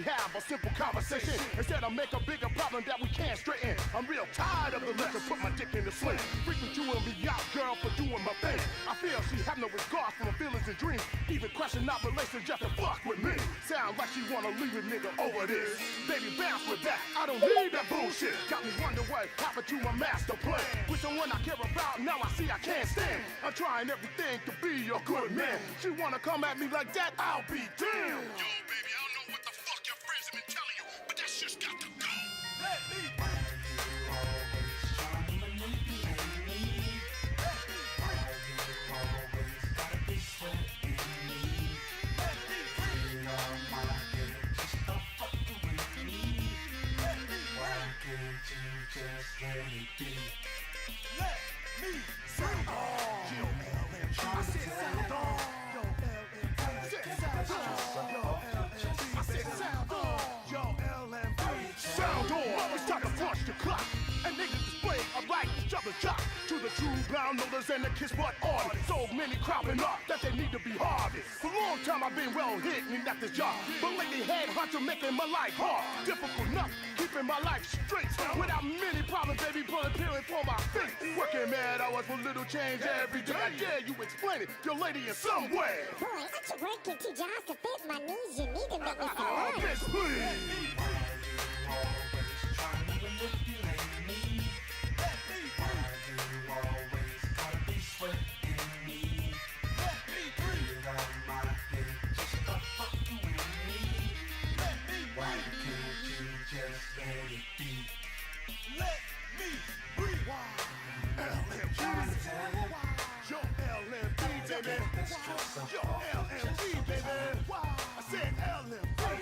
we have a simple conversation instead of make a bigger problem that we can't straighten. I'm real tired of the letter, put my dick in the sling. Freaking you and me out, girl, for doing my thing. I feel she have no regard for my feelings and dreams. Even question our relations just to fuck with me. Sound like she wanna leave a nigga over this. Baby, bounce with that. I don't need that bullshit. Got me wonder what happened to my master plan. With someone I care about, now I see I can't stand. I'm trying everything to be your good man. She wanna come at me like that, I'll be damned. Yo, baby, I don't know what the fuck your friends have been telling you, but that shit's got to go. Let me. And niggas display a right each other's job to the true brown noters and the kiss butt artists. So many cropping up that they need to be harvested. For a long time I've been well hidden at this job, but lately headhunter making my life hard. Difficult enough keeping my life straight without many problems, baby, pulling peeling for my feet. Working mad hours for little change every day. I dare you explain it, your lady in some way. Boy, I should work and teach you how to fit my knees. You need to make me some money. Bitch, please.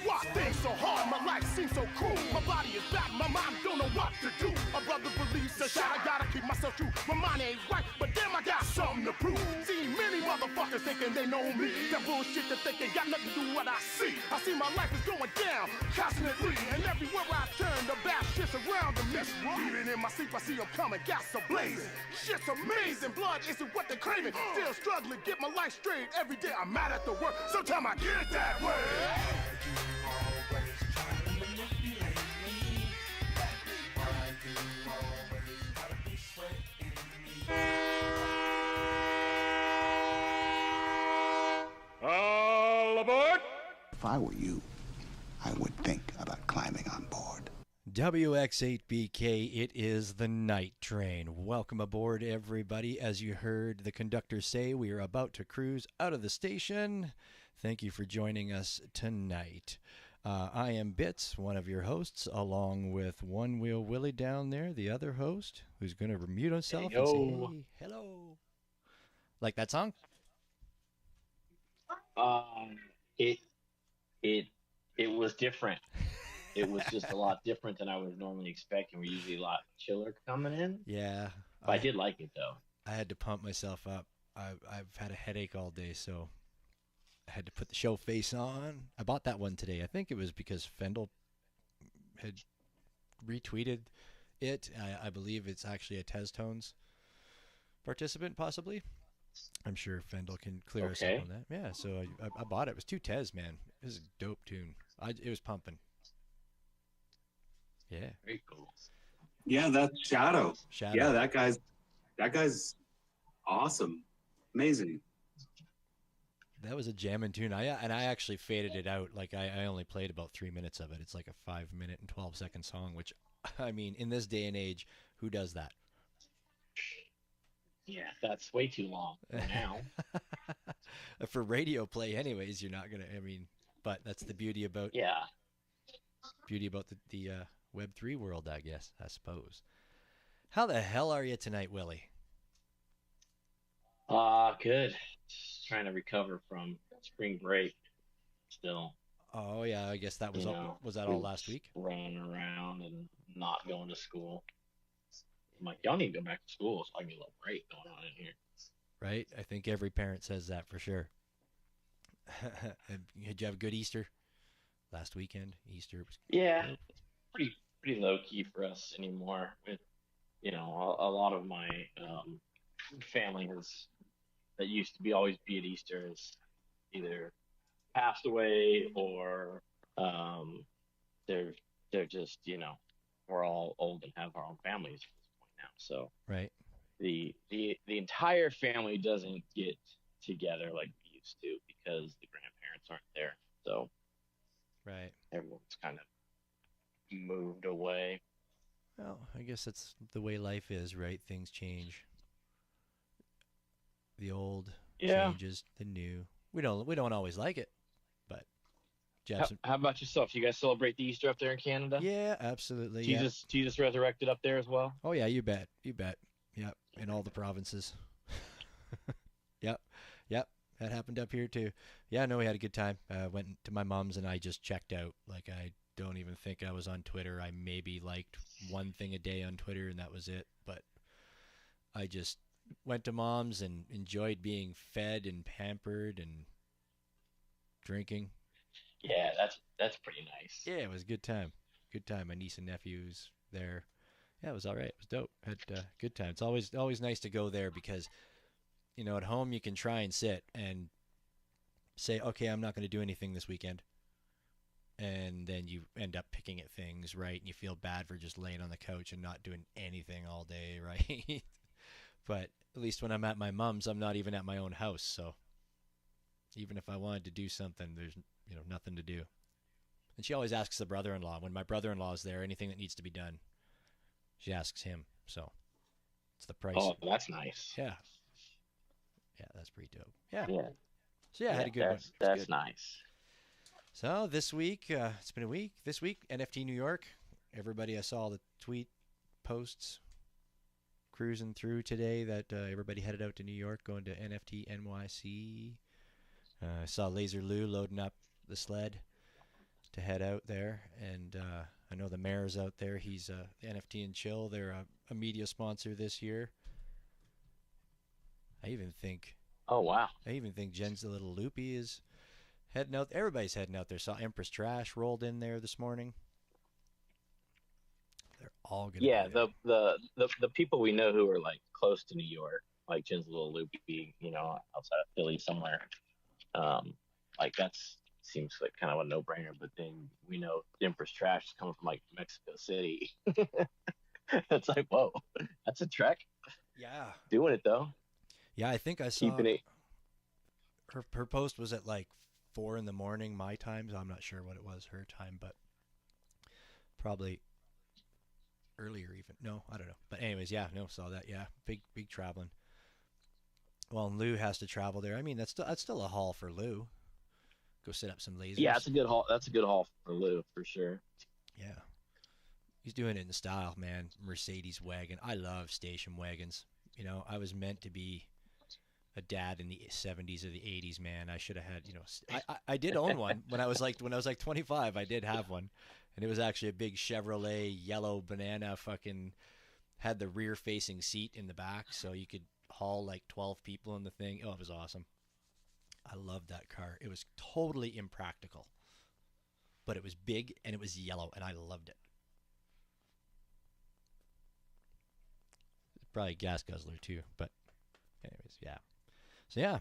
Why things so hard? My life seems so cruel. My body is bad, my mind don't know what to do. A brother believes a shot, I gotta keep myself true. My mind ain't right, but damn, I got something to prove. See many motherfuckers thinking they know me. That bullshit that think they got nothing to do with what I see. I see my life is going down constantly, and everywhere I turn, the bad shit's around me. Even in my sleep, I see them coming, gas a blazing. Shit's amazing, blood isn't what they're craving. Still struggling, get my life straight. Every day I'm mad at the work, sometimes I get it that way. All aboard! If I were you, I would think about climbing on board. WX8BK, it is the night train. Welcome aboard, everybody. As you heard the conductor say, we are about to cruise out of the station. Thank you for joining us tonight. I am Bits, one of your hosts, along with One Wheel Willie down there, the other host, who's going to mute himself and say hello. Like that song? It was different. It was just a lot different than I was normally expecting. We're usually a lot chiller coming in. Yeah. But I did like it, though. I had to pump myself up. I've had a headache all day, so I had to put the show face on. I bought that one today. I think it was because Fendel had retweeted it. I believe it's actually a Tez Tones participant, possibly. I'm sure Fendel can clear us up on that. Yeah, so I bought it. It was 2 Tez, man. It was a dope tune. It was pumping. Yeah. Very cool. Yeah, that's Shadow. Yeah, that guy's awesome. Amazing. That was a jamming tune. I actually faded it out. Like I only played about 3 minutes of it. It's like a 5-minute and 12-second song, which, I mean, in this day and age, who does that? Yeah, that's way too long for now. For radio play, anyways, you're not gonna. I mean, but that's the beauty about the Web3 world, I guess. I suppose. How the hell are you tonight, Willie? Good. Just trying to recover from spring break. Still. Oh yeah, I guess that was was that all last week? Running around and not going to school. I'm like, y'all need to go back to school so I can get a little break going on in here. Right? I think every parent says that for sure. Did you have a good Easter last weekend? Easter was it's pretty low key for us anymore. With a lot of my family that used to always be at Easter has either passed away or they're just, we're all old and have our own families at this point now. So Right. the entire family doesn't get together like we used to because the grandparents aren't there. So Right. everyone's kind of moved away. Well, I guess that's the way life is, right? Things change. The old changes, the new. We don't always like it, but How about yourself? You guys celebrate the Easter up there in Canada? Yeah, absolutely. Jesus resurrected up there as well? Oh yeah, you bet. Yep, in all the provinces. Yep. That happened up here too. Yeah, no, we had a good time. Went to my mom's and I just checked out. Like I don't even think I was on Twitter. I maybe liked one thing a day on Twitter and that was it. But I just went to mom's and enjoyed being fed and pampered and drinking. Yeah, that's pretty nice. Yeah, it was a good time. Good time. My niece and nephews there. Yeah, it was all right. It was dope. Had a good time. It's always nice to go there because, at home you can try and sit and say, okay, I'm not going to do anything this weekend. And then you end up picking at things, right? And you feel bad for just laying on the couch and not doing anything all day, right? But at least when I'm at my mom's, I'm not even at my own house. So even if I wanted to do something, there's, nothing to do. And she always asks the brother-in-law. When my brother-in-law is there, anything that needs to be done, she asks him. So it's the price. Oh, that's nice. Yeah. Yeah, that's pretty dope. Yeah. So I Yeah, had a good one. That's good. nice. So this week, it's been a week. This week, NFT New York. Everybody, I saw the tweet posts cruising through today that everybody headed out to New York, going to NFT NYC. I saw Laser Lou loading up the sled to head out there, and I know the mayor's out there. He's the NFT and Chill. They're a media sponsor this year. I even think Jen's the Little Loopy is heading out. Everybody's heading out there. Saw Empress Trash rolled in there this morning. They're all gonna. Yeah, the people we know who are like close to New York, like Jen's Little Loopy, outside of Philly somewhere. Like that's seems like kind of a no-brainer. But then we know Empress Trash is coming from like Mexico City. It's like, whoa, that's a trek. Yeah, doing it though. Yeah, I think I saw keeping it. Her post was at like 4 a.m. my time. So I'm not sure what it was her time, but probably earlier even. No, I don't know. But anyways, saw that. Yeah, big traveling. Well, and Lou has to travel there. I mean, that's still a haul for Lou. Go set up some lasers. Yeah, it's a good haul. That's a good haul for Lou for sure. Yeah, he's doing it in style, man. Mercedes wagon. I love station wagons. I was meant to be a dad in the 70s or the 80s, man. I should have had, I did own one when I was like 25. I did have one, and it was actually a big Chevrolet yellow banana. Fucking had the rear facing seat in the back, so you could haul like 12 people in the thing. Oh, it was awesome. I loved that car. It was totally impractical, but it was big and it was yellow, and I loved it. Probably a gas guzzler too, but anyways, yeah. So yeah,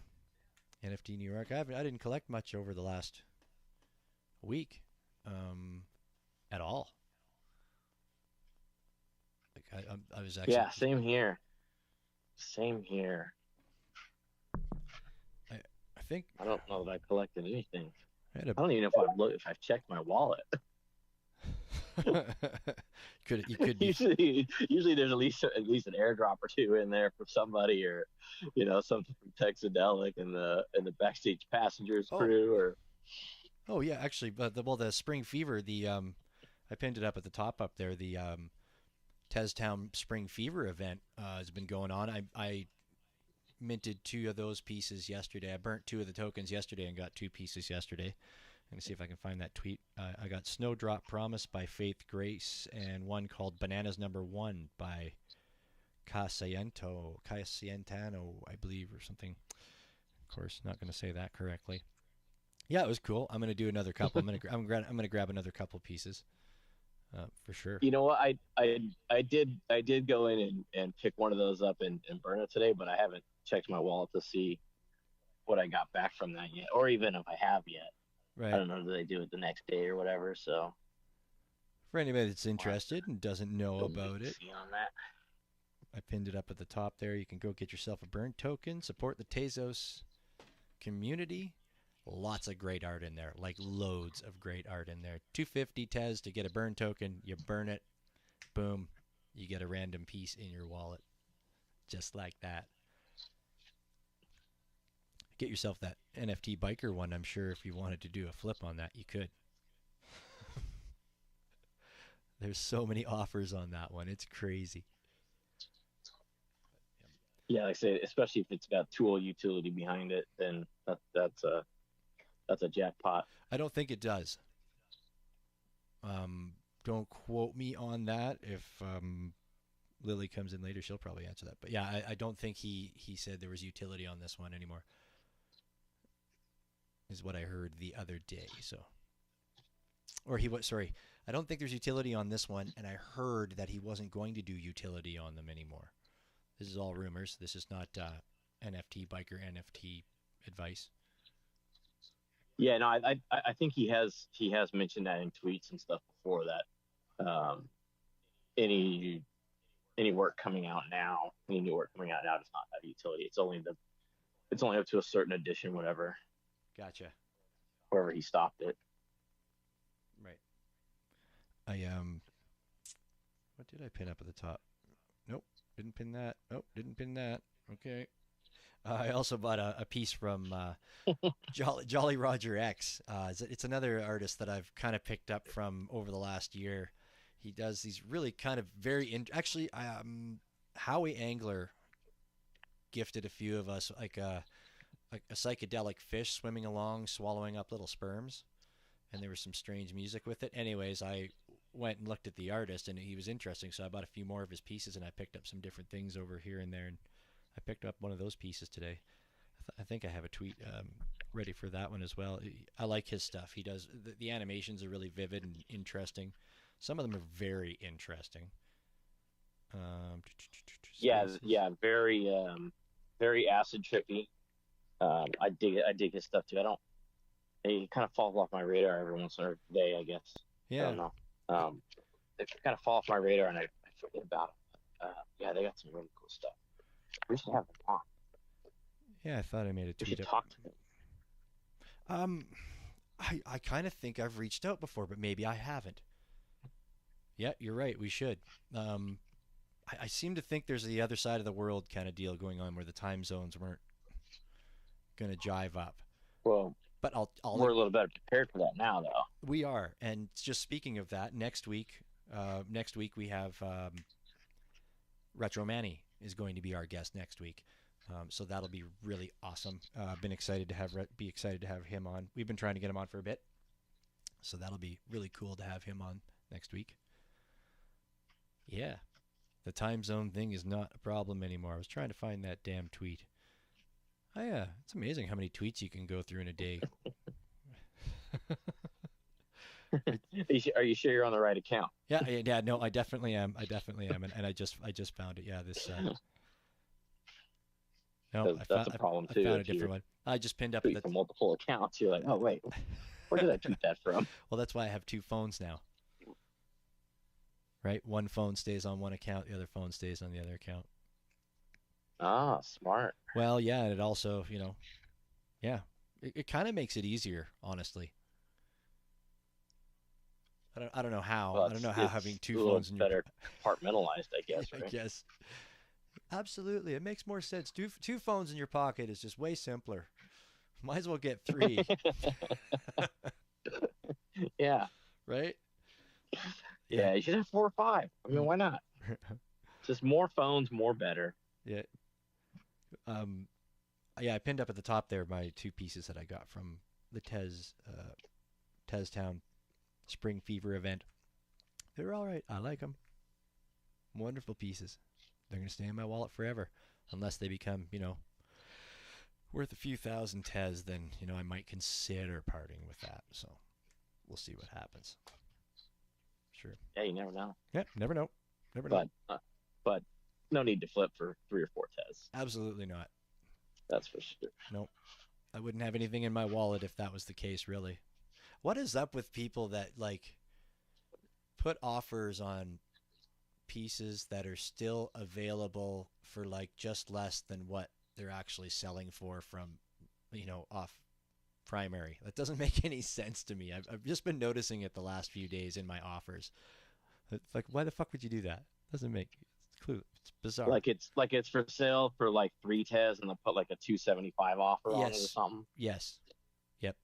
NFT New York. I didn't collect much over the last week, at all. Like I was actually. Yeah, same here. Same here. I think I don't know that I collected anything. I don't even know if I've checked my wallet. You could usually there's at least an airdrop or two in there for somebody, or something from Texadelic and the backstage passengers crew, or oh yeah, actually, but the Spring Fever, I pinned it up at the top up there. The Teztown Spring Fever event has been going on. I minted 2 of those pieces yesterday. I burnt 2 of the tokens yesterday and got 2 pieces yesterday. Let me see if I can find that tweet. I got Snowdrop Promise by Faith Grace and one called Bananas Number 1 by Casientano, I believe, or something. Of course, not going to say that correctly. Yeah, it was cool. I'm going to do another couple. I'm going to grab another couple pieces for sure. You know what? I did go in and pick one of those up and burn it today, but I haven't checked my wallet to see what I got back from that yet, or even if I have yet. Right. I don't know. Do they do it the next day or whatever? So For anybody that's interested and doesn't know about it, on that. I pinned it up at the top there. You can go get yourself a burn token. Support the Tezos community. Lots of great art in there, like loads of great art in there. 250 Tez to get a burn token. You burn it, boom, you get a random piece in your wallet, just like that. Get yourself that NFT biker one. I'm sure if you wanted to do a flip on that, you could. There's so many offers on that one. It's crazy. Yeah, like I say, especially if it's got tool utility behind it, then that's a jackpot. I don't think it does. Don't quote me on that. If Lily comes in later, she'll probably answer that. But yeah, I don't think he said there was utility on this one anymore. Is what I heard the other day. So, or he was sorry. I don't think there's utility on this one, and I heard that he wasn't going to do utility on them anymore. This is all rumors. This is not NFT biker NFT advice. Yeah, no, I think he has mentioned that in tweets and stuff before that. Any work coming out now, any new work coming out now does not have utility. It's only up to a certain edition, whatever. Gotcha. Wherever he stopped it. Right. What did I pin up at the top? Nope, didn't pin that. Nope, didn't pin that. Okay. I also bought a piece from Jolly Roger X. It's another artist that I've kind of picked up from over the last year. He does these really kind of actually, Howie Angler gifted a few of us like a psychedelic fish swimming along, swallowing up little sperms, and there was some strange music with it. Anyways, I went and looked at the artist, and he was interesting, so I bought a few more of his pieces, and I picked up some different things over here and there, and I picked up one of those pieces today. I think I have a tweet ready for that one as well. I like his stuff. He does the animations are really vivid and interesting. Some of them are very interesting. Yeah, very acid trippy. I dig it. I dig his stuff too. He kind of falls off my radar every once in a day, I guess. Yeah. I don't know. They kind of fall off my radar, and I forget about them. Yeah, they got some really cool stuff. We should have them on. Yeah, I thought I made a tweet. We should talk to them. I kind of think I've reached out before, but maybe I haven't. Yeah, you're right. We should. I seem to think there's the other side of the world kind of deal going on where the time zones weren't going to jive up. Well, but we're a little better prepared for that now, though. We are. And just speaking of that, next week we have Retro Manny is going to be our guest next week. So that'll be really awesome. Been excited to have him on. We've been trying to get him on for a bit, so that'll be really cool to have him on next week. Yeah, the time zone thing is not a problem anymore. I was trying to find that damn tweet. Oh yeah, it's amazing how many tweets you can go through in a day. Are you sure you're on the right account? Yeah. No, I definitely am. And I just found it. Yeah, this. No, that's a problem too. I found a different one. I just pinned up from multiple accounts. You're like, oh wait, where did I tweet that from? Well, that's why I have two phones now. Right, one phone stays on one account, the other phone stays on the other account. Ah, smart. Well, yeah, and it also, it kind of makes it easier, honestly. I don't know how. Well, I don't know how having two phones in your better compartmentalized, I guess. Right? I guess. Absolutely, it makes more sense. Two phones in your pocket is just way simpler. Might as well get three. Yeah. Right. Yeah, you should have 4 or 5. I mean, why not? Just more phones, more better. Yeah. Yeah, I pinned up at the top there my 2 pieces that I got from the Tez Town Spring Fever event. They're all right. I like them. Wonderful pieces. They're going to stay in my wallet forever. Unless they become, worth a few thousand Tez, then, I might consider parting with that. So we'll see what happens. Sure. Yeah, you never know. Yeah, never know. But no need to flip for 3 or 4 Tez. Absolutely not. That's for sure. Nope. I wouldn't have anything in my wallet if that was the case, really. What is up with people that, put offers on pieces that are still available for like just less than what they're actually selling for from, off primary. That doesn't make any sense to me. I've just been noticing it the last few days in my offers. It's like, why the fuck would you do that? Doesn't make it's bizarre. Like it's for sale for like 3 TES and they'll put like a 275 offer on it or something. Yes. Yep.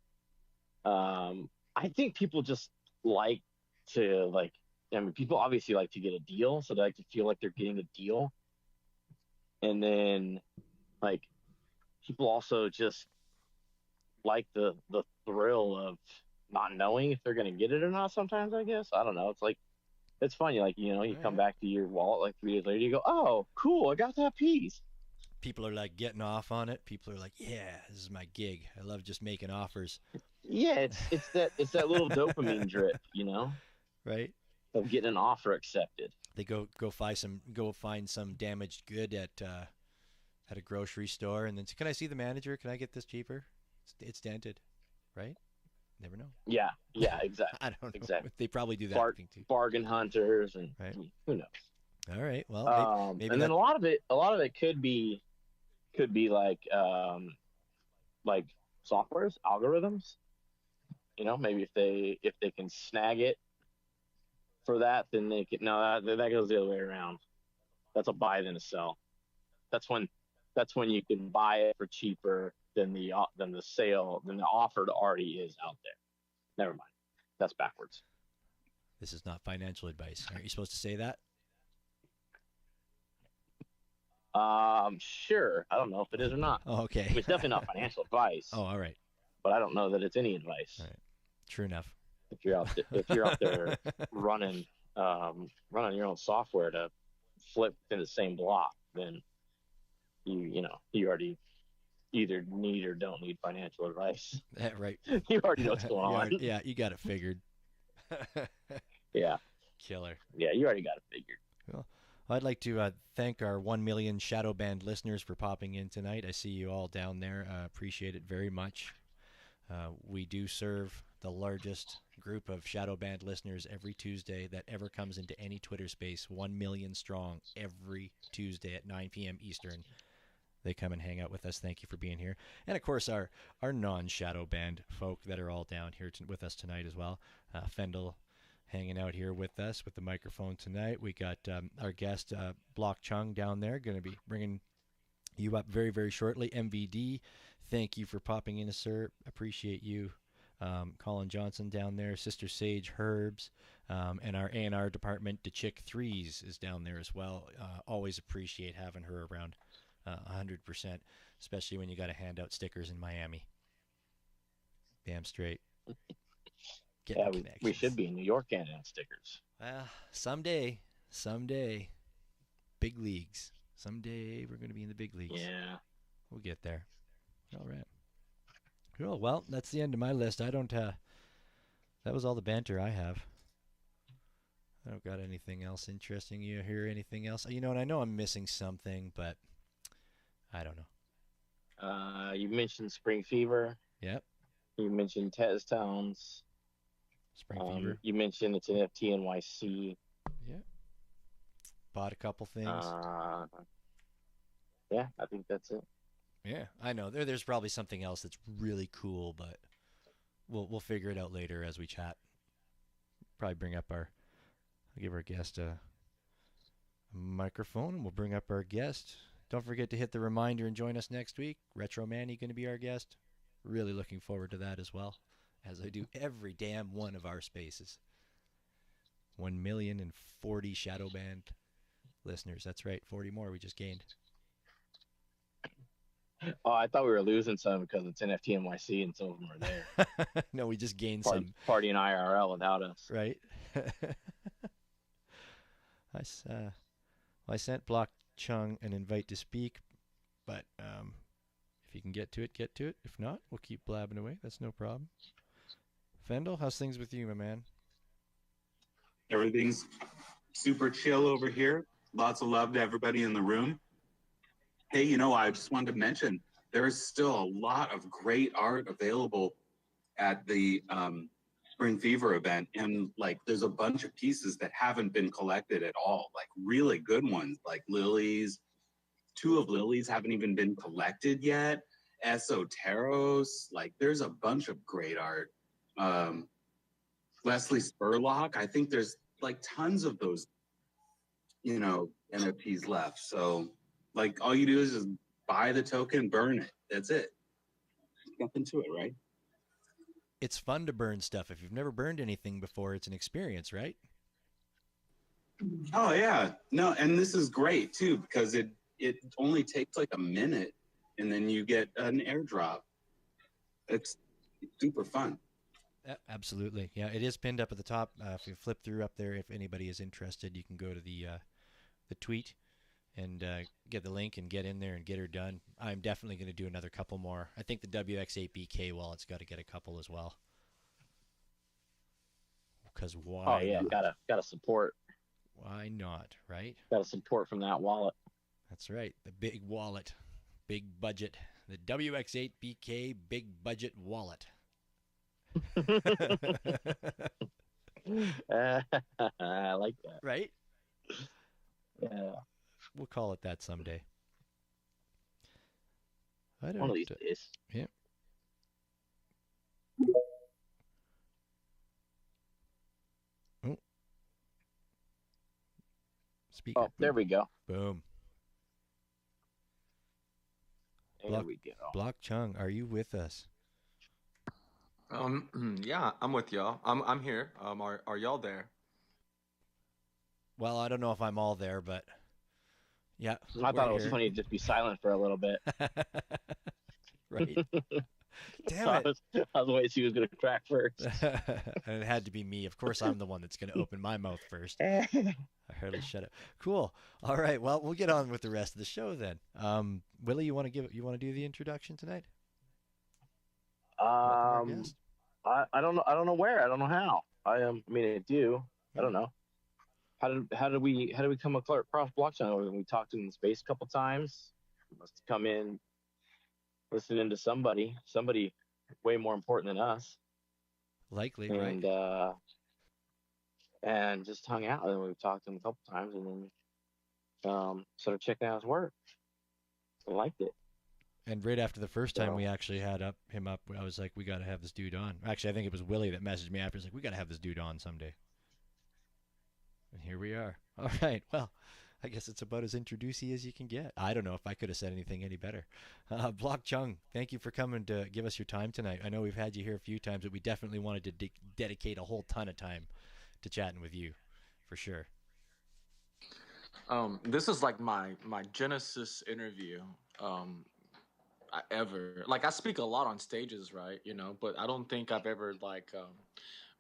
I think people just like to people obviously like to get a deal, so they like to feel like they're getting a deal. And then like people also just like the thrill of not knowing if they're going to get it or not sometimes, I guess. I don't know. It's like, it's funny. Like, you come back to your wallet like 3 days later, you go, oh, cool, I got that piece. People are like getting off on it. People are like, yeah, this is my gig. I love just making offers. Yeah, it's that little dopamine drip, right? Of getting an offer accepted. They go find some damaged good at a grocery store, and then say, can I see the manager? Can I get this cheaper? It's dented, right? Never know. Yeah, exactly. I don't know. Exactly. They probably do that thing too. Bargain hunters and right. Who knows? All right. Well, maybe and then a lot of it could be like softwares, algorithms. Maybe if they can snag it for that, then they can. No, that goes the other way around. That's a buy than a sell. That's when you can buy it for cheaper than the offer already is out there. Never mind. That's backwards. This is not financial advice. Aren't you supposed to say that? Sure. I don't know if it is or not. Oh, okay. It's definitely not financial advice. Oh, all right. But I don't know that it's any advice. All right. True enough. If you're out there running your own software to flip in the same block, then you already either need or don't need financial advice. Right. You already know what's going on. Yeah, you got it figured. Yeah. Killer. Yeah, you already got it figured. Well, I'd like to thank our 1 million Shadow Band listeners for popping in tonight. I see you all down there. Appreciate it very much. We do serve the largest group of Shadow Band listeners every Tuesday that ever comes into any Twitter space. 1 million strong every Tuesday at 9 p.m. Eastern. They come and hang out with us. Thank you for being here. And, of course, our non-Shadow Band folk that are all down here with us tonight as well. Fendel hanging out here with us with the microphone tonight. We got our guest, Block Chung, down there, going to be bringing you up very, very shortly. MVD, thank you for popping in, sir. Appreciate you. Colin Johnson down there, Sister Sage Herbs, and our A&R department, DeChick Threes, is down there as well. Always appreciate having her around. 100%, especially when you got to hand out stickers in Miami. Damn straight. Yeah, we should be in New York handing out stickers. Someday. Big leagues. Someday we're going to be in the big leagues. Yeah. We'll get there. All right. Cool. Well, that's the end of my list. I don't, that was all the banter I have. I don't got anything else interesting. You hear anything else? And I know I'm missing something, but I don't know. You mentioned Spring Fever. Yep. You mentioned Tez Towns. Spring Fever. You mentioned it's NFT NYC. Yep. Bought a couple things. Yeah, I think that's it. Yeah, I know. There's probably something else that's really cool, but we'll figure it out later as we chat. Probably I'll give our guest a microphone, and we'll bring up our guest. Don't forget to hit the reminder and join us next week. Retro Manny going to be our guest. Really looking forward to that as well, as I do every damn one of our spaces. 1,040,000 Shadow Band listeners. That's right, 40 more we just gained. Oh, I thought we were losing some because it's NFT NYC and some of them are there. No, we just gained some. Party in IRL without us. Right. I sent Block Chung an invite to speak, but if you can get to it, get to it. If not, we'll keep blabbing away. That's no problem. Fendel, how's things with you, my man? Everything's super chill over here. Lots of love to everybody in the room. Hey, I just wanted to mention there's still a lot of great art available at the Spring Fever event, and like there's a bunch of pieces that haven't been collected at all, like really good ones, like Lily's. Two of Lily's haven't even been collected yet. Esoteros, like there's a bunch of great art. Leslie Spurlock, I think there's like tons of those, you know, NFTs left. So like all you do is just buy the token, burn it. That's it. Nothing to it, right? It's fun to burn stuff. If you've never burned anything before, it's an experience, right? Oh yeah. No, and this is great too, because it only takes like a minute and then you get an airdrop. It's super fun. Absolutely. Yeah, it is pinned up at the top. If you flip through up there, if anybody is interested, you can go to the tweet and get the link and get in there and get her done. I'm definitely going to do another couple more. I think the WX8BK wallet's got to get a couple as well. Because why? Oh yeah, not? gotta support. Why not? Right? Gotta support from that wallet. That's right. The big wallet, big budget. The WX8BK big budget wallet. I like that. Right? Yeah. We'll call it that someday. One of these days. Yeah. Oh. Speaker. Oh, there we go. Boom. There we go. Block Chung, are you with us? Yeah, I'm with y'all. I'm here. Are y'all there? Well, I don't know if I'm all there, but yeah. I thought it was funny to just be silent for a little bit. Right. Damn I it. was waiting to see who was going to crack first. And it had to be me. Of course, I'm the one that's going to open my mouth first. I hardly shut up. Cool. All right. Well, we'll get on with the rest of the show then. Willie, you want to do the introduction tonight? I don't know. I don't know where. I don't know how. I mean, I do. I don't know. How did we come across Blockchain? We talked in space a couple times. Must have come in listening to somebody way more important than us. Likely, and, right? And just hung out, and we've talked to him a couple times, and then started checking out his work. I liked it. And right after the first time we actually had him up, I was like, we got to have this dude on. Actually, I think it was Willie that messaged me after. He's like, we got to have this dude on someday. And here we are. All right. Well, I guess it's about as introducey as you can get. I don't know if I could have said anything any better. Block Chung, thank you for coming to give us your time tonight. I know we've had you here a few times, but we definitely wanted to dedicate a whole ton of time to chatting with you, for sure. This is like my Genesis interview. I speak a lot on stages, right? You know, but I don't think I've ever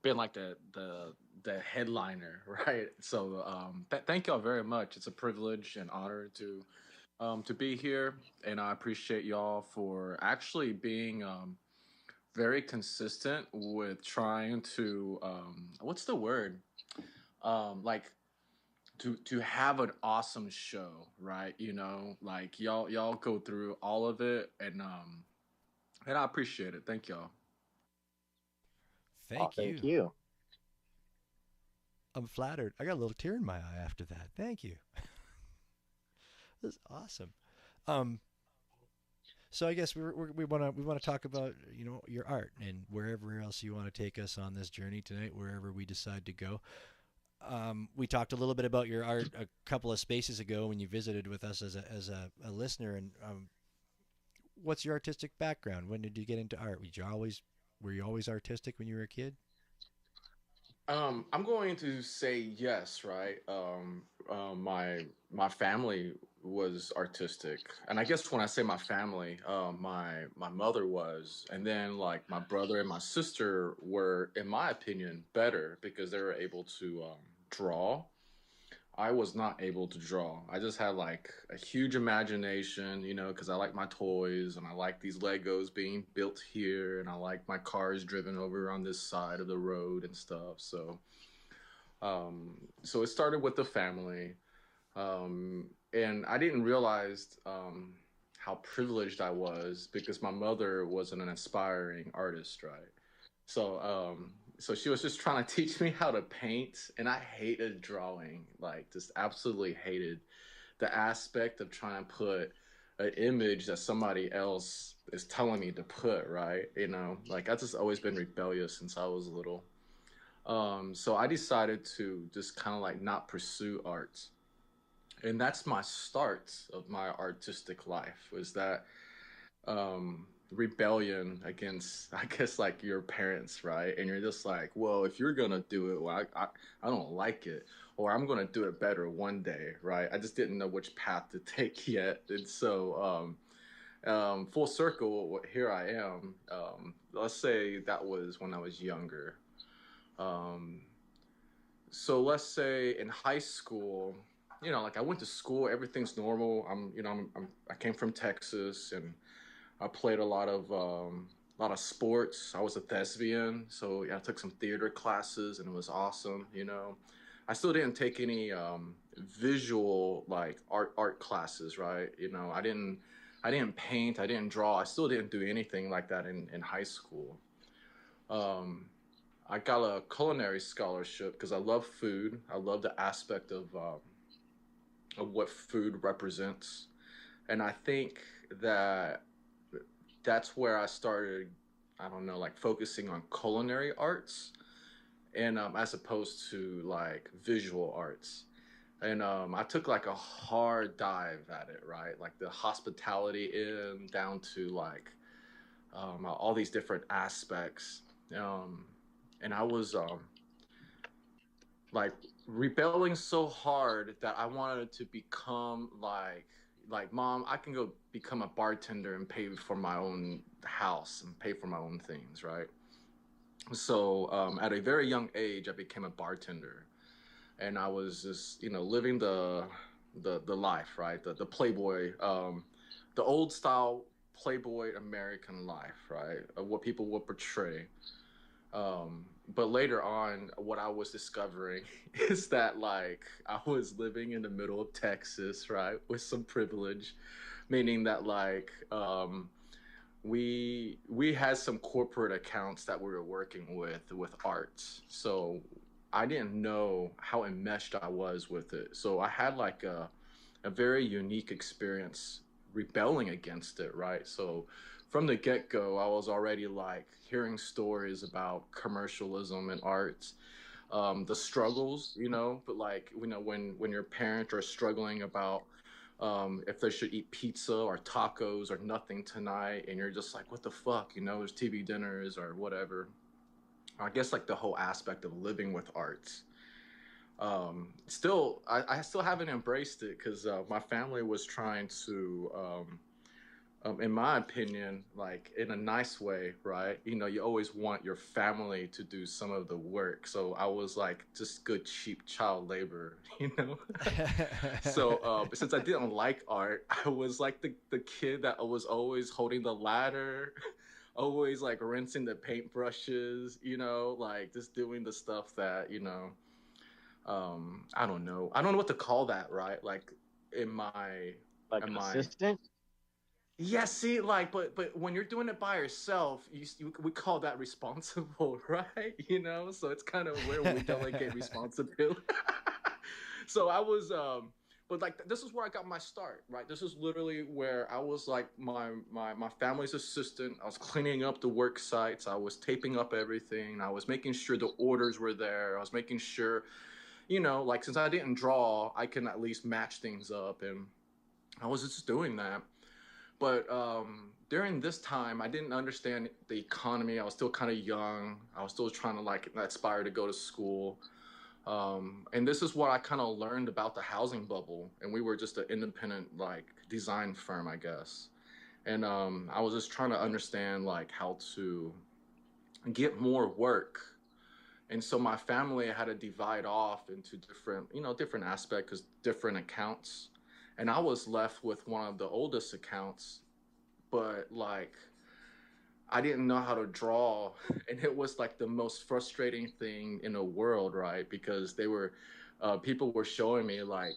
been like the headliner, right? So thank y'all very much. It's a privilege and honor to be here, and I appreciate y'all for actually being very consistent with trying to what's the word? To have an awesome show, right? You know, like y'all go through all of it, and I appreciate it. Thank y'all. Thank you. Thank you. I'm flattered. I got a little tear in my eye after that. Thank you. This is awesome. So I guess we want to talk about, you know, your art and wherever else you want to take us on this journey tonight, wherever we decide to go. We talked a little bit about your art a couple of spaces ago when you visited with us as a listener. And what's your artistic background? When did you get into art? Were you always artistic when you were a kid? I'm going to say yes, right? My family was artistic, and I guess when I say my family, my mother was, and then like my brother and my sister were, in my opinion, better because they were able to draw. I was not able to draw. I just had like a huge imagination, you know, because I like my toys and I like these Legos being built here, and I like my cars driven over on this side of the road and stuff. So, so it started with the family, and I didn't realize how privileged I was because my mother was an aspiring artist, right? So so she was just trying to teach me how to paint, and I hated drawing, like just absolutely hated the aspect of trying to put an image that somebody else is telling me to put, right? You know, like I just always been rebellious since I was little. So I decided to just kind of like not pursue art, and that's my start of my artistic life. Was that rebellion against, I guess, like your parents, right? And you're just like, well, if you're gonna do it, well, I don't like it, or I'm gonna do it better one day, right? I just didn't know which path to take yet, and so full circle, here I am. Let's say that was when I was younger. Um, so let's say in high school, you know, like I went to school, everything's normal. I came from Texas, and I played a lot of sports. I was a thespian, so yeah, I took some theater classes, and it was awesome. You know, I still didn't take any visual like art classes, right? You know, I didn't paint, I didn't draw, I still didn't do anything like that in high school. Um, I got a culinary scholarship because I love food. I love the aspect of what food represents, and I think that that's where I started. I don't know, like focusing on culinary arts, and as opposed to like visual arts. And I took like a hard dive at it, right? Like the hospitality in down to like all these different aspects. Um, and I was like rebelling so hard that I wanted to become like mom, I can go become a bartender and pay for my own house and pay for my own things, right? So at a very young age, I became a bartender, and I was just living the life, right? The Playboy, the old style Playboy American life, right? Of what people would portray. But later on, what I was discovering is that like I was living in the middle of Texas, right, with some privilege, meaning that like we had some corporate accounts that we were working with art. So I didn't know how enmeshed I was with it. So I had like a very unique experience rebelling against it, right? So from the get go, I was already like hearing stories about commercialism and art, the struggles, but like, when your parents are struggling about if they should eat pizza or tacos or nothing tonight, and you're just like, what the fuck, there's TV dinners or whatever. I guess like the whole aspect of living with arts. Still, I still haven't embraced it because my family was trying to, in my opinion, like in a nice way, right? You always want your family to do some of the work. So I was like just good, cheap child labor, So since I didn't like art, I was like the kid that was always holding the ladder, always like rinsing the paintbrushes, like just doing the stuff that, I don't know. I don't know what to call that, right? Like in my Like in an my assistant. yeah, see, like, but when you're doing it by yourself, we call that responsible, right? So it's kind of where we delegate responsibility. So I was, but like this is where I got my start, right? This is literally where I was like my family's assistant. I was cleaning up the work sites. I was taping up everything. I was making sure the orders were there. I was making sure, like since I didn't draw, I can at least match things up, and I was just doing that. But during this time, I didn't understand the economy. I was still kind of young. I was still trying to like aspire to go to school. And this is what I kind of learned about the housing bubble. And we were just an independent like design firm, I guess. And I was just trying to understand like how to get more work. And so my family had to divide off into different aspects, 'cause different accounts. And I was left with one of the oldest accounts, but like I didn't know how to draw, and it was like the most frustrating thing in the world, right? Because people were showing me like,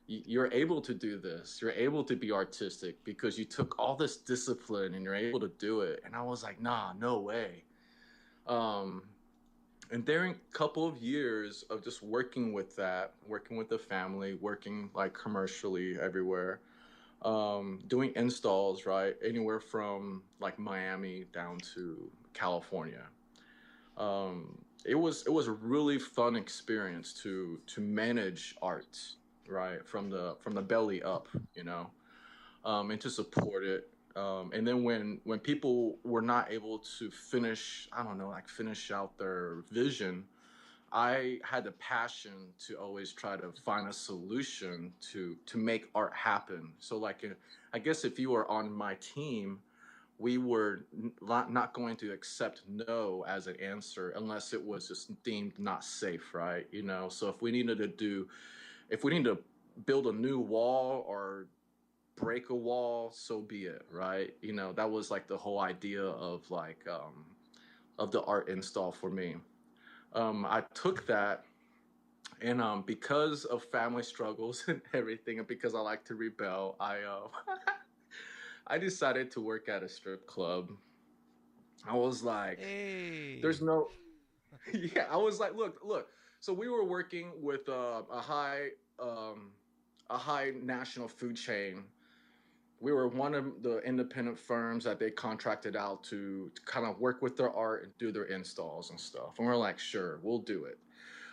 You're able to do this. You're able to be artistic because you took all this discipline and you're able to do it." And I was like, "Nah, no way." Um, And during a couple of years of just working with that, working with the family, working like commercially everywhere, doing installs, right? Anywhere from like Miami down to California. It was a really fun experience to manage art, right? From the belly up, you know, and to support it. And then when people were not able to finish, I don't know, like finish out their vision, I had the passion to always try to find a solution to make art happen. So like, I guess if you were on my team, we were not going to accept no as an answer unless it was just deemed not safe, right? You know, so if we need to build a new wall or break a wall, so be it, right? You know, that was like the whole idea of the art install for me. I took that, and because of family struggles and everything, and because I like to rebel, I decided to work at a strip club. I was like, Hey. there's no, yeah, I was like, look. So we were working with um, a high national food chain. We were one of the independent firms that they contracted out to kind of work with their art and do their installs and stuff. And we're like, sure, we'll do it.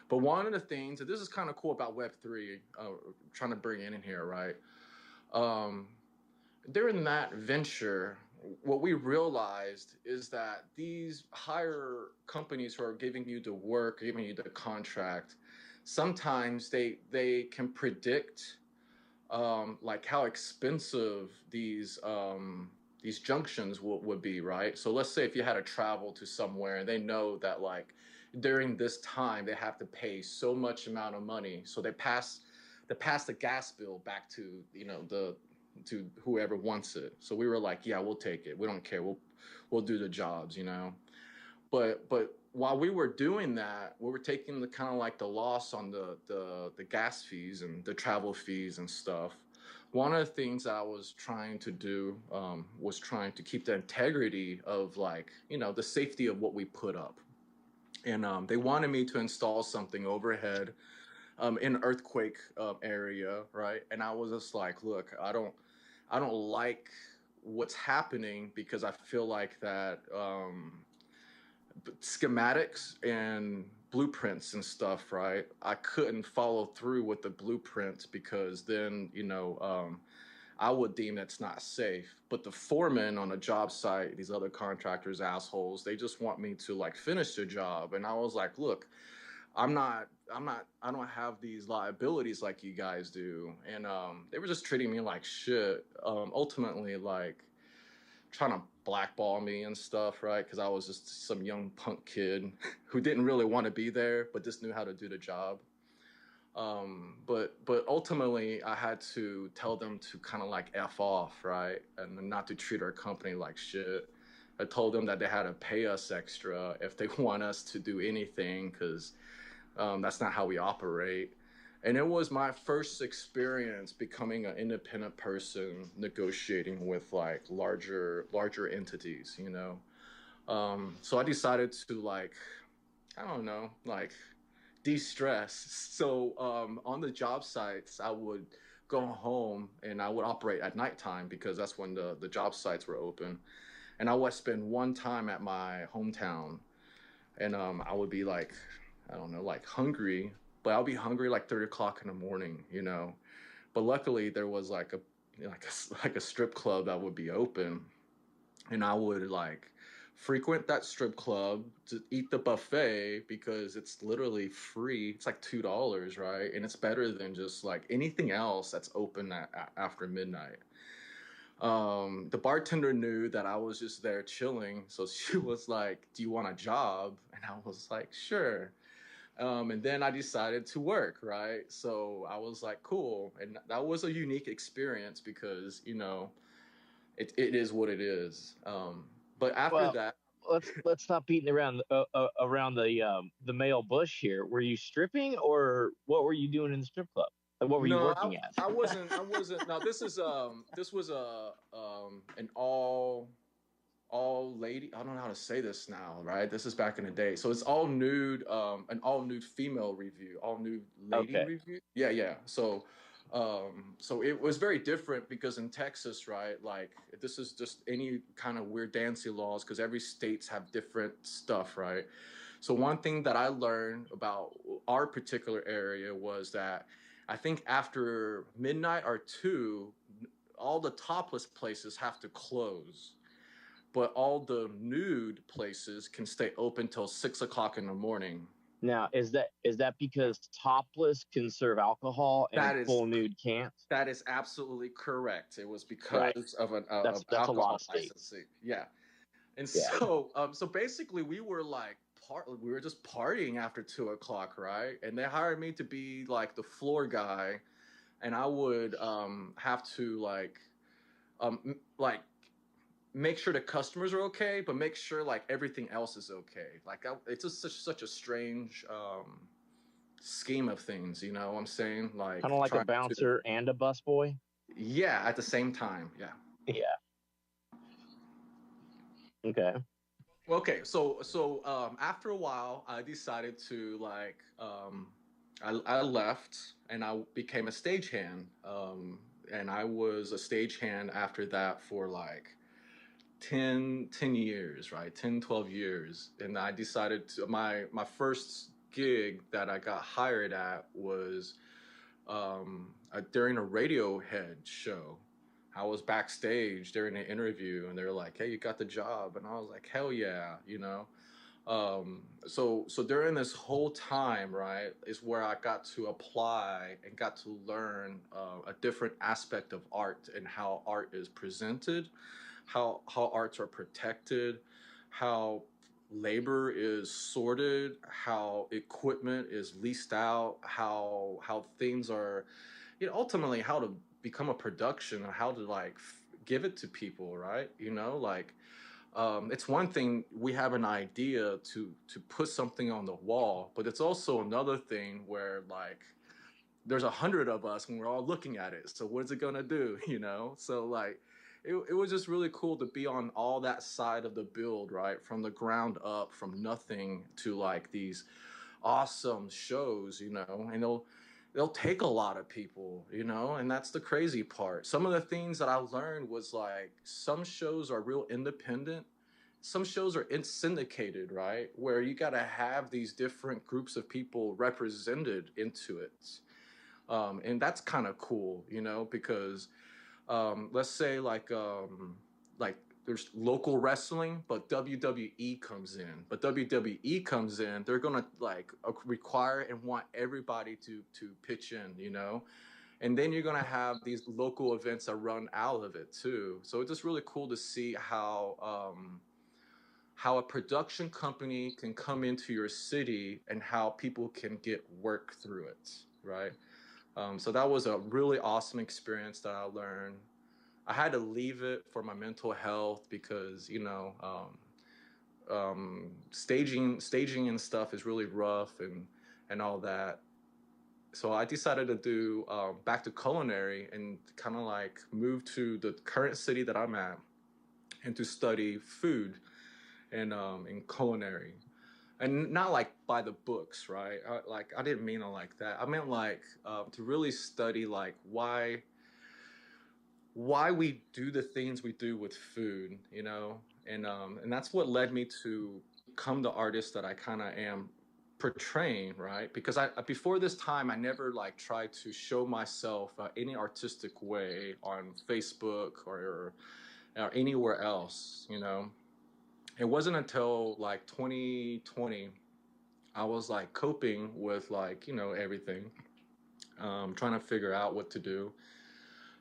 But one of the things, and this is kind of cool about Web3, trying to bring in here, right? Um, During that venture, what we realized is that these higher companies who are giving you the work, giving you the contract, sometimes they can predict like how expensive these junctions would be, right? So let's say if you had to travel to somewhere and they know that like during this time they have to pay so much amount of money, so they pass the gas bill back to the to whoever wants it. So we were like, yeah, we'll take it. We don't care. We'll do the jobs, you know. But while we were doing that, we were taking the kind of like the loss on the gas fees and the travel fees and stuff. One of the things that I was trying to do was trying to keep the integrity of like the safety of what we put up. And they wanted me to install something overhead in earthquake area, right? And I was just like, look, I don't like what's happening because I feel like that schematics and blueprints and stuff, right? I couldn't follow through with the blueprints because then I would deem that's not safe. But the foreman on a job site, these other contractors, assholes, they just want me to like finish the job. And I was like, look, I don't have these liabilities like you guys do. And they were just treating me like shit. Ultimately, like trying to blackball me and stuff, right? Because I was just some young punk kid who didn't really want to be there, but just knew how to do the job. But ultimately, I had to tell them to kind of like f off, right, and not to treat our company like shit. I told them that they had to pay us extra if they want us to do anything, because that's not how we operate. And it was my first experience becoming an independent person, negotiating with like larger entities, you know. So I decided to like, I don't know, like de-stress. So on the job sites, I would go home and I would operate at nighttime because that's when the job sites were open. And I would spend one time at my hometown, and I would be like, I don't know, like hungry, but I'll be hungry like 3 o'clock in the morning, you know. But luckily, there was like like a strip club that would be open, and I would like frequent that strip club to eat the buffet because it's literally free. It's like $2, right? And it's better than just like anything else that's open after midnight. The bartender knew that I was just there chilling, so she was like, "Do you want a job?" And I was like, "Sure." And then I decided to work, right? So I was like, cool. And that was a unique experience because, it is what it is. But after Well, that, let's stop beating around the male bush here. Were you stripping, or what were you doing in the strip club? Like, what were you no, working as? I wasn't. No, this was an all lady. I don't know how to say this now, right? This is back in the day. So it's all nude, an all nude female review, all nude lady Okay. review. Yeah, yeah. So it was very different because in Texas, right? Like this is just any kind of weird dancy laws because every states have different stuff, right? So one thing that I learned about our particular area was that I think after midnight or two, all the topless places have to close, but all the nude places can stay open till 6 o'clock in the morning. Now, is that because topless can serve alcohol and That is full nude can't? that is absolutely correct. It was Right. because of That's a lot alcohol of states. licensing. Yeah, and Yeah. so basically we were like we were just partying after 2 o'clock, right? And they hired me to be like the floor guy, and I would have to like make sure the customers are okay, but make sure like everything else is okay. Like it's just such a strange scheme of things, you know what I'm saying? Like Kind of like a trying to, bouncer and a busboy. yeah, at the same time, yeah. Yeah. Okay. Okay, so after a while, I decided to I left and I became a stagehand. And I was a stagehand after that for like 10 years, right? 10, 12 years. And I decided to, my first gig that I got hired at was during a Radiohead show. I was backstage during an interview and they were like, "Hey, you got the job." And I was like, "Hell yeah," you know? So during this whole time, right, is where I got to apply and got to learn a different aspect of art and how art is presented, how arts are protected, how labor is sorted, how equipment is leased out, how things are, you know, ultimately how to become a production, how to like give it to people, right? You know, like it's one thing we have an idea to put something on the wall, but it's also another thing where like there's 100 of us and we're all looking at it. So what is it gonna do? You know? So like it was just really cool to be on all that side of the build, right? From the ground up, from nothing to like these awesome shows, you know, and they'll take a lot of people, you know, and that's the crazy part. Some of the things that I learned was like some shows are real independent, some shows are syndicated, right? Where you got to have these different groups of people represented into it. And that's kind of cool, you know, because let's say like there's local wrestling, but WWE comes in. But WWE comes in, they're gonna like require and want everybody to pitch in, you know. And then you're gonna have these local events that run out of it too. So it's just really cool to see how a production company can come into your city and how people can get work through it, right? So that was a really awesome experience that I learned. I had to leave it for my mental health because you know staging and stuff is really rough and all that. So I decided to do back to culinary and kind of like move to the current city that I'm at and to study food and in culinary, and not like by the books, right? I didn't mean it like that. I meant like to really study like why we do the things we do with food, you know, and that's what led me to become the artist that I kind of am portraying, right? Because I before this time I never like tried to show myself any artistic way on Facebook or anywhere else, you know. It wasn't until like 2020 I was like coping with like you know everything, trying to figure out what to do,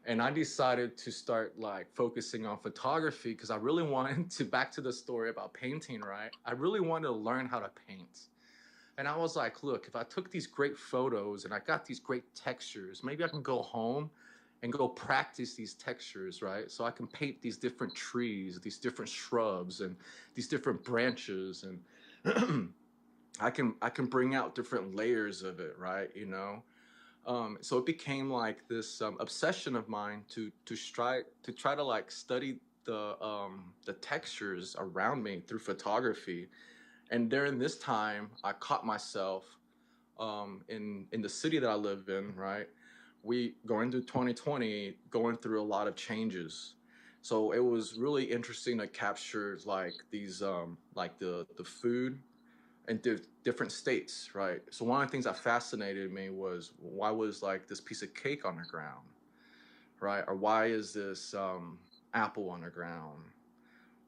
and I decided to start like focusing on photography because I really wanted to back to the story about painting, right? I really wanted to learn how to paint. And I was like, look, if I took these great photos and I got these great textures, maybe I can go home and go practice these textures, right? So I can paint these different trees, these different shrubs and these different branches and I can bring out different layers of it, right? You know? So it became like this obsession of mine to try to like study the textures around me through photography. And during this time, I caught myself in the city that I live in. Right, we going through 2020, going through a lot of changes. So it was really interesting to capture like these like the food in different states, right? So one of the things that fascinated me was why was like this piece of cake on the ground, right? Or why is this apple on the ground?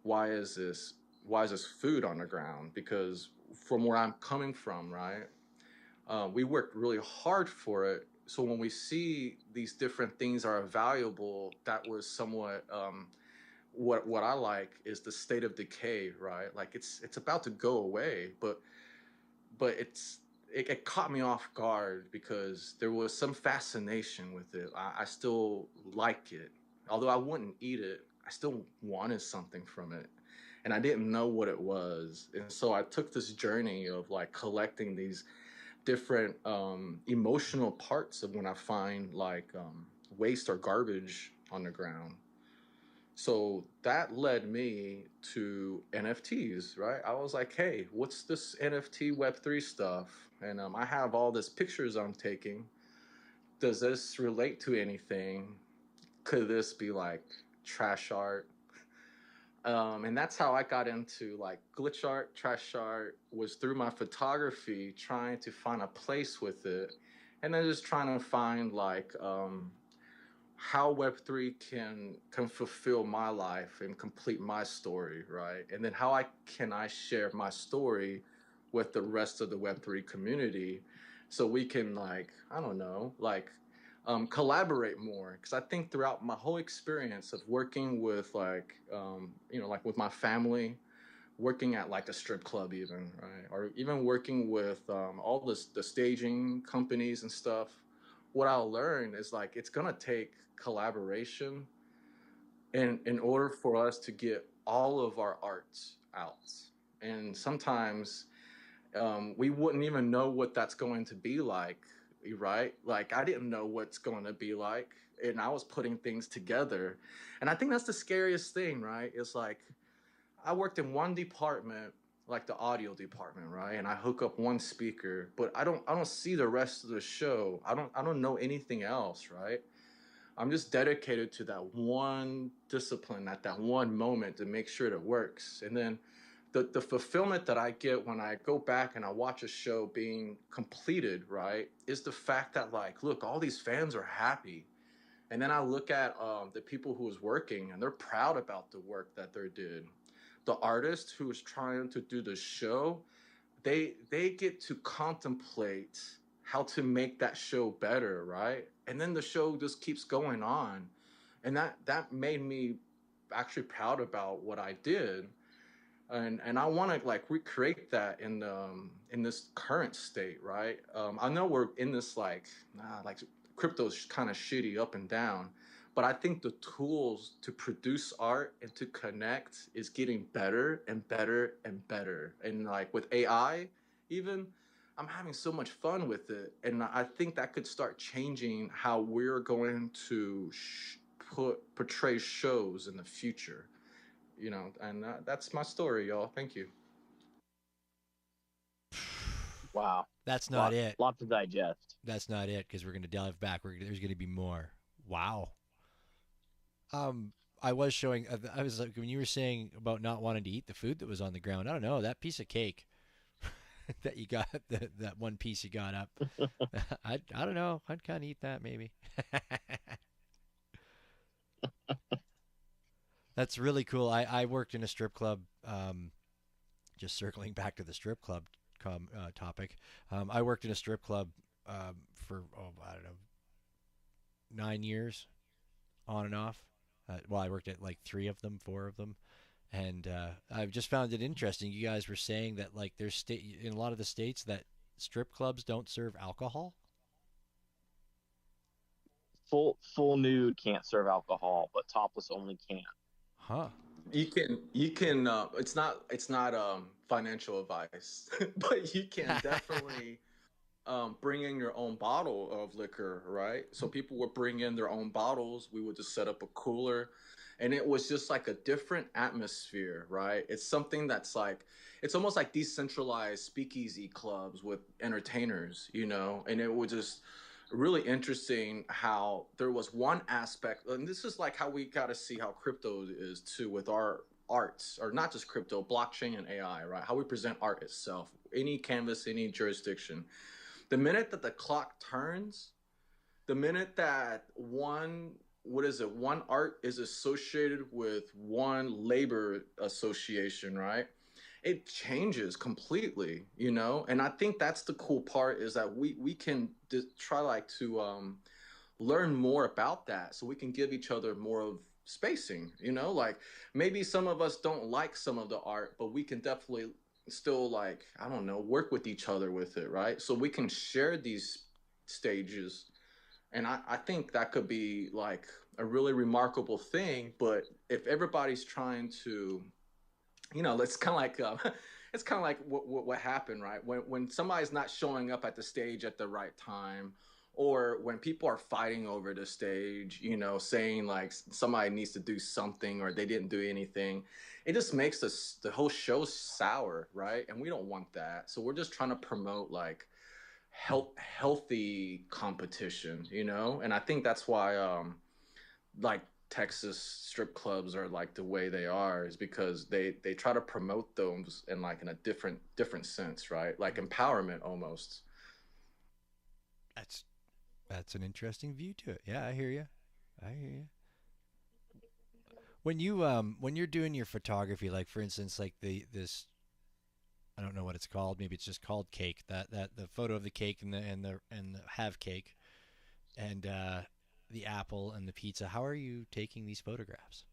Why is this why is this food on the ground? Because from where I'm coming from, right? We worked really hard for it. So when we see these different things are valuable, that was somewhat what I like is the state of decay, right? Like it's about to go away, but it caught me off guard because there was some fascination with it. I still like it, although I wouldn't eat it. I still wanted something from it, and I didn't know what it was. And so I took this journey of like collecting these different emotional parts of when I find like waste or garbage on the ground. So that led me to NFTs, right? I was like, hey, what's this NFT Web3 stuff? And I have all these pictures I'm taking. Does this relate to anything? Could this be like trash art? And that's how I got into like glitch art, trash art, was through my photography, trying to find a place with it. And then just trying to find like how Web3 can fulfill my life and complete my story, right? And then how I share my story with the rest of the Web3 community, so we can like I don't know like collaborate more. Because I think throughout my whole experience of working with like like with my family, working at like a strip club even, right, or even working with all the staging companies and stuff, what I'll learn is like it's gonna take collaboration in order for us to get all of our arts out. And sometimes we wouldn't even know what that's going to be like, right? Like I didn't know what's going to be like, and I was putting things together. And I think that's the scariest thing, right? It's like I worked in one department, like the audio department, right? And I hook up one speaker, but I don't see the rest of the show. I don't know anything else, right? I'm just dedicated to that one discipline at that one moment to make sure it works. And then the fulfillment that I get when I go back and I watch a show being completed, right, is the fact that like, look, all these fans are happy. And then I look at the people who was working and they're proud about the work that they did. The artist who is trying to do the show, they get to contemplate how to make that show better, right? And then the show just keeps going on. And that made me actually proud about what I did. And I want to like recreate that in this current state, right? I know we're in this like crypto's kind of shitty up and down, but I think the tools to produce art and to connect is getting better and better and better. And like with AI, even I'm having so much fun with it, and I think that could start changing how we're going to portray shows in the future. And that's my story, y'all. Thank you. Wow. That's not it. Lot to digest. That's not it, because we're going to dive back. There's going to be more. Wow. I was showing. I was like, when you were saying about not wanting to eat the food that was on the ground. I don't know, that piece of cake that you got, that one piece you got up. I don't know. I'd kind of eat that maybe. That's really cool. I worked in a strip club. Just circling back to the strip club topic. I worked in a strip club for I don't know, 9 years, on and off. Well, I worked at like 4 of them, and I've just found it interesting. You guys were saying that like there's in a lot of the states that strip clubs don't serve alcohol. Full nude can't serve alcohol, but topless only can. Huh. You can it's not financial advice, but you can definitely bring in your own bottle of liquor, right? So people would bring in their own bottles. We would just set up a cooler, and it was just like a different atmosphere, right? It's something that's like, it's almost like decentralized speakeasy clubs with entertainers, you know, and it was just really interesting how there was one aspect, and this is like how we got to see how crypto is too with our arts, or not just crypto, blockchain and AI, right? How we present art itself, any canvas, any jurisdiction. The minute that the clock turns, the minute that one art is associated with one labor association, right? It changes completely, you know. And I think that's the cool part, is that we can try like to learn more about that, so we can give each other more of spacing, you know. Like maybe some of us don't like some of the art, but we can definitely still, like, I don't know, work with each other with it, right? So we can share these stages, and I think that could be like a really remarkable thing. But if everybody's trying to, you know, it's kind of like it's kind of like what happened, right? When somebody's not showing up at the stage at the right time, or when people are fighting over the stage, you know, saying like somebody needs to do something or they didn't do anything, it just makes the whole show sour, right? And we don't want that. So we're just trying to promote like healthy competition, you know. And I think that's why like Texas strip clubs are like the way they are, is because they try to promote those in like in a different sense, right? Like empowerment almost. That's that's an interesting view to it. Yeah, I hear you. I hear you. When you're doing your photography, like for instance, like the this I don't know what it's called. Maybe it's just called cake. That the photo of the cake and the have cake and the apple and the pizza. How are you taking these photographs?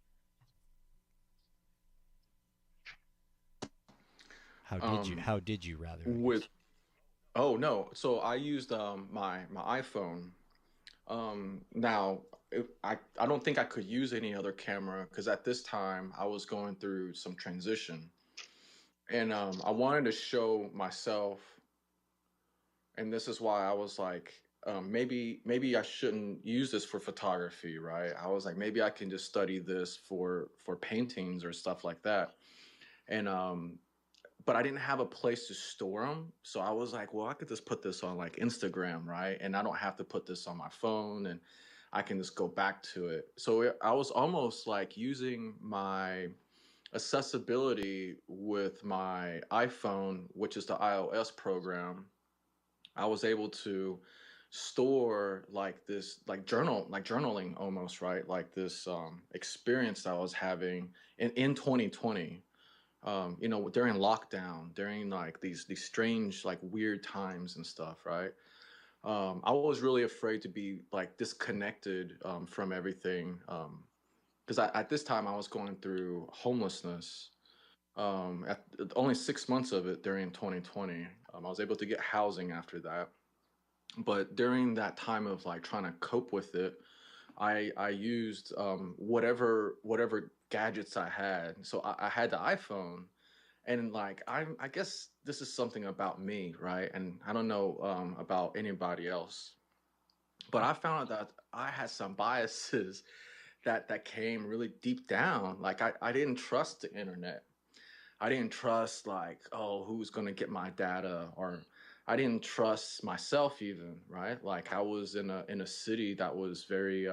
Um, How did you rather? I with guess. Oh no, so I used my iPhone. Now I don't think I could use any other camera, because at this time I was going through some transition, and I wanted to show myself, and this is why I was like, maybe I shouldn't use this for photography, right? I was like, maybe I can just study this for paintings or stuff like that, and but I didn't have a place to store them. So I was like, well, I could just put this on like Instagram, right? And I don't have to put this on my phone, and I can just go back to it. So I was almost like using my accessibility with my iPhone, which is the iOS program. I was able to store like this, like journaling almost, right? Like this experience that I was having in 2020, you know, during lockdown, during like these strange, like weird times and stuff, right? I was really afraid to be like disconnected from everything, because at this time I was going through homelessness. At only 6 months of it during 2020, I was able to get housing after that. But during that time of like trying to cope with it, I used whatever gadgets I had. So I had the iPhone, and like I guess this is something about me, right? And I don't know about anybody else, but I found out that I had some biases that came really deep down. Like I didn't trust the internet. I didn't trust like, oh, who's gonna get my data, or I didn't trust myself even, right? Like I was in a city that was very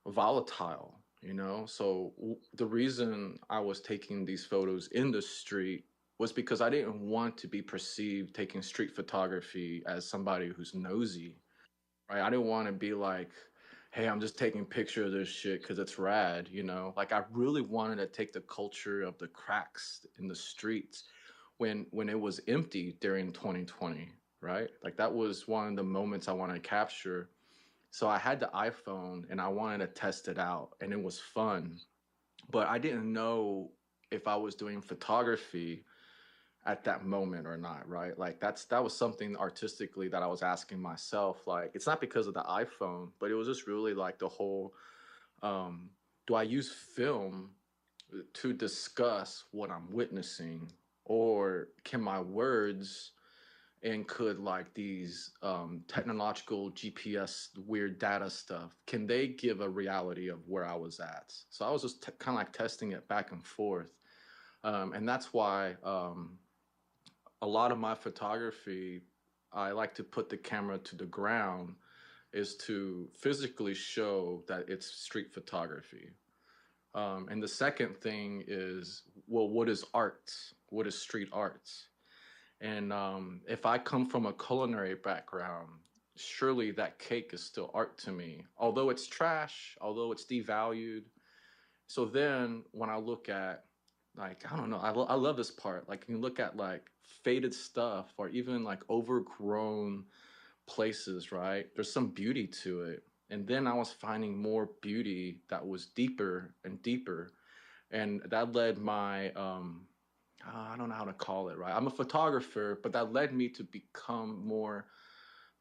volatile, you know. So the reason I was taking these photos in the street was because I didn't want to be perceived taking street photography as somebody who's nosy, right? I didn't want to be like, hey, I'm just taking picture of this shit because it's rad, you know. Like I really wanted to take the culture of the cracks in the streets when it was empty during 2020, right? Like that was one of the moments I wanted to capture. So I had the iPhone and I wanted to test it out, and it was fun. But I didn't know if I was doing photography at that moment or not, right? Like that was something artistically that I was asking myself. Like it's not because of the iPhone, but it was just really like the whole um do I use film to discuss what I'm witnessing, or can my words and could like these technological GPS weird data stuff, can they give a reality of where I was at? So I was just kind of like testing it back and forth. And that's why a lot of my photography, I like to put the camera to the ground, is to physically show that it's street photography. And the second thing is, well, what is art? What is street art? And if I come from a culinary background, surely that cake is still art to me, although it's trash, although it's devalued. So then when I look at, like, I don't know, I love this part. Like, you look at like faded stuff or even like overgrown places, right? There's some beauty to it. And then I was finding more beauty that was deeper and deeper. And that led my, I don't know how to call it, right? I'm a photographer, but that led me to become more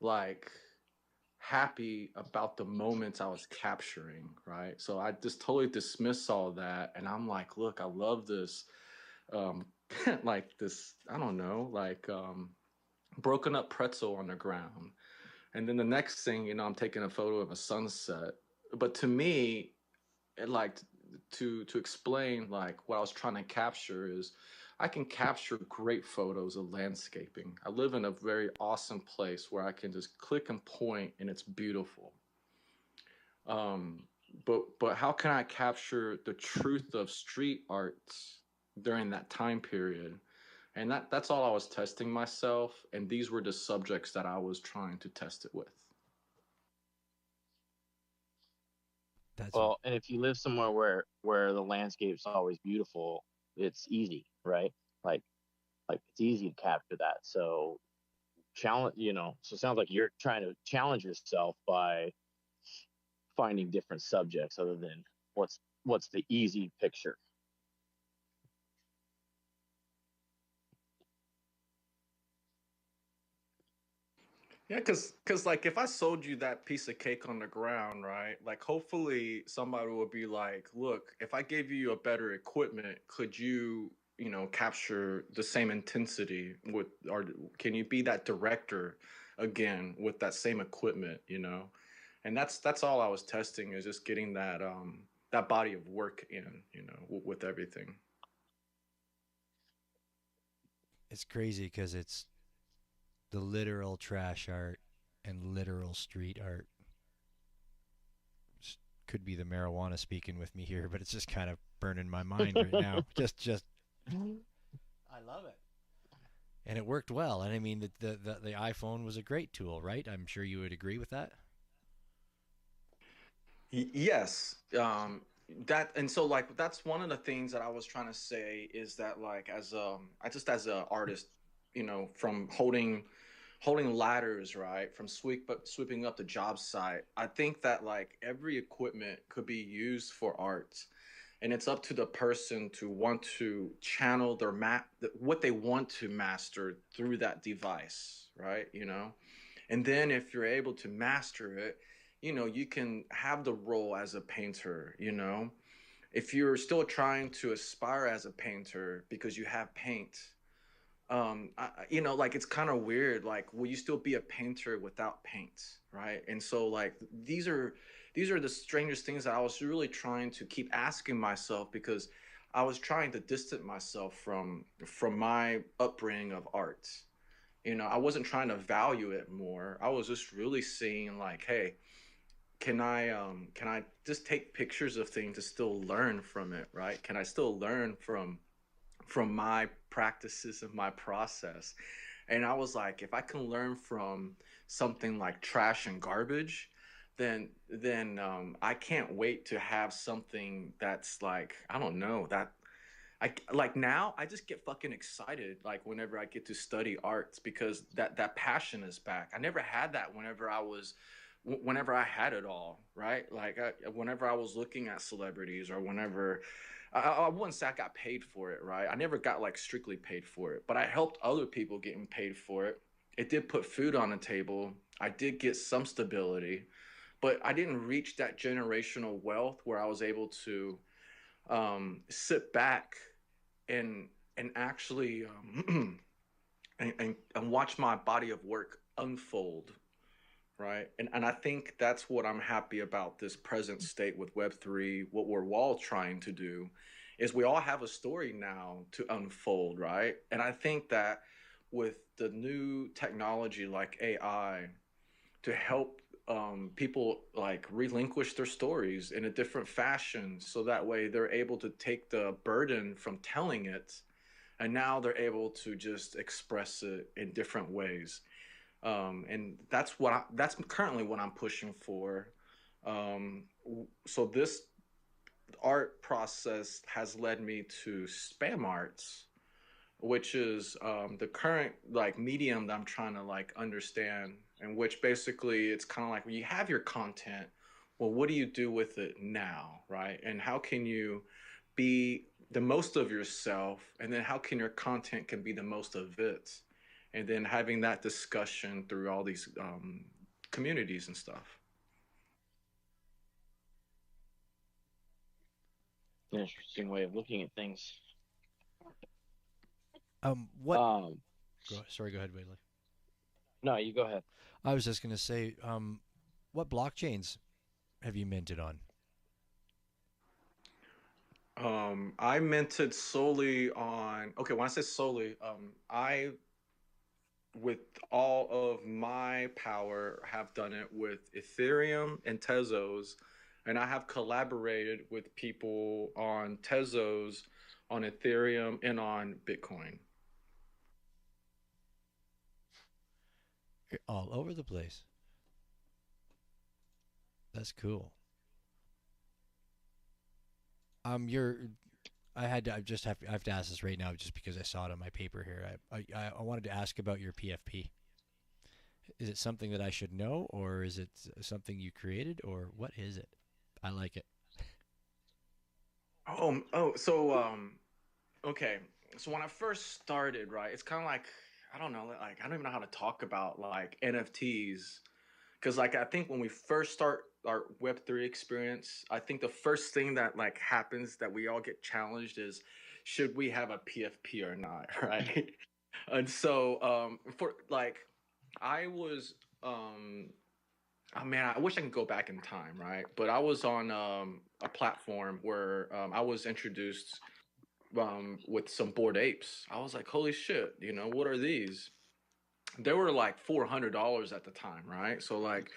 like happy about the moments I was capturing, right? So I just totally dismiss all that. And I'm like, look, I love this, um, like this, I don't know, like broken up pretzel on the ground. And then the next thing, I'm taking a photo of a sunset. But to me, it like to explain like what I was trying to capture is I can capture great photos of landscaping. I live in a very awesome place where I can just click and point and it's beautiful. Um, but how can I capture the truth of street art during that time period? And that's all I was testing myself, and these were the subjects that I was trying to test it with. That's Well, and if you live somewhere where the landscape's always beautiful, it's easy, right? Like like it's easy to capture that. So challenge, so it sounds like you're trying to challenge yourself by finding different subjects other than what's the easy picture. Yeah, cause like if I sold you that piece of cake on the ground, right? Like hopefully somebody would be like, "Look, if I gave you a better equipment, could you, capture the same intensity with, or can you be that director again with that same equipment, you know?" And that's all I was testing, is just getting that body of work in, with everything. it's crazy because it's the literal trash art and literal street art. Could be the marijuana speaking with me here, but it's just kind of burning my mind right now. Just I love it. And it worked well. And I mean, the iPhone was a great tool, right? I'm sure you would agree with that. Yes. That, and so like that's one of the things that I was trying to say, is that like I just as a artist, from holding ladders, right, from sweeping up the job site, I think that like every equipment could be used for art, and it's up to the person to want to channel what they want to master through that device, right? And then if you're able to master it, you can have the role as a painter, if you're still trying to aspire as a painter because you have paint, like it's kind of weird, like will you still be a painter without paint, right? And so like these are the strangest things that I was really trying to keep asking myself, because I was trying to distance myself from my upbringing of art. I wasn't trying to value it more. I was just really seeing like, hey, can I just take pictures of things to still learn from it, right? Can I still learn from my practices and my process? And I was like, if I can learn from something like trash and garbage, then I can't wait to have something that's like, I don't know, that I like. Now I just get fucking excited like whenever I get to study arts, because that passion is back. I never had that whenever I had it all, right? Like whenever I was looking at celebrities, or whenever I wouldn't say I got paid for it, right? I never got like strictly paid for it, but I helped other people getting paid for it. It did put food on the table. I did get some stability, but I didn't reach that generational wealth where I was able to sit back and actually and watch my body of work unfold, right? And I think that's what I'm happy about this present state with Web3. What we're all trying to do is we all have a story now to unfold, right? And I think that with the new technology like AI to help people like relinquish their stories in a different fashion so that way they're able to take the burden from telling it and now they're able to just express it in different ways. And that's currently what I'm pushing for. So this art process has led me to spam arts, which is the current like medium that I'm trying to like understand, and which basically it's kind of like when you have your content, well, what do you do with it now, right? And how can you be the most of yourself, and then how can your content can be the most of it, and then having that discussion through all these communities and stuff. Interesting way of looking at things. What? Um, Sorry, go ahead, Whaley. no, you go ahead. I was just gonna say, what blockchains have you minted on? I minted solely on, okay, when I say solely, I with all of my power have done it with Ethereum and Tezos, and I have collaborated with people on Tezos, on Ethereum, and on Bitcoin. You're all over the place. That's cool. You're. I have to ask this right now just because I saw it on my paper here. I wanted to ask about your PFP. Is it something that I should know, or is it something you created, or what is it? I like it. Okay. So when I first started, right, it's kind of like I don't know, like I don't even know how to talk about like NFTs because like I think when we first start our Web3 experience, I think the first thing that like happens that we all get challenged is should we have a PFP or not, right? And so for like I was oh man, I wish I could go back in time, right? But I was on a platform where I was introduced with some bored apes. I was like, holy shit, you know, what are these? They were like $400 at the time, right? So like,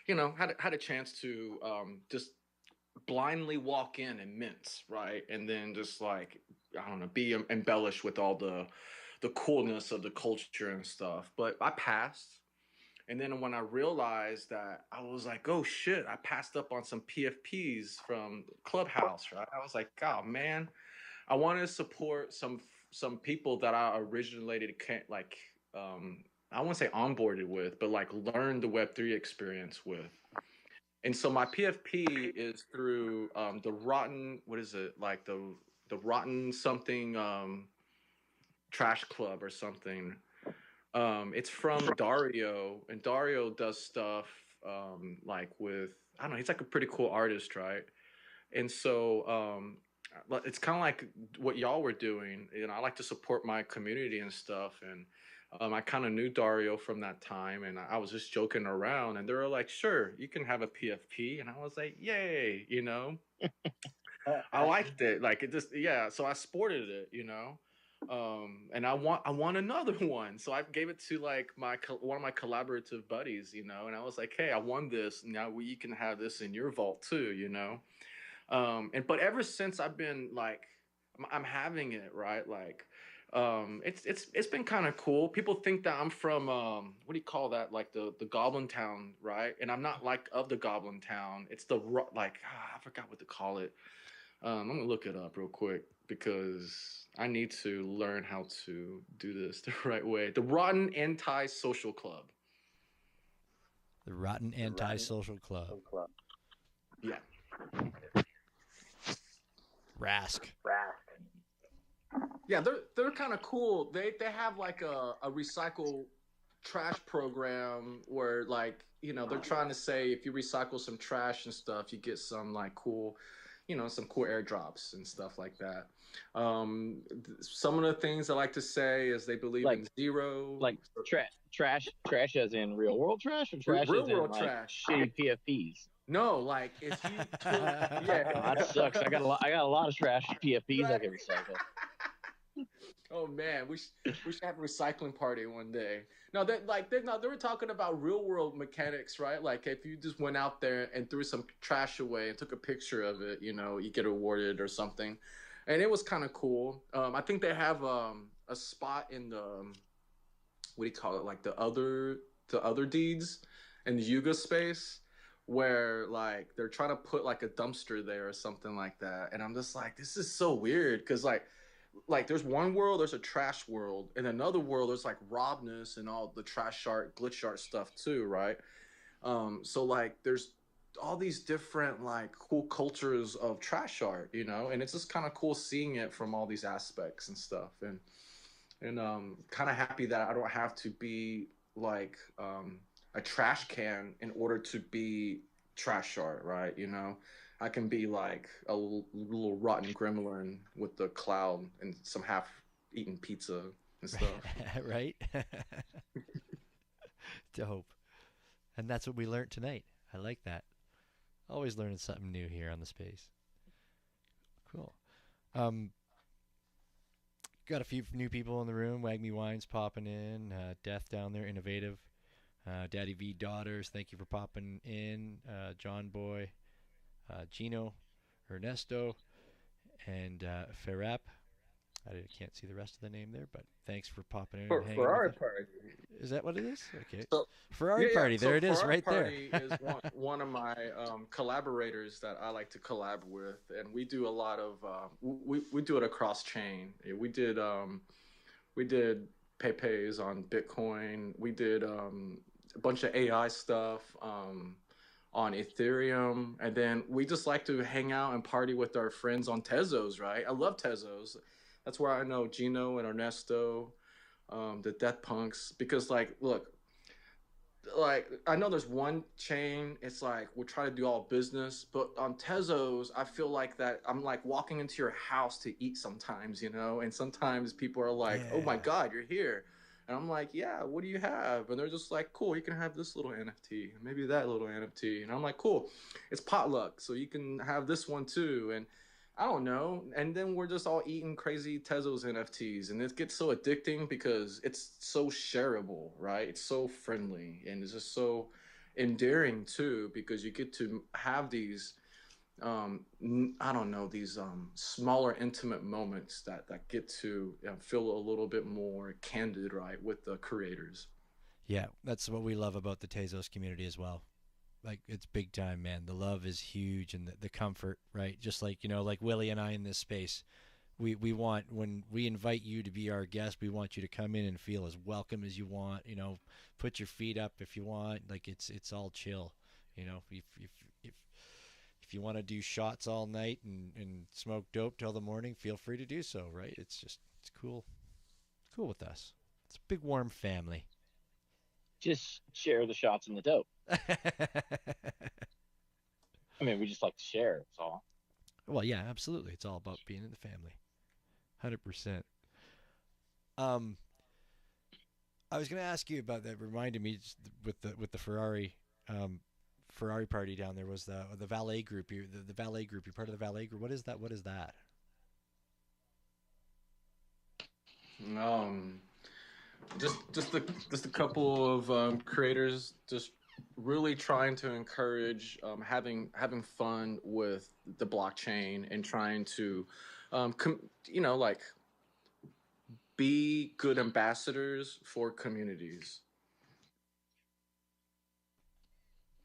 you know, had a chance to just blindly walk in and mint, right? And then just like I don't know, be embellished with all the coolness of the culture and stuff. But I passed. And then when I realized that, I was like, oh shit, I passed up on some PFPs from Clubhouse, right? I was like, oh man, I wanted to support some people that I originated like I won't say onboarded with, but like learned the Web3 experience with. And so my PFP is through the Rotten, what is it? Like the Rotten something trash club or something. It's from Dario, and Dario does stuff like with I don't know, he's like a pretty cool artist, right? And so it's kind of like what y'all were doing. You know, I like to support my community and stuff, and I kind of knew Dario from that time, and I was just joking around, and they were like, "Sure, you can have a PFP," and I was like, "Yay!" You know, I liked it. Like it just yeah. So I sported it, you know. And I want another one, so I gave it to like one of my collaborative buddies, you know, and I was like, hey, I won this. Now you can have this in your vault too, you know. And but ever since I've been like, I'm having it right, like, it's been kind of cool. People think that I'm from what do you call that, like the Goblin Town, right? And I'm not like of the Goblin Town. It's like I forgot what to call it. I'm gonna look it up real quick because I need to learn how to do this the right way. The Rotten Anti-Social Club. The Rotten Anti-Social Club. Yeah. Rask. Yeah, they're kind of cool. They have like a recycle trash program where like, you know, they're trying to say if you recycle some trash and stuff, you get some like cool some cool airdrops and stuff like that. Some of the things I like to say is they believe Like in zero, like trash as in real world trash, or trash real as in world like trash. shitty PFPs. No, like if you took, Oh, yeah. that sucks. I got a lot of trash PFPs I Right. can recycle. Oh man, we should have a recycling party one day. No, they were talking about real world mechanics, right? Like if you just went out there and threw some trash away and took a picture of it, you get awarded or something, and it was kind of cool. I think they have a spot in the what do you call it, like the other deeds in the Yuga space where like they're trying to put like a dumpster there or something like that, and I'm just like, this is so weird because like there's one world, there's a trash world, in another world there's like robness and all the trash art, glitch art stuff too, right? So like there's all these different like cool cultures of trash art, and it's just kind of cool seeing it from all these aspects and stuff, and kind of happy that I don't have to be like a trash can in order to be trash art, right? I can be like a little rotten gremlin with the cloud and some half-eaten pizza and stuff. Right? Dope. And that's what we learned tonight. I like that. Always learning something new here on the space. Cool. Got a few new people in the room. Wagme Wines popping in. Death down there, innovative. Daddy V Daughters, thank you for popping in. John Boy, Gino, Ernesto, and Ferrap. I can't see the rest of the name there, but thanks for popping in. And hanging Ferrari with us. Party. Is that what it is? Okay. So, Ferrari Party. So There it is, Ferrari right there. Party is one of my collaborators that I like to collab with, and we do a lot of we do it across chain. We did Pepe's on Bitcoin. We did a bunch of AI stuff on Ethereum, and then we just like to hang out and party with our friends on Tezos, right? I love Tezos. That's where I know Gino and Ernesto, the Death Punks, because like, look, like I know there's one chain, it's like we're trying to do all business, but on Tezos, I feel like that I'm like walking into your house to eat sometimes, and sometimes people are like, oh my Yeah. God, you're here. And I'm like, yeah, what do you have? And they're just like, cool, you can have this little NFT, maybe that little NFT. And I'm like, cool, it's potluck, so you can have this one too. And I don't know. And then we're just all eating crazy Tezos NFTs. And it gets so addicting because it's so shareable, right? It's so friendly and it's just so endearing too, because you get to have these I don't know, these smaller intimate moments that get to feel a little bit more candid, right, with the creators. Yeah, that's what we love about the Tezos community as well. Like, it's big time, man. The love is huge, and the comfort, right? Just like, like Willie and I in this space. We want, when we invite you to be our guest, we want you to come in and feel as welcome as you want. Put your feet up if you want. Like, it's all chill. If you want to do shots all night and smoke dope till the morning, feel free to do so, right? It's cool. It's cool with us. It's a big warm family. Just share the shots and the dope. I mean, we just like to share. That's all. Well, yeah, absolutely. It's all about being in the family. 100%. I was going to ask you about that. Reminded me just with the Ferrari party down there was the valet group. The valet group. You're part of the valet group. What is that? What is that? Just a couple of creators just really trying to encourage having fun with the blockchain and trying to like be good ambassadors for communities,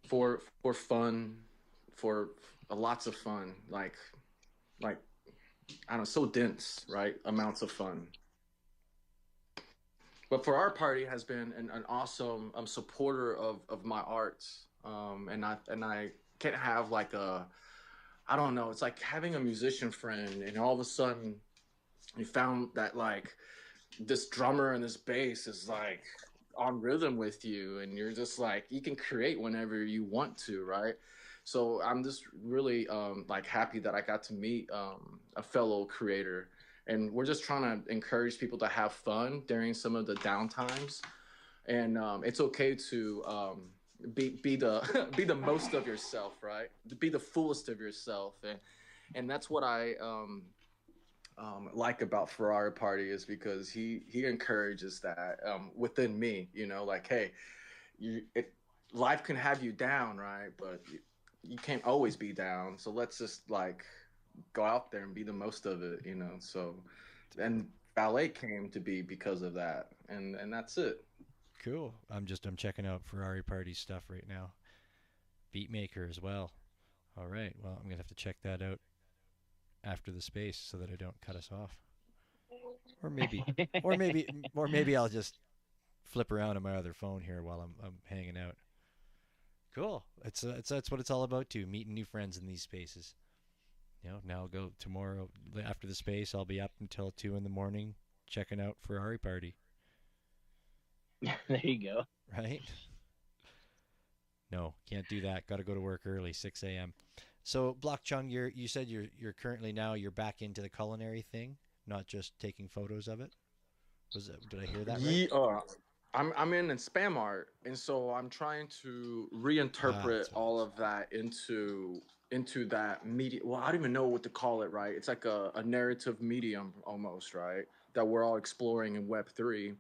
for fun, for lots of fun, like I don't know, so dense, right? Amounts of fun. But for our party has been an awesome supporter of my arts, and I can't have like I don't know, it's like having a musician friend, and all of a sudden you found that like this drummer and this bass is like on rhythm with you, and you're just like, you can create whenever you want to, right? So I'm just really like happy that I got to meet a fellow creator, and we're just trying to encourage people to have fun during some of the downtimes, and it's okay to be the be the most of yourself, right? To be the fullest of yourself, and that's what I like about Ferrari Party is because he encourages that within me. You know, like hey, life can have you down, right? But you can't always be down. So let's just like go out there and be the most of it. You know. So and ballet came to be because of that, and that's it. Cool. I'm checking out Ferrari Party stuff right now. Beatmaker as well. All right. Well, I'm gonna have to check that out after the space so that I don't cut us off. Or maybe, or maybe I'll just flip around on my other phone here while I'm hanging out. Cool. It's that's what it's all about too. Meeting new friends in these spaces. You know, now I'll go tomorrow after the space. I'll be up until 2 in the morning checking out Ferrari Party. There you go. Right? No, can't do that. Got to go to work early, 6 a.m. So, Block Chung, you said you're currently now you're back into the culinary thing, not just taking photos of it. Did I hear that right? Yeah, I'm in spam art, and so I'm trying to reinterpret That's what it all is. of that into that media. Well, I don't even know what to call it, right? It's like a narrative medium almost, right? That we're all exploring in Web3.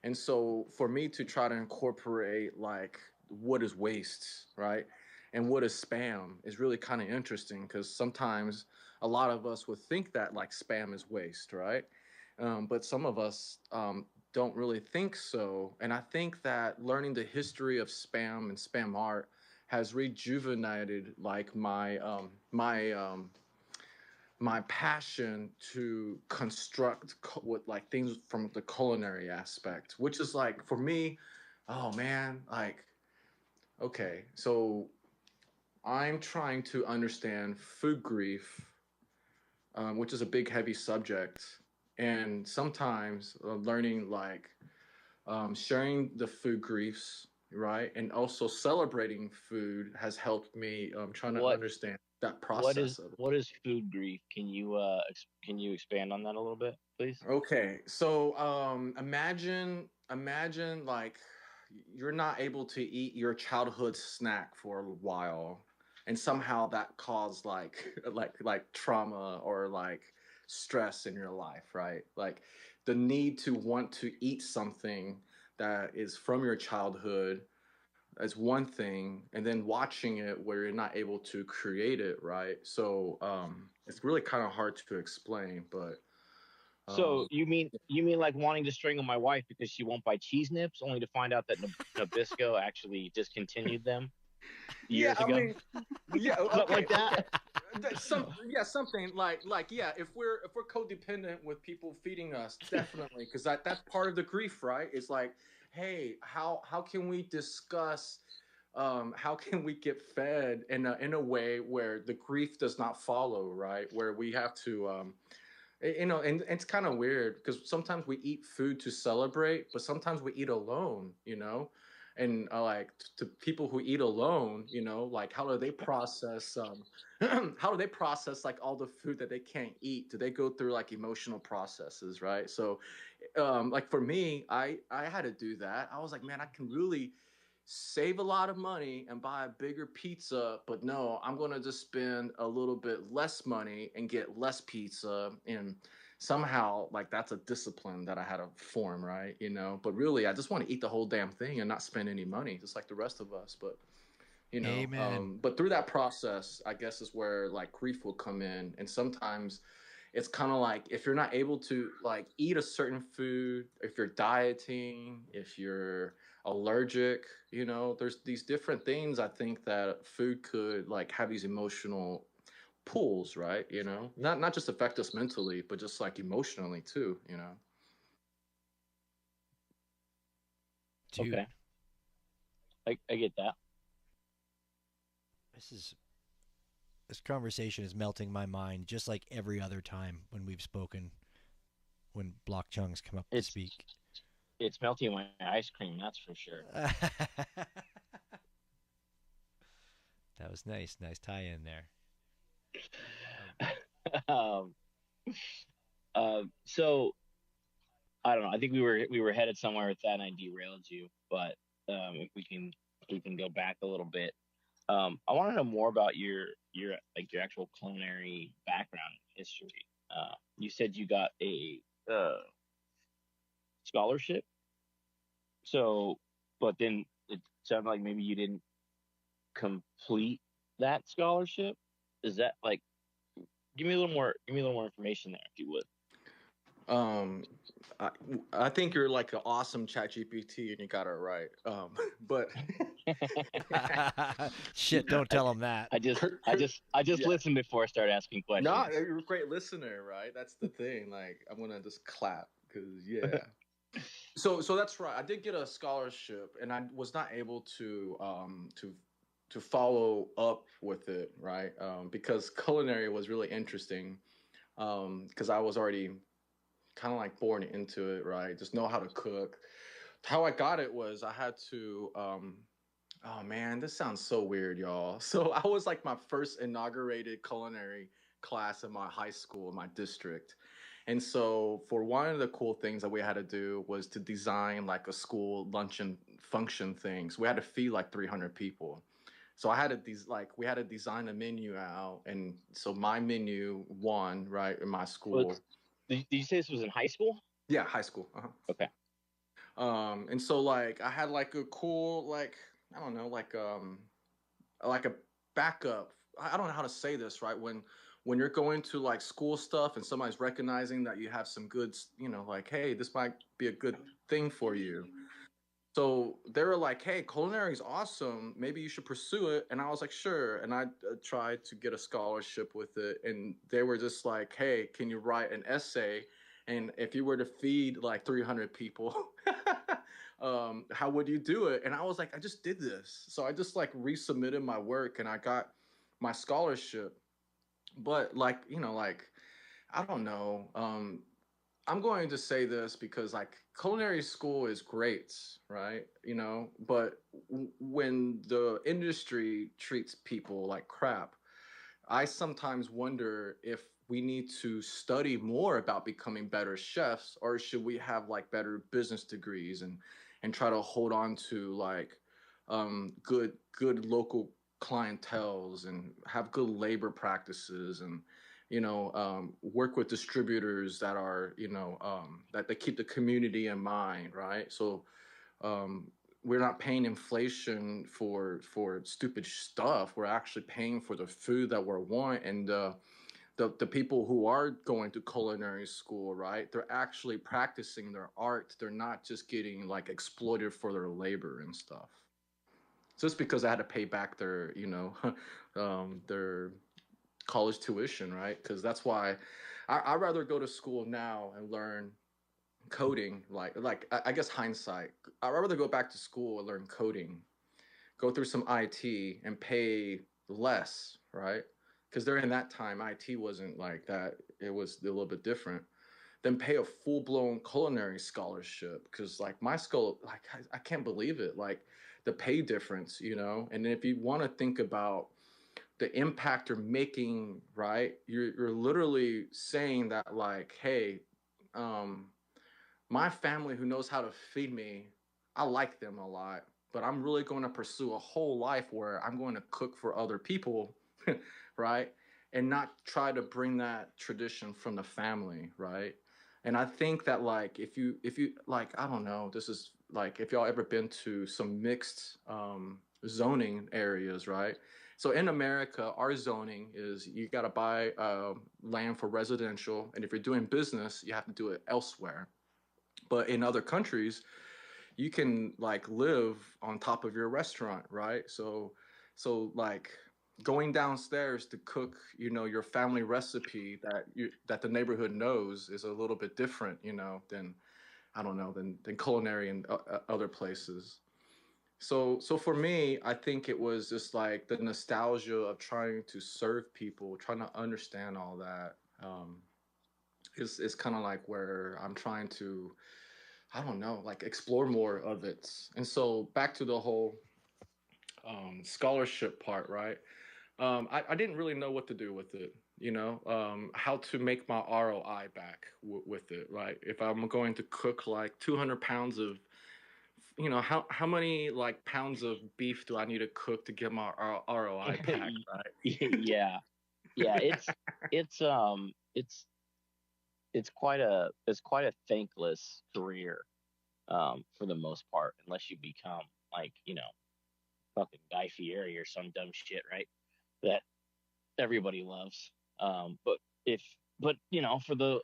And so for me to try to incorporate like what is waste, right? And what is spam is really kind of interesting because sometimes a lot of us would think that like spam is waste, right? But some of us don't really think so. And I think that learning the history of spam and spam art has rejuvenated like my passion to construct with like things from the culinary aspect, which is like for me, oh man, like okay, so I'm trying to understand food grief, which is a big heavy subject, and sometimes learning like sharing the food griefs, right, and also celebrating food has helped me trying to What understand that process of it. what is food grief? Can you expand on that a little bit, please? Okay, so imagine like you're not able to eat your childhood snack for a while, and somehow that caused like like trauma or like stress in your life, right? Like the need to want to eat something that is from your childhood is one thing, and then watching it where you're not able to create it, right? So it's really kind of hard to explain, but So um, you mean like wanting to strangle my wife because she won't buy cheese nips, only to find out that Nabisco actually discontinued them yeah, years I ago? mean, yeah, Something okay, like that. okay. Something like yeah. If we're codependent with people feeding us, definitely, because that's part of the grief, right? It's like, hey, how can we discuss, how can we get fed in a way where the grief does not follow, right? Where we have to you know, and it's kind of weird because sometimes we eat food to celebrate, but sometimes we eat alone, you know, and like to people who eat alone, you know, like how do they process how do they process like all the food that they can't eat? Do they go through like emotional processes, right? So like for me, I had to do that. I was like, man, I can really save a lot of money and buy a bigger pizza, but no, I'm going to just spend a little bit less money and get less pizza. And somehow, like, that's a discipline that I had to form, right? You know, but really, I just want to eat the whole damn thing and not spend any money, just like the rest of us. But, Amen. but through that process, I guess is where like grief will come in. And sometimes it's kind of like if you're not able to like eat a certain food, if you're dieting, if you're allergic, you know, there's these different things I think that food could like have these emotional pulls, right? You know, not just affect us mentally, but just like emotionally too, you know. Dude, Okay, I get that. this is this conversation is melting my mind just like every other time when we've spoken when Block Chung's come up to It's speak. it's melting my ice cream, that's for sure. That was nice. Nice tie in there. um, so I don't know. I think we were headed somewhere with that, and I derailed you. But if we can go back a little bit. I want to know more about your like your actual culinary background history. You said you got a scholarship, so but then it sounded like maybe you didn't complete that scholarship. Is that like give me a little more information there if you would. Um, I, I think you're like an awesome chat GPT and you got it right. But Shit, don't tell him that. I just yeah, listened before I started asking no, questions. you're a great listener, right? That's the thing. Like, I'm gonna just clap because yeah. So that's right. I did get a scholarship, and I was not able to follow up with it, right? Because culinary was really interesting. Because I was already kind of like born into it, right? Just know how to cook. How I got it was I had to. Oh man, this sounds so weird, y'all. So I was like my first inaugurated culinary class in my high school, in my district. And so for one of the cool things that we had to do was to design like a school luncheon function things. We had to feed like 300 people. So I had to we had to design a menu out, and so my menu won right in my Well, school. did you say this was in high school? Yeah, high school. Uh-huh. Okay. And so like I had like a cool like I don't know like a backup. I don't know how to say this right when you're going to like school stuff and somebody's recognizing that you have some goods, like hey, this might be a good thing for you. So they were like, hey, culinary is awesome. Maybe you should pursue it. And I was like, sure. And I tried to get a scholarship with it. And they were just like, hey, can you write an essay? And if you were to feed like 300 people, how would you do it? And I was like, I just did this. So I just like resubmitted my work and I got my scholarship. But like, like, I don't know. I'm going to say this because like culinary school is great, right? But when the industry treats people like crap, I sometimes wonder if we need to study more about becoming better chefs, or should we have like better business degrees and try to hold on to like good local clientels and have good labor practices and work with distributors that are that they keep the community in mind, right? So um, we're not paying inflation for stupid stuff. We're actually paying for the food that we want. And the people who are going to culinary school, right? They're actually practicing their art. They're not just getting like exploited for their labor and stuff. Just because I had to pay back their, their college tuition, right? Because that's why I'd rather go to school now and learn coding. Like I guess hindsight, I'd rather go back to school and learn coding, go through some IT and pay less, right? Because during that time, IT wasn't like that. It was a little bit different. Then pay a full blown culinary scholarship because like my school, like I can't believe it. Like the pay difference, And if you want to think about the impact you're making, right? You're literally saying that like, hey, um, my family who knows how to feed me, I like them a lot, but I'm really going to pursue a whole life where I'm going to cook for other people, right? And not try to bring that tradition from the family, right? And I think that like if you like I don't know, this is like if y'all ever been to some mixed zoning areas, right? So in America, our zoning is you got to buy land for residential, and if you're doing business, you have to do it elsewhere. But in other countries, you can like live on top of your restaurant, right? So like going downstairs to cook, your family recipe that the neighborhood knows is a little bit different, than I don't know, than culinary in other places. So for me, I think it was just like the nostalgia of trying to serve people, trying to understand all that. Is kind of like where I'm trying to, I don't know, like explore more of it. And so back to the whole scholarship part, right? I didn't really know what to do with it, how to make my ROI back with it. Like if I'm going to cook like 200 pounds of, how many like pounds of beef do I need to cook to get my ROI back, right? Yeah, yeah. It's it's it's quite a thankless career, for the most part, unless you become like fucking Guy Fieri or some dumb shit, right? That everybody loves. But if but for the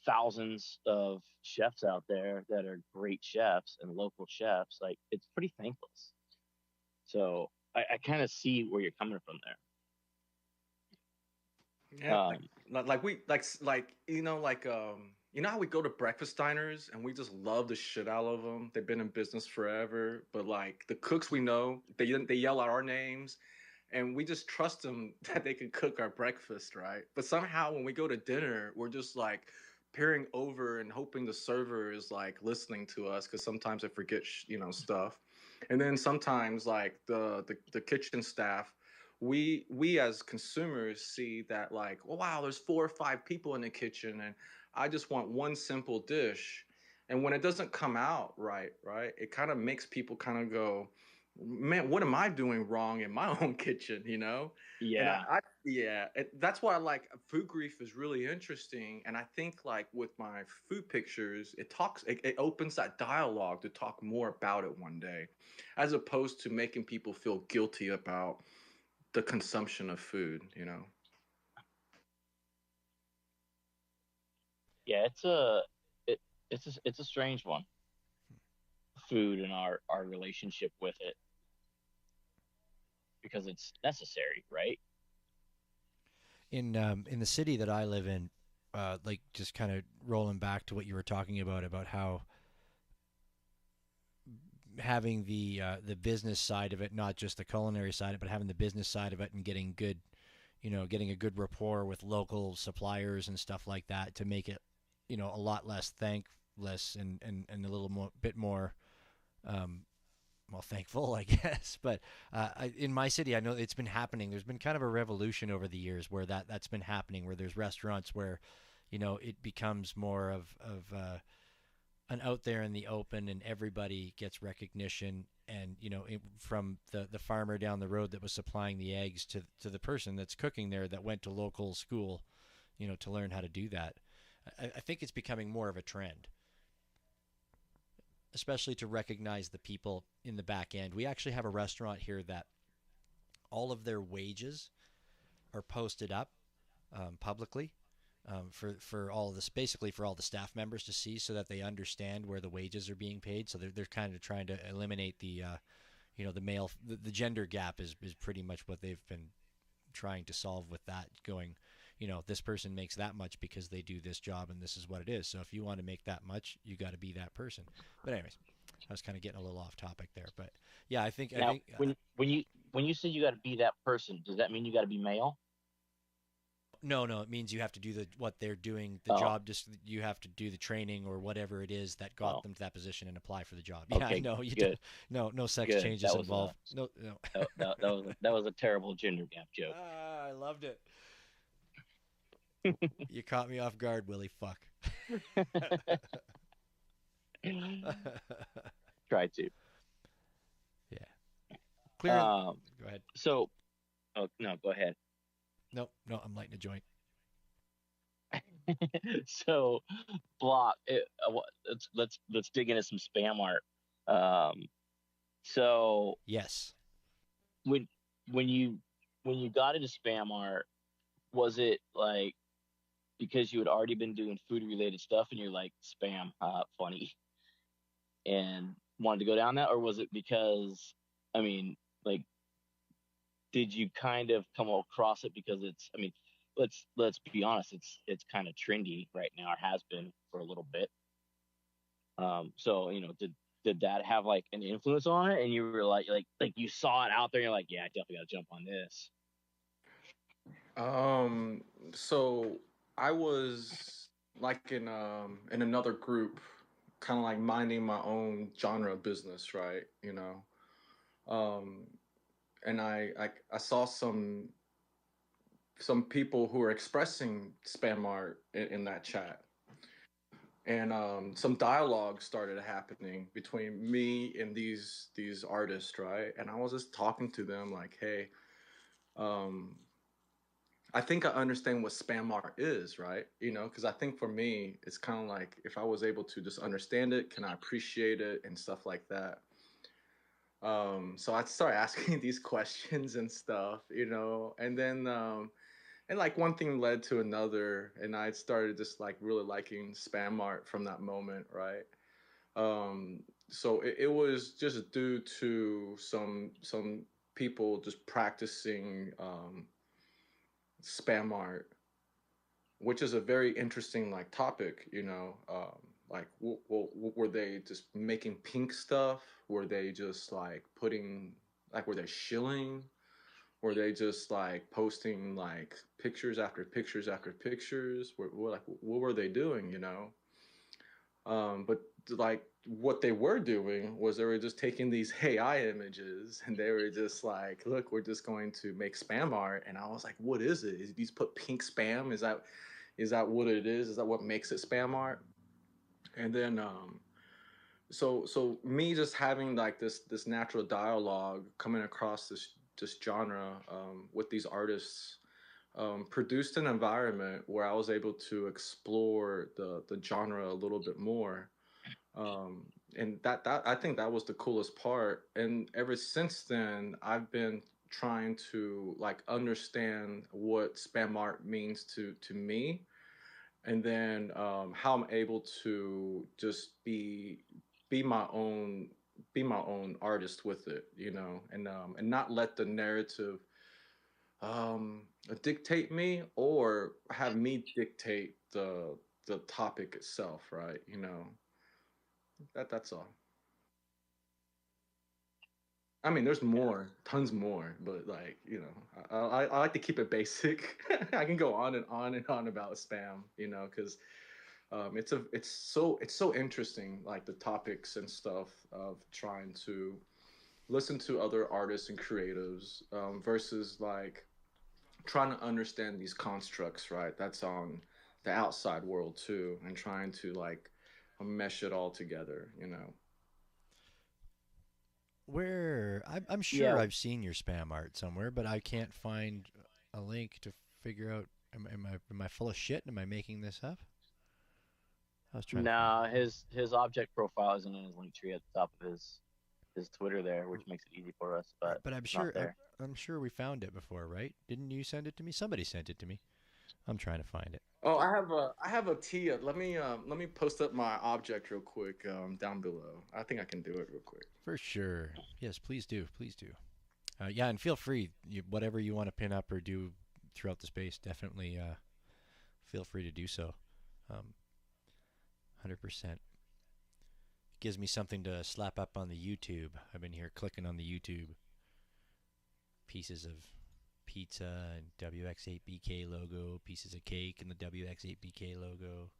thousands of chefs out there that are great chefs and local chefs, like it's pretty thankless. So I kind of see where you're coming from there. Yeah, like we like how we go to breakfast diners and we just love the shit out of them. They've been in business forever, but like the cooks we know, they yell out our names, and we just trust them that they can cook our breakfast, right? But somehow when we go to dinner, we're just like peering over and hoping the server is like listening to us because sometimes I forget stuff, and then sometimes like the kitchen staff, we as consumers see that like, oh, wow, there's 4 or 5 people in the kitchen and I just want one simple dish. And when it doesn't come out right, it kind of makes people kind of go, man, what am I doing wrong in my own kitchen, And Yeah, yeah, that's why like food grief is really interesting. And I think like with my food pictures, it opens that dialogue to talk more about it one day, as opposed to making people feel guilty about the consumption of food. yeah. It, it's a strange one, food and our relationship with it, because it's necessary, right? In the city that I live in, like just kind of rolling back to what you were talking about how having the business side of it, not just the culinary side of it, but having the business side of it and getting good, getting a good rapport with local suppliers and stuff like that to make it, a lot less thankless and a little more bit more um, well, thankful, I guess. But in my city, I know it's been happening. There's been kind of a revolution over the years where that's been happening, where there's restaurants where, it becomes more of an out there in the open, and everybody gets recognition. And from the farmer down the road that was supplying the eggs to the person that's cooking there that went to local school, to learn how to do that. I think it's becoming more of a trend, especially to recognize the people in the back end. We actually have a restaurant here that all of their wages are posted up publicly, for all of this, basically for all the staff members to see, so that they understand where the wages are being paid. So they're kind of trying to eliminate the gender gap is pretty much what they've been trying to solve with that, going, this person makes that much because they do this job and this is what it is. So if you want to make that much, you got to be that person. But anyways, I was kind of getting a little off topic there, but yeah, I think Now, when you say you got to be that person, does that mean you got to be male? no, it means you have to do what they're doing, the Oh, job. Just you have to do the training or whatever it is that got oh, them to that position and apply for the job. Yeah, okay, no, you don't. good, No sex good. changes involved. No, no. That was a terrible gender gap joke. I loved it. You caught me off guard, Willie. Fuck. Try to. Yeah. Clear. Um, Go ahead. so, oh no, go ahead. No, I'm lighting a joint. So, block. Let's dig into some spam art. Um, so Yes. when when you when you got into spam art, was it like because you had already been doing food related stuff and you're like spam, funny, and wanted to go down that, or was it because, I mean, like, did you kind of come across it because it's, I mean, let's be honest, it's kind of trendy right now, or has been for a little bit. So did that have like an influence on it, and you were like you saw it out there, and you're like, yeah, I definitely got to jump on this. Um, so I was like in another group, kind of like minding my own genre business, right? um, and I saw some people who were expressing spam art in that chat, and some dialogue started happening between me and these artists, right? And I was just talking to them like, hey, um, I think I understand what spam art is, right? You know, because I think for me, it's kind of like if I was able to just understand it, can I appreciate it and stuff like that. So I'd start asking these questions and stuff, you know, and then and like one thing led to another, and I started just like really liking spam art from that moment, right? So it was just due to some people just practicing spam art, which is a very interesting like topic, you know. Like, were they just making pink stuff? Were they just like putting like were they shilling? Were they just like posting like pictures after pictures after pictures? Like what were they doing? You know. But like what they were doing was they were just taking these AI images and they were just like, look, we're just going to make spam art. And I was like, what is it? Is these put pink spam? Is that what it is? Is that what makes it spam art? And then so me just having like this natural dialogue coming across this genre with these artists produced an environment where I was able to explore the genre a little bit more, and that I think that was the coolest part. And ever since then, I've been trying to like understand what spam art means to me, and then how I'm able to just be my own be my own artist with it, you know, and not let the narrative um dictate me or have me dictate the topic itself, right? You know, that's all. I mean, there's more, tons more, but like, you know, I like to keep it basic. I can go on and on and on about spam, you know, because it's so interesting, like the topics and stuff of trying to listen to other artists and creatives versus like trying to understand these constructs, right? That's on the outside world too, and trying to like mesh it all together, you know. Where I'm sure Yeah. I've seen your spam art somewhere, but I can't find a link to figure out. Am I full of shit? Am I making this up? I was trying to find. No, his object profile isn't in his link tree at the top of his Twitter there, which makes it easy for us, Right, but but I'm it's not sure there. I'm sure we found it before, right? Didn't you send it to me? Somebody sent it to me. I'm trying to find it. Oh, I have a Tia. Let me post up my object real quick down below. I think I can do it real quick. For sure. Yes, please do. Please do. Yeah, and feel free. Whatever you want to pin up or do throughout the space, definitely feel free to do so. 100%. Gives me something to slap up on the YouTube. I've been here clicking on the YouTube. Pieces of pizza and WX8BK logo, pieces of cake and the WX8BK logo.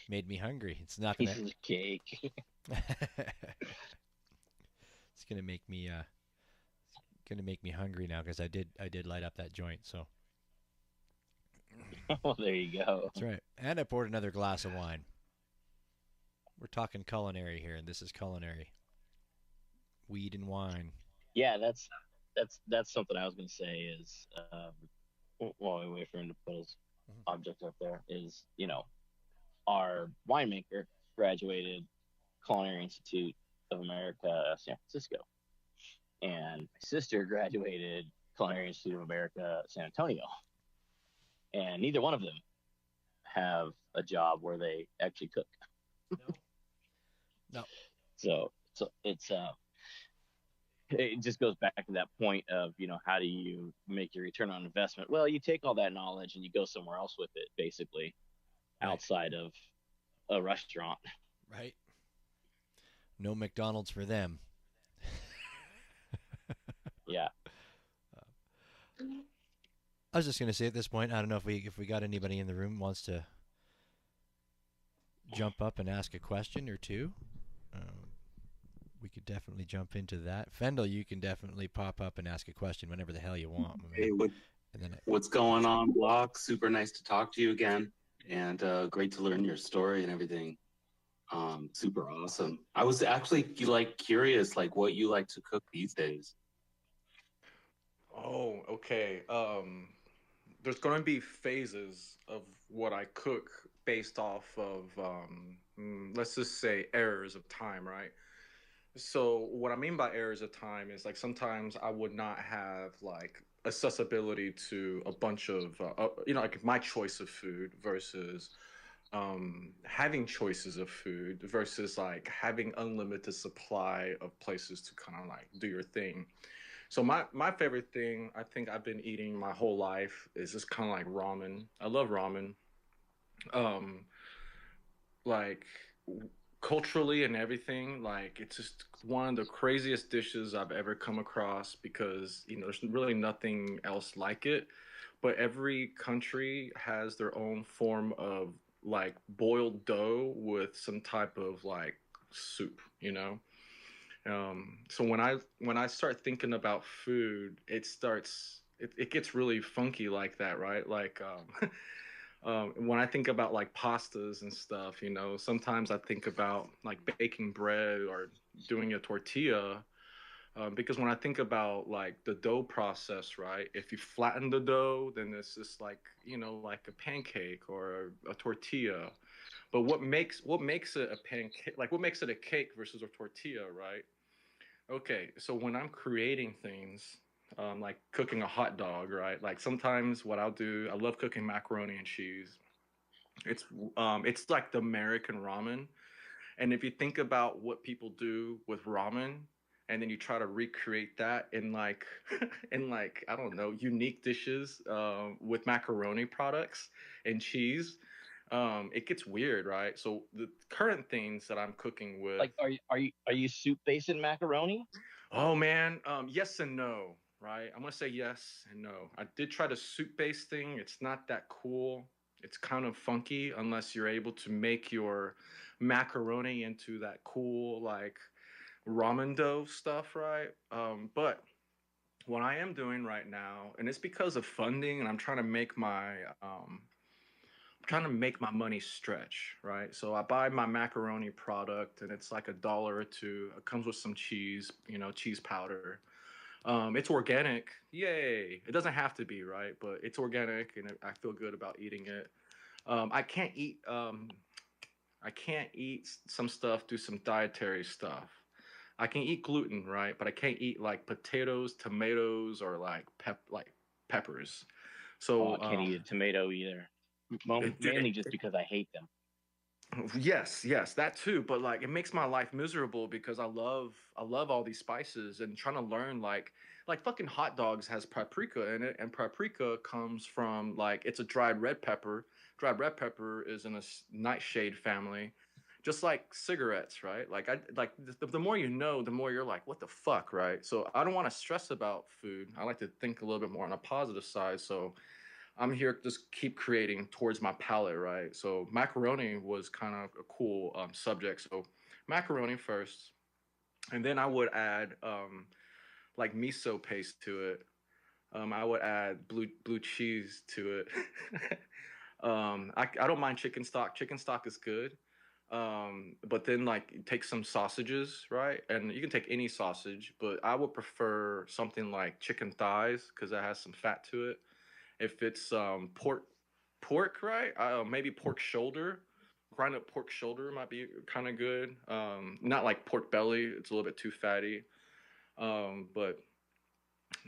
Made me hungry. It's not gonna. Pieces of cake. It's gonna make me hungry now because I did light up that joint. So Well, there you go. that's right. And I poured another glass of wine. We're talking culinary here, and this is culinary. Weed and wine. Yeah, that's something I was gonna say is while we wait for him to put his Mhm. object up there is our winemaker graduated Culinary Institute of America, San Francisco, and my sister graduated Culinary Institute of America, San Antonio, and neither one of them have a job where they actually cook. No. So it just goes back to that point of how do you make your return on investment? Well, you take all that knowledge and you go somewhere else with it, basically, Right. outside of a restaurant. Right. No McDonald's for them. Yeah. I was just gonna say at this point, I don't know if we got anybody in the room wants to jump up and ask a question or two. Um, we could definitely jump into that. Fendel, you can definitely pop up and ask a question whenever the hell you want, my Hey, man. And then what's going on, Block? Super nice to talk to you again, and great to learn your story and everything. Super awesome. I was actually like curious, like what you like to cook these days. Oh, okay. There's going to be phases of what I cook based off of, let's just say, errors of time, right? So what I mean by errors of time is like sometimes I would not have like accessibility to a bunch of, like my choice of food versus having choices of food versus like having unlimited supply of places to kind of like do your thing. So my favorite thing I think I've been eating my whole life is just kind of like ramen. I love ramen. Um, like culturally and everything, like it's just one of the craziest dishes I've ever come across because there's really nothing else like it. But every country has their own form of like boiled dough with some type of like soup, so when I start thinking about food, it gets really funky like that, right? Like when I think about like pastas and stuff, sometimes I think about like baking bread or doing a tortilla. Because when I think about like the dough process, right? If you flatten the dough, then it's just like like a pancake or a tortilla. But what makes it a pancake? Like what makes it a cake versus a tortilla, right? Okay, so when I'm creating things, like cooking a hot dog, right? Like sometimes what I'll do, I love cooking macaroni and cheese. It's it's like the American ramen. And if you think about what people do with ramen, and then you try to recreate that in like in like I don't know unique dishes with macaroni products and cheese, it gets weird, right? So the current things that I'm cooking with. Like, are you soup based in macaroni? Oh man, yes and no, right? I'm gonna say yes and no. I did try the soup-based thing. It's not that cool. It's kind of funky unless you're able to make your macaroni into that cool like ramen dough stuff, right? But what I am doing right now, and it's because of funding, and I'm trying to make my money stretch, right? So I buy my macaroni product, and it's like $1 or $2. It comes with some cheese, cheese powder. It's organic, yay! It doesn't have to be, right? But it's organic, and I feel good about eating it. I can't eat. I can't eat some stuff. Do some dietary stuff. I can eat gluten, right? But I can't eat like potatoes, tomatoes, or like peppers. Oh, So I can't eat a tomato either. Well, mainly just because I hate them. yes, yes, that too. But like, it makes my life miserable because I love all these spices and trying to learn like fucking hot dogs has paprika in it, and paprika comes from like it's a dried red pepper. Dried red pepper is in a nightshade family, just like cigarettes, right? Like the more you know, the more you're like, what the fuck, right? So I don't want to stress about food. I like to think a little bit more on a positive side. So I'm here to just keep creating towards my palate, right? So macaroni was kind of a cool subject. So macaroni first, and then I would add like miso paste to it. I would add blue cheese to it. I don't mind chicken stock. Chicken stock is good. But then like take some sausages, right? And you can take any sausage, but I would prefer something like chicken thighs because it has some fat to it. If it's pork, right? Maybe pork shoulder. Grind up pork shoulder might be kind of good. Not like pork belly; it's a little bit too fatty. But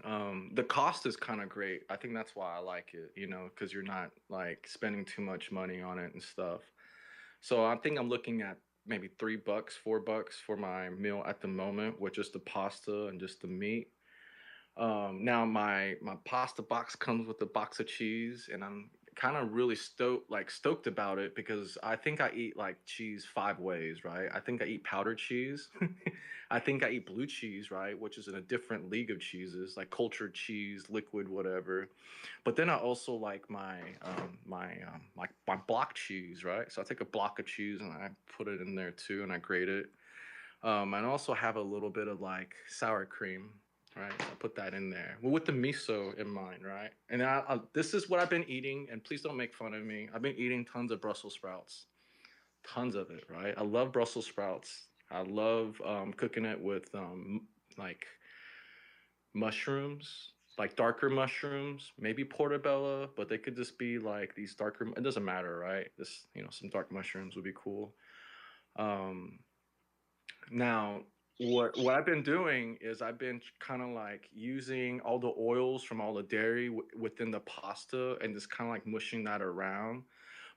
the cost is kind of great. I think that's why I like it. Because you're not like spending too much money on it and stuff. So I think I'm looking at maybe $3, $4 for my meal at the moment with just the pasta and just the meat. Now my pasta box comes with a box of cheese, and I'm kind of really stoked about it because I think I eat like cheese 5 ways, right? I think I eat powdered cheese. I think I eat blue cheese, right, which is in a different league of cheeses, like cultured cheese, liquid, whatever. But then I also like my block cheese, right? So I take a block of cheese and I put it in there too, and I grate it. And also have a little bit of like sour cream, right? So I put that in there, well, with the miso in mind, right? And this is what I've been eating, and please don't make fun of me. I've been eating tons of Brussels sprouts, tons of it, right? I love Brussels sprouts. I love cooking it with like mushrooms, like darker mushrooms, maybe portobello, but they could just be like these darker. It doesn't matter, right? Just some dark mushrooms would be cool. Um, Now, what I've been doing is I've been kind of like using all the oils from all the dairy within the pasta and just kind of like mushing that around.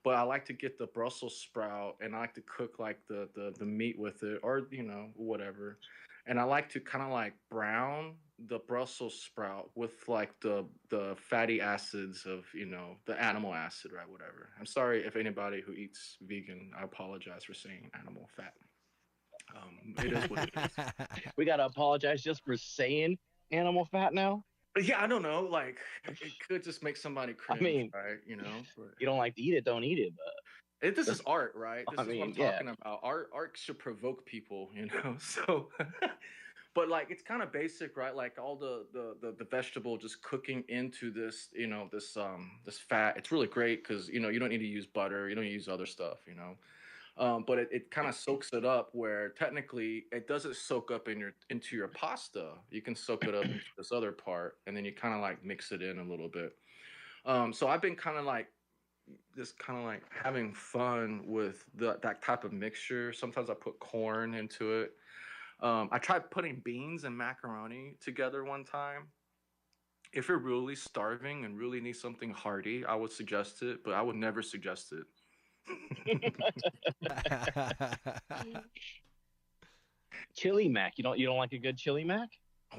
But I like to get the Brussels sprout and I like to cook like the meat with it, or whatever. And I like to kind of like brown the Brussels sprout with like the fatty acids of the animal acid, right? Whatever. I'm sorry if anybody who eats vegan. I apologize for saying animal fat. It is what it is. We gotta apologize just for saying animal fat now. But yeah, I don't know. Like, it could just make somebody cringe, mean, right? You don't like to eat it, don't eat it. But this is art, right? This is what I'm yeah. talking about. Art should provoke people, So, but like, it's kind of basic, right? Like all the vegetable just cooking into this, this fat. It's really great because you don't need to use butter. You don't use other stuff, but it kind of soaks it up where technically it doesn't soak up into your pasta. You can soak it up into this other part, and then you kind of like mix it in a little bit. So I've been kind of like having fun with that type of mixture. Sometimes I put corn into it. I tried putting beans and macaroni together one time. If you're really starving and really need something hearty, I would suggest it, but I would never suggest it. Chili mac. You don't like a good chili mac?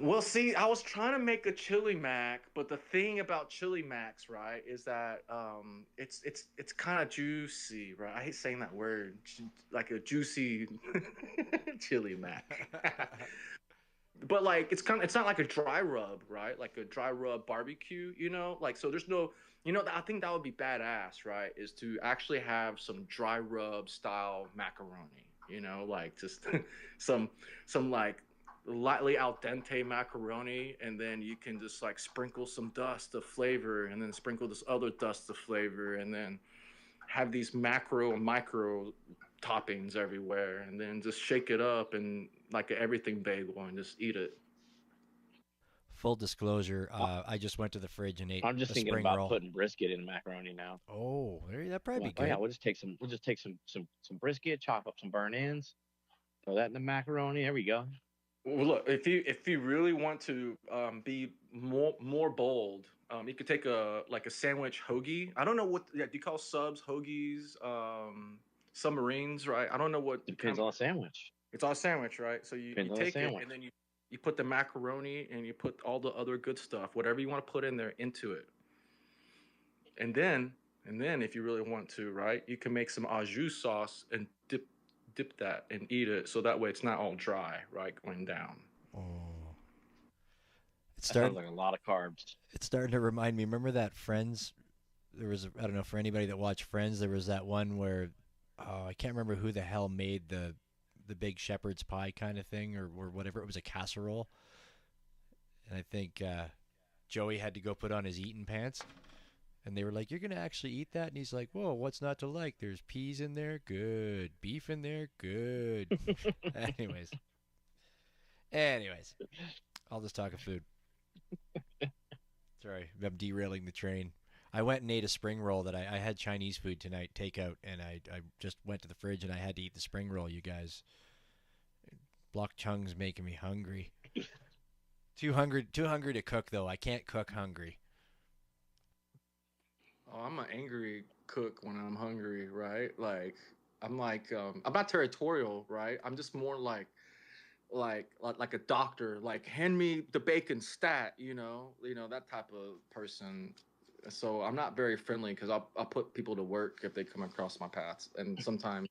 Well, see, I was trying to make a chili mac, but the thing about chili macs, right, is that it's kind of juicy, right? I hate saying that word, like a juicy chili mac. But like it's not like a dry rub, right? Like a dry rub barbecue, Like so there's no, I think that would be badass, right? Is to actually have some dry rub style macaroni, like just some like lightly al dente macaroni, and then you can just like sprinkle some dust of flavor and then sprinkle this other dust of flavor and then have these macro and micro toppings everywhere and then just shake it up and like an everything bagel and just eat it. Full disclosure, I just went to the fridge and ate I'm just a thinking spring about roll. putting brisket in macaroni now. Oh, that'd probably be Oh good. yeah, we'll just take some brisket, chop up some burnt ends, throw that in the macaroni. There we go. Well, look, if you really want to be more bold, you could take a sandwich hoagie. I don't know what do you call subs, hoagies, submarines, right? I don't know what Depends on the sandwich. It's all a sandwich, right? So you take it and then you put the macaroni and you put all the other good stuff, whatever you want to put in there, into it. And then if you really want to, right, you can make some au jus sauce and dip that and eat it, so that way it's not all dry, right, going down. Oh. Sounds like a lot of carbs. It's starting to remind me. Remember that Friends? There was I don't know, for anybody that watched Friends, there was that one where I can't remember who the hell made the big shepherd's pie kind of thing or whatever. It was a casserole, and I think Joey had to go put on his eating pants. And they were like, "You're going to actually eat that?" And he's like, "Whoa, what's not to like? There's peas in there, good. Beef in there, good." Anyways, I'll just talk of food. Sorry, I'm derailing the train. I went and ate a spring roll that I had Chinese food tonight, takeout, and I just went to the fridge and I had to eat the spring roll, you guys. Block Chung's making me hungry. Too hungry to cook, though. I can't cook hungry. Oh, I'm an angry cook when I'm hungry, right? Like I'm not territorial, right? I'm just more like a doctor. Like hand me the bacon stat, that type of person. So I'm not very friendly because I'll put people to work if they come across my paths, and sometimes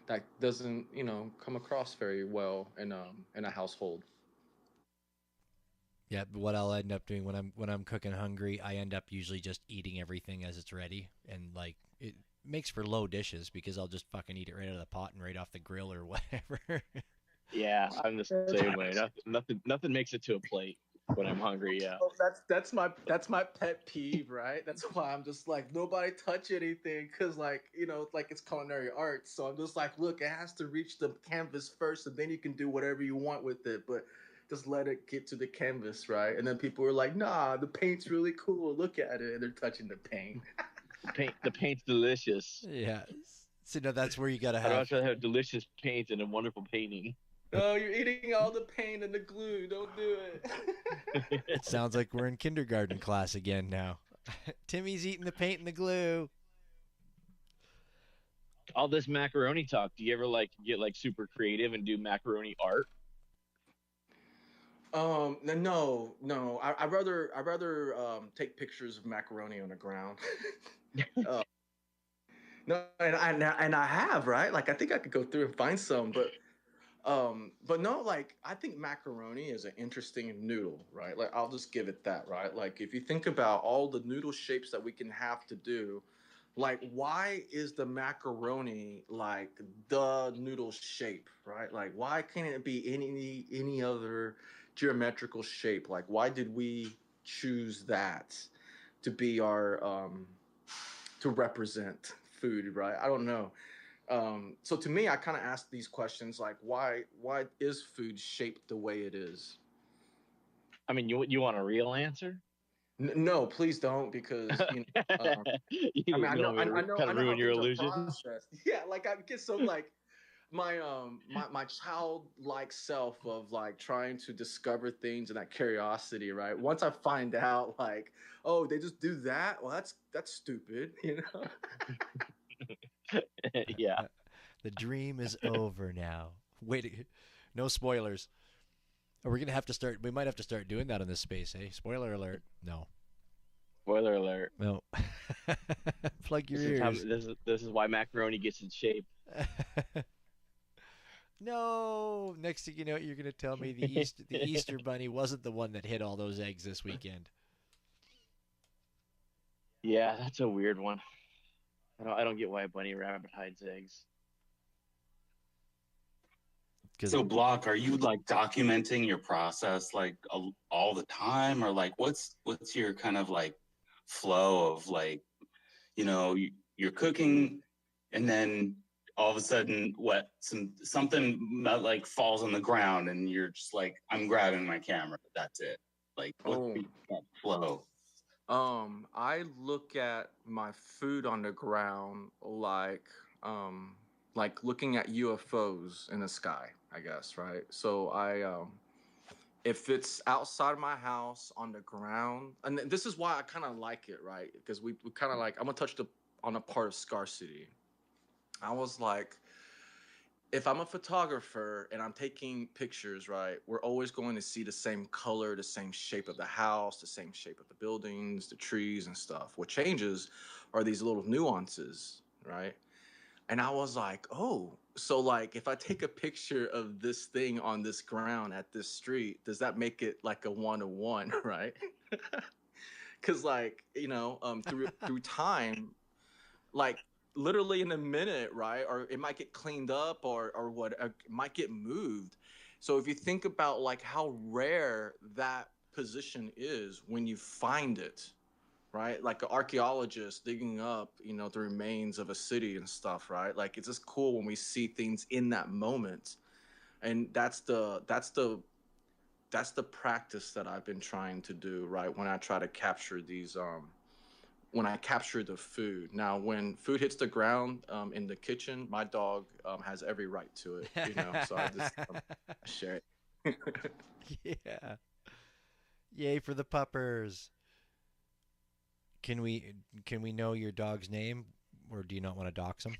that doesn't come across very well in a household. Yeah, but what I'll end up doing when I'm cooking hungry, I end up usually just eating everything as it's ready, and like it makes for low dishes because I'll just fucking eat it right out of the pot and right off the grill or whatever. Yeah, I'm the same way. Nothing makes it to a plate when I'm hungry. Yeah. Oh, that's my pet peeve, right? That's why I'm just like nobody touch anything because like it's culinary art. So I'm just like, look, it has to reach the canvas first, and then you can do whatever you want with it. But just let it get to the canvas, right? And then people are like, nah, the paint's really cool. Look at it, and they're touching the paint. The paint's delicious. Yeah. So no, that's where you gotta I'd have. rather have delicious paint and a wonderful painting. Oh, you're eating all the paint and the glue. Don't do it. It sounds like we're in kindergarten class again now. Timmy's eating the paint and the glue. All this macaroni talk. Do you ever like get like super creative and do macaroni art? No. I rather take pictures of macaroni on the ground. uh, no, and I have, right. Like I think I could go through and find some, but no, like I think macaroni is an interesting noodle, right? Like I'll just give it that, right? Like if you think about all the noodle shapes that we can have to do, like why is the macaroni like the noodle shape, right? Like why can't it be any other geometrical shape? Like why did we choose that to be our to represent food, right? I don't know. So to me, I kind of ask these questions like, why is food shaped the way it is? I mean, you want a real answer? No, please don't, because I mean, You don't want me to kind I of know how ruin your things are illusion. processed. Yeah, like I get so like my childlike self of like trying to discover things and that curiosity, right? Once I find out like, oh, they just do that, well, that's stupid, you know. Yeah. The dream is over now. Wait, no spoilers. Are we gonna have to start? We might have to start doing that in this space, eh? Spoiler alert. No. Spoiler alert. No. Plug your This is how ears. this is why macaroni gets its shape. No. Next thing you know, you're gonna tell me the Easter bunny wasn't the one that hid all those eggs this weekend. Yeah, that's a weird one. I don't get why a bunny rabbit hides eggs. Because So, Block, are you like documenting your process like all the time, or like what's your kind of like flow of like, you're cooking, and then all of a sudden, something that like falls on the ground, and you're just like, I'm grabbing my camera. That's it. Like, what's Oh. that flow? I look at my food on the ground like looking at UFOs in the sky, I guess, right? So if it's outside my house on the ground, and this is why I kind of like it, right? Because we kind of like, I'm gonna touch on a part of scarcity. I was like, if I'm a photographer and I'm taking pictures, right, we're always going to see the same color, the same shape of the house, the same shape of the buildings, the trees and stuff. What changes are these little nuances, right? And I was like, oh, so like if I take a picture of this thing on this ground at this street, does that make it like a 1-to-1, right? Because like, through time, like literally in a minute, right? Or it might get cleaned up or what, it might get moved. So if you think about like how rare that position is when you find it, right? Like an archaeologist digging up, the remains of a city and stuff, right? Like it's just cool when we see things in that moment. And that's the practice that I've been trying to do, right? When I try to capture these when I capture the food. Now, when food hits the ground in the kitchen, my dog has every right to it, So I just share it. yeah. Yay for the puppers. Can we know your dog's name, or do you not want to dox him?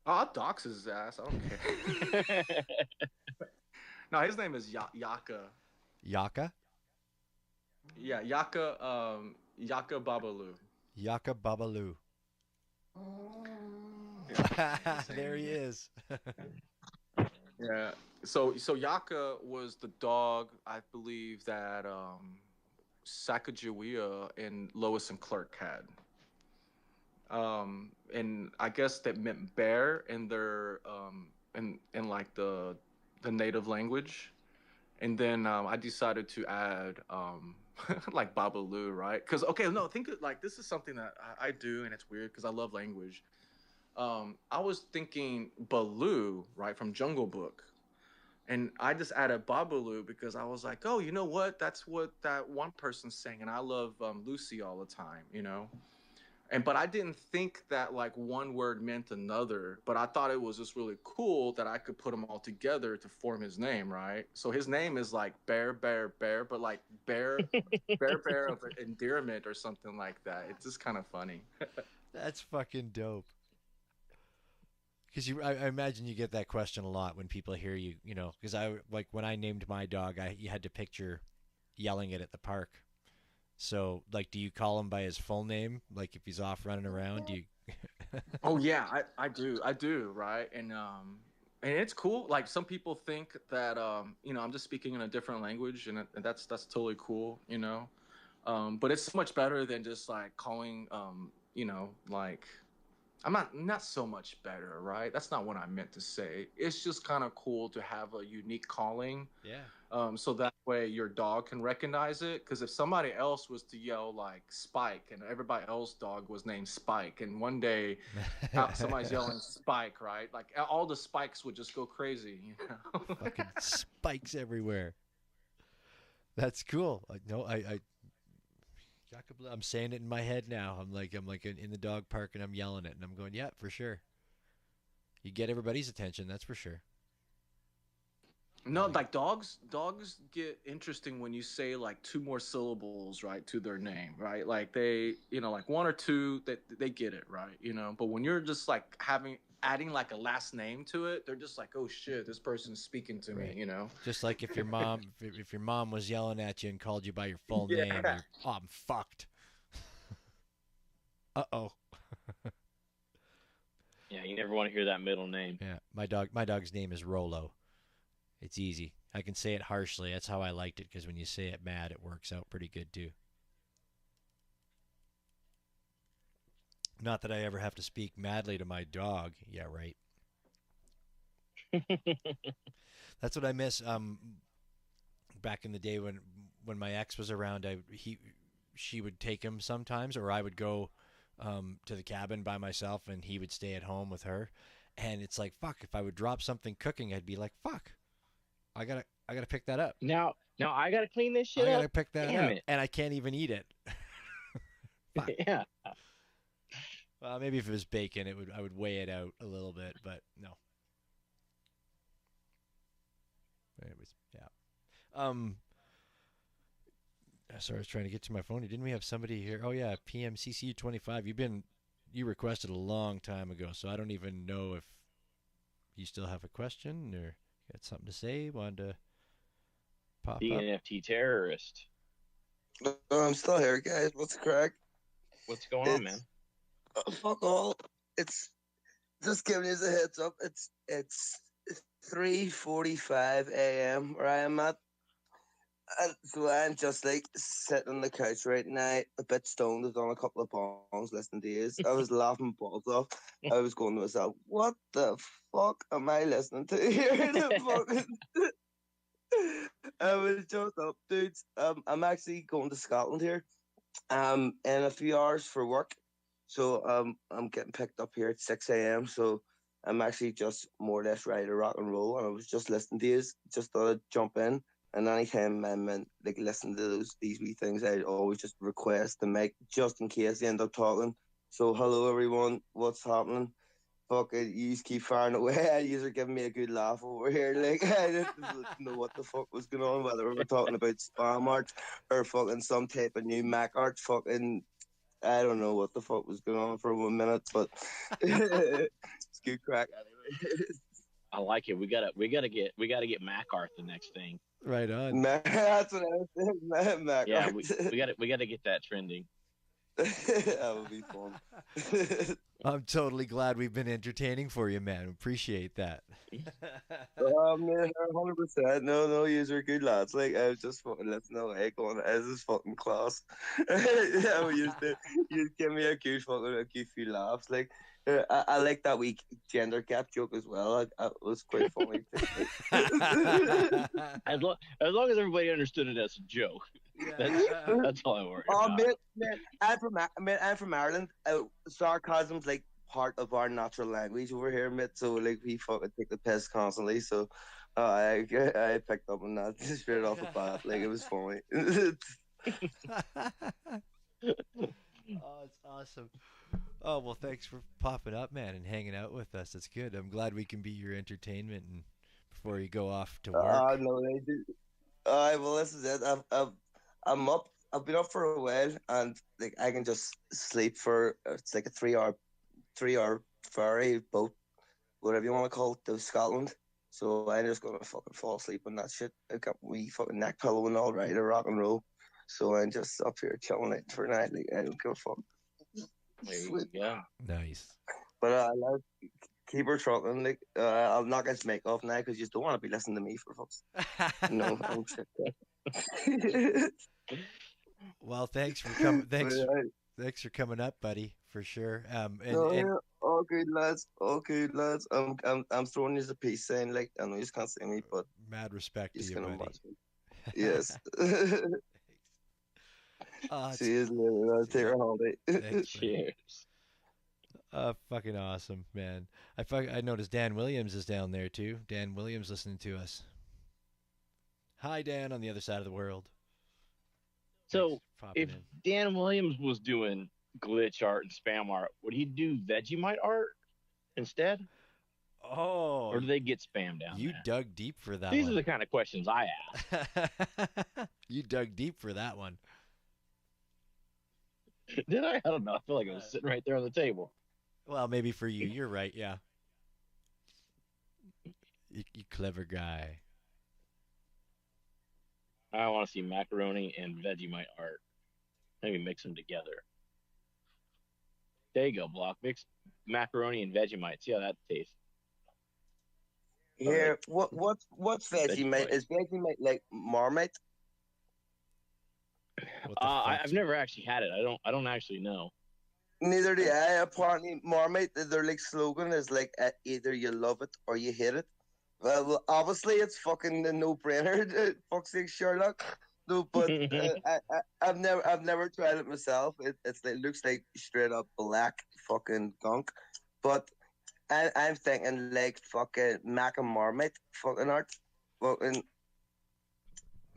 I'll dox his ass. I don't care. No, his name is Yaka. Yaka? Yeah, Yaka. Yaka Babalu. Yaka Babalu. There he is. Yeah. So Yaka was the dog, I believe, that Sacagawea and Lois and Clark had. And I guess that meant bear in their in like the native language, and then I decided to add like Babalu, right? Because okay, no, think like this is something that I do, and it's weird because I love language. I was thinking Baloo, right, from Jungle Book, and I just added Babalu because I was like, oh, you know what? That's what that one person's saying, and I love Lucy all the time, you know. And but I didn't think that like one word meant another, but I thought it was just really cool that I could put them all together to form his name, right? So his name is like Bear Bear Bear, but like Bear of endearment or something like that. It's just kind of funny. That's fucking dope. Because I imagine you get that question a lot when people hear you, you know. Because I like when I named my dog, you had to picture yelling it at the park. So, like, do you call him by his full name? Like, if he's off running around, do you? Oh yeah, I do, right? And it's cool. Like some people think that you know, I'm just speaking in a different language, and that's totally cool, you know. But it's much better than just like calling, you know, like I'm not so much better, right? That's not what I meant to say. It's just kind of cool to have a unique calling, Yeah. so that way your dog can recognize it. Because if somebody else was to yell like Spike, and everybody else dog was named Spike, and one day somebody's yelling Spike, right? Like all the spikes would just go crazy, you know. Fucking spikes everywhere. That's cool. Like, no, I'm saying it in my head now. I'm like in the dog park and I'm yelling it and I'm going, yeah, for sure. You get everybody's attention, that's for sure. No, like dogs get interesting when you say like two more syllables, right, to their name, right? Like they, you know, like one or two, that they get it, right, you know. But when you're just like adding like a last name to it, they're just like, oh shit, this person's speaking to me, you know. Just like if your mom, if your mom was yelling at you and called you by your full Yeah. name, oh, I'm fucked. Uh-oh. Yeah, you never want to hear that middle name. Yeah, my dog's name is Rolo. It's easy. I can say it harshly. That's how I liked it, because when you say it mad, it works out pretty good too. Not that I ever have to speak madly to my dog. Yeah, right. That's what I miss. Back in the day when my ex was around, she would take him sometimes, or I would go to the cabin by myself, and he would stay at home with her. And it's like, fuck, if I would drop something cooking, I'd be like, fuck, I gotta pick that up. Now I gotta clean this shit I up. gotta pick that Damn up, it. and I can't even eat it. Fuck. Yeah. Well, maybe if it was bacon, I would weigh it out a little bit, but no. Anyways, yeah. Sorry, I was trying to get to my phone. Didn't we have somebody here? Oh yeah, PMCC25. You requested a long time ago, so I don't even know if you still have a question or got something to say. Wanted to pop The up. NFT terrorist. I'm still here, guys. What's the crack? What's going on, man? Fuck all. It's just giving you a heads up. It's 3:45 a.m. where I am at. And so I'm just like sitting on the couch right now, a bit stoned. I've done a couple of bongs listening to you. I was laughing balls off. I was going to myself, what the fuck am I listening to here? I was just up, dudes. I'm actually going to Scotland here in a few hours for work. So I'm getting picked up here at 6 a.m. So I'm actually just more or less ready to rock and roll. And I was just listening to you, just thought I'd jump in. And anytime I'm like listening to these wee things, I always just request the mic just in case they end up talking. So hello everyone, what's happening? Fuck it, you just keep firing away. You are giving me a good laugh over here. Like I didn't know what the fuck was going on, whether we were talking about spam art or fucking some type of new Mac art. Fucking I don't know what the fuck was going on for 1 minute, but it's good crack anyway. I like it. We gotta get Mac art the next thing. Right on. That's what I was saying. Mac Yeah, art. we gotta get that trending. That would be fun. I'm totally glad we've been entertaining for you, man. Appreciate that. Man, 100%. No, yous are good lads. Like, I was just fucking listening away going, this is fucking class. Yeah, you just give me a good few laughs. Like, I like that weak gender gap joke as well. It was quite funny. As long as everybody understood it as a joke, that's all I worry Oh, about. man, I'm from Ireland. Sarcasm's like part of our natural language over here, mate. So like we fucking take the piss constantly. So I picked up on that straight off the bat. Like it was funny. Oh, it's awesome. Oh, well, thanks for popping up, man, and hanging out with us. It's good. I'm glad we can be your entertainment and before you go off to work. No, they do. Well, this is it. I'm up. I've been up for a while, and like I can just sleep for it's like a 3 hour ferry boat, whatever you want to call it, to Scotland. So I'm just gonna fucking fall asleep on that shit. I got my fucking neck pillow and all right, to rock and roll. So I'm just up here chilling it for a night. Like I don't give a fuck. There you go. Nice. But I love keep her trucking. Like I'll knock his make off now because you just don't want to be listening to me for fucks. No, I'm shit. Well, thanks for coming. But, Thanks for coming up, buddy, for sure. no, yeah, all good lads, all good lads. I'm throwing you a peace sign. Like I know you can't see me, but mad respect to just you, gonna buddy. watch me. Yes. See you later. I'll take her holiday. Thanks, buddy. Cheers. Fucking awesome, man. I noticed Dan Williams is down there too. Dan Williams listening to us. Hi, Dan, on the other side of the world. So Thanks for popping if in. Dan Williams was doing glitch art and spam art, would he do Vegemite art instead? Oh, Or do they get spam down you there? dug deep for that These one. are the kind of questions I ask. You dug deep for that one. Did I? I don't know. I feel like I was sitting right there on the table. Well, maybe for you. You're right, yeah. You clever guy. I want to see macaroni and Vegemite art. Maybe mix them together. There you go, Block. Mix macaroni and Vegemite. See how that tastes. Here, what's Vegemite? Vegemite. Is Vegemite like Marmite? What the I've fuck's- never actually had it. I don't actually know. Neither do I. Apparently, Marmite, their like slogan is like either you love it or you hate it. Well, obviously it's fucking a no-brainer. Fuck's sake, Sherlock. No, but I've never tried it myself. It looks like straight up black fucking gunk. But I'm thinking like fucking Mac and Marmite fucking art. Fucking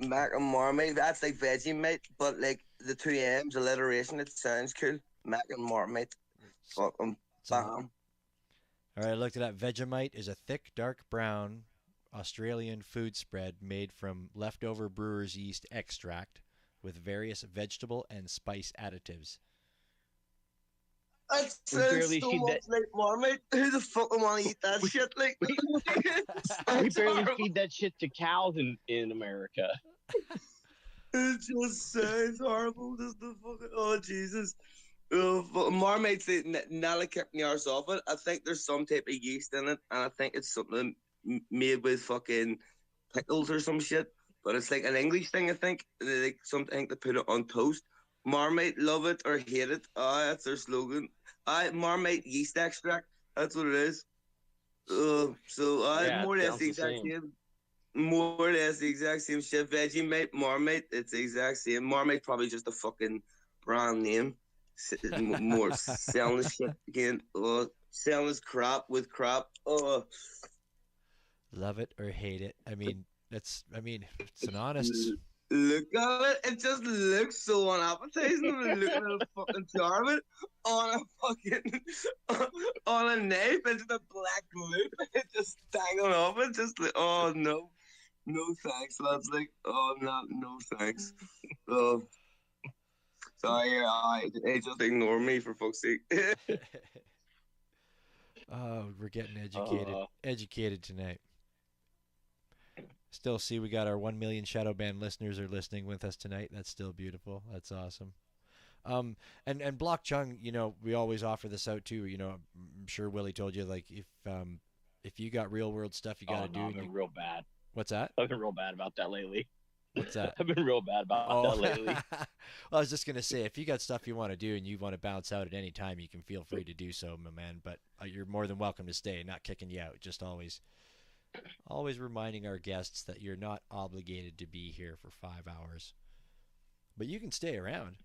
Mac and Marmite. That's like Vegemite, but like the two M's alliteration. It sounds cool. Mac and Marmite. Fucking So- bam. All right, I looked it up. Vegemite is a thick, dark brown Australian food spread made from leftover brewer's yeast extract with various vegetable and spice additives. That We barely sounds so feed much like Marmite. Who the fuck would want to eat that shit? Like, We barely feed that shit to cows in America. It just sounds horrible. Just the fucking oh Jesus. Marmite's nearly kept me arse off it. I think there's some type of yeast in it, and I think it's something made with fucking pickles or some shit. But it's like an English thing, I think. They like something to put it on toast. Marmite, love it or hate it. That's their slogan. Marmite yeast extract. That's what it is. Yeah, more or it less sounds the the exact same. same. More or less the exact same shit. Vegemite, Marmite, it's the exact same. Marmite probably just a fucking brand name. More selling this shit again. Selling this crap with crap. Love it or hate it. I mean, it's an honest. Look at it. It just looks so unappetizing. Look at a fucking jar of it on a fucking on a knife into the black loop. It just dangling off it. Just like, oh no, no thanks. Lads, like, oh no thanks. Oh, sorry, I just ignore me for fuck's sake. Oh, we're getting educated tonight. Still see we got our 1 million shadow band listeners are listening with us tonight. That's still beautiful. That's awesome. And Block Chung, we always offer this out too. I'm sure Willie told you, like, if you got real world stuff you got to do. I've been real bad. What's that? I've been real bad about that lately. What's that? I've been real bad about Oh, that lately. well, I was just gonna say, if you got stuff you want to do and you want to bounce out at any time, you can feel free to do so, my man. But you're more than welcome to stay. Not kicking you out. Just always reminding our guests that you're not obligated to be here for 5 hours, but you can stay around.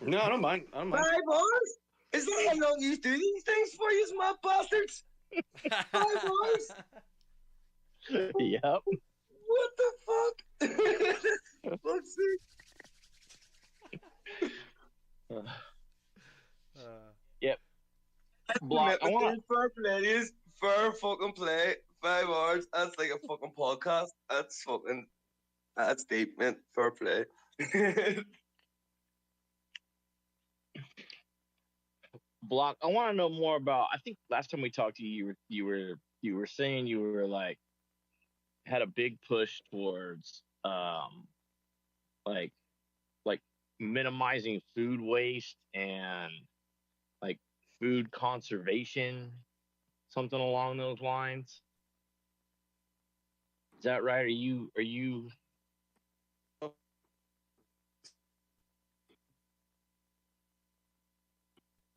No, I don't mind. I don't mind. Five hours? Is that how y'all used to do these things for you, my bastards? 5 hours? Yep. What the fuck? Fuck's sake. Yep. Block. I want. Fair play is fair fucking play. 5 hours. That's like a fucking podcast. That's deep, man. Fair play. Block. I want to know more about. I think last time we talked to you, you were saying you were like had a big push towards like minimizing food waste and like food conservation, something along those lines. Is that right? Are you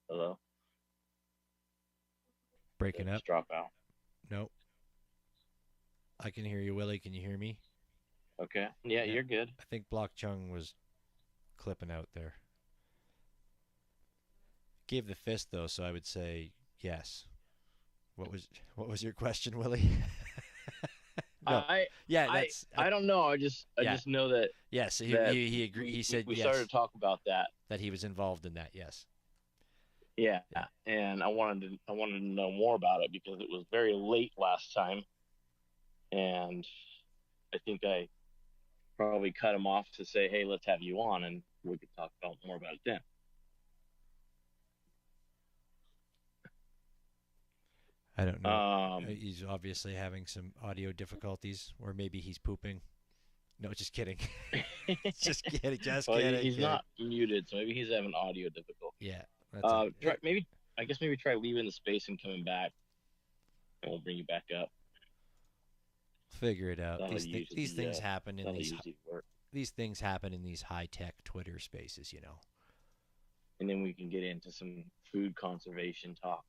hello? Breaking up. Just drop out. Nope. I can hear you, Willie. Can you hear me? Okay. Yeah, Yeah. you're good. I think Block Chung was clipping out there. Gave the fist though, so I would say yes. What was your question, Willie? No. Yeah, that's I don't know. I just know that yes. He agreed. He said we yes, started to talk about that. he was involved in that. Yes. Yeah, and I wanted to know more about it because it was very late last time, and I think I probably cut him off to say, "Hey, let's have you on, and we could talk about more about it then." I don't know. He's obviously having some audio difficulties, or maybe he's pooping. No, just kidding. Just kidding. Just well, kidding. He's not muted, so maybe he's having audio difficulty. Yeah. That's it. Maybe try leaving the space and coming back, and we'll bring you back up. Figure it out. These things happen in these things happen in these high-tech Twitter spaces, you know. And then we can get into some food conservation talk.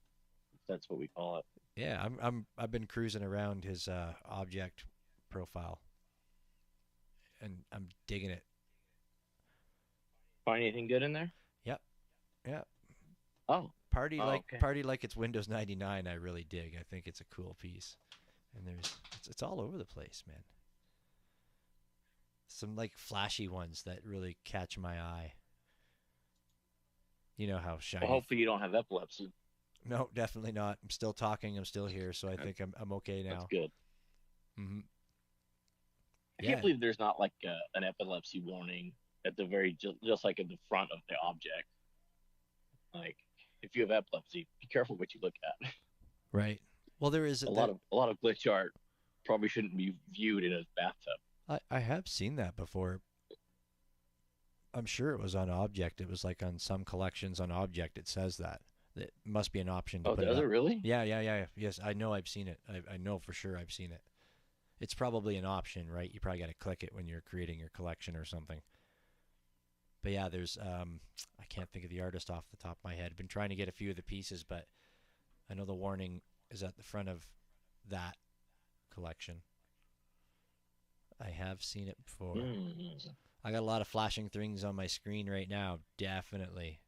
That's what we call it. Yeah, I've been cruising around his object profile, and I'm digging it. Find anything good in there? Yep. Oh, Party okay. like it's Windows 99. I really dig. I think it's a cool piece, and it's all over the place, man. Some like flashy ones that really catch my eye. You know how shiny. Well, hopefully you don't have epilepsy. No, definitely not. I'm still talking. I'm still here, so I think I'm okay now. That's good. Mm-hmm. I can't believe there's not like an epilepsy warning at the very just like at the front of the object. Like, if you have epilepsy, be careful what you look at. Right. Well, there is a lot of glitch art probably shouldn't be viewed in a bathtub. I have seen that before. I'm sure it was on Object. It was like on some collections on Object. It says that. It must be an option to put does it really? Yeah. Yes, I know I've seen it. I know for sure I've seen it. It's probably an option, right? You probably got to click it when you're creating your collection or something. But yeah, there's I can't think of the artist off the top of my head. I've been trying to get a few of the pieces, but I know the warning is at the front of that collection. I have seen it before. I got a lot of flashing things on my screen right now. Definitely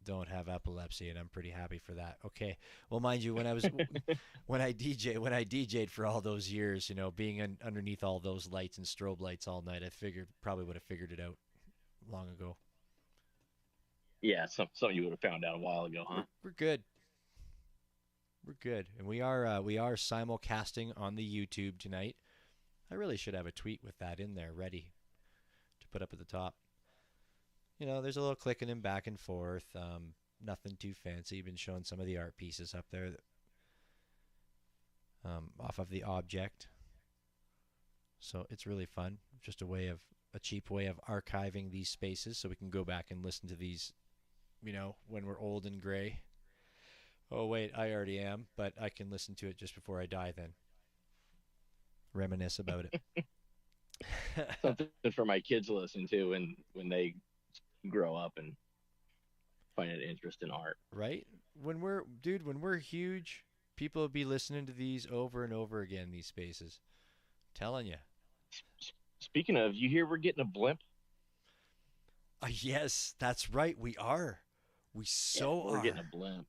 don't have epilepsy, and I'm pretty happy for that. Okay. Well, mind you, when I DJ'd for all those years, you know, being underneath all those lights and strobe lights all night, I probably would have figured it out long ago. Yeah, something you would have found out a while ago, huh? We're good. We're good, and we are simulcasting on the YouTube tonight. I really should have a tweet with that in there ready to put up at the top. You know, there's a little clicking and back and forth. Nothing too fancy. Been showing some of the art pieces up there off of the Object. So it's really fun. Just a cheap way of archiving these spaces so we can go back and listen to these, you know, when we're old and gray. Oh, wait, I already am, but I can listen to it just before I die then. reminisce about it. Something for my kids to listen to when they grow up and find an interest in art. Right? When we're huge, people will be listening to these over and over again, these spaces. Telling you. Speaking of, you hear we're getting a blimp? Yes, that's right. We are. We so we're are. getting a blimp.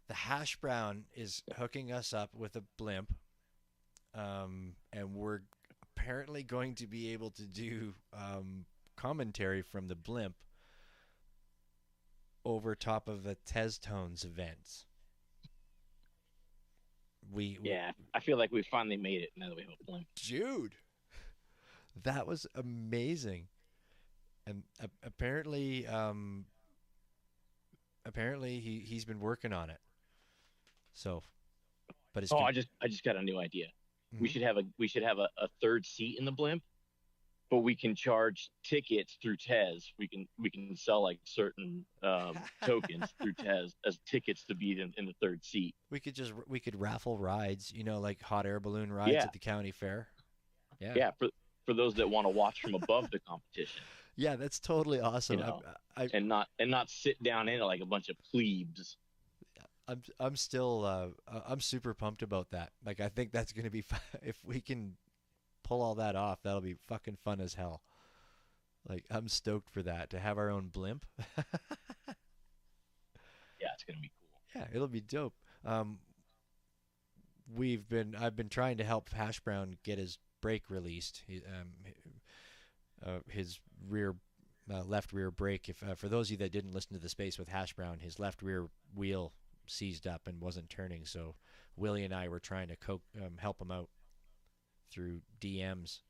The Hash Brown is hooking us up with a blimp. And we're apparently going to be able to do commentary from the blimp over top of the Tez Tones events. Yeah, I feel like we finally made it now that we have a blimp. Dude, that was amazing. And apparently he's been working on it. So, but it's I just got a new idea. Mm-hmm. We should have a third seat in the blimp, but we can charge tickets through Tez. We can sell like certain tokens through Tez as tickets to be in the third seat. We could raffle rides, like hot air balloon rides at the county fair. Yeah. Yeah, for those that want to watch from above the competition. Yeah, that's totally awesome. And not sit down in it like a bunch of plebes. I'm still I'm super pumped about that. Like, I think that's gonna be fun. If we can pull all that off, that'll be fucking fun as hell. Like, I'm stoked for that, to have our own blimp. Yeah, it's gonna be cool. Yeah, it'll be dope. I've been trying to help Hash Brown get his brake released. His left rear brake. If for those of you that didn't listen to the space with Hash Brown, his left rear wheel seized up and wasn't turning. So Willie and I were trying to help him out through DMs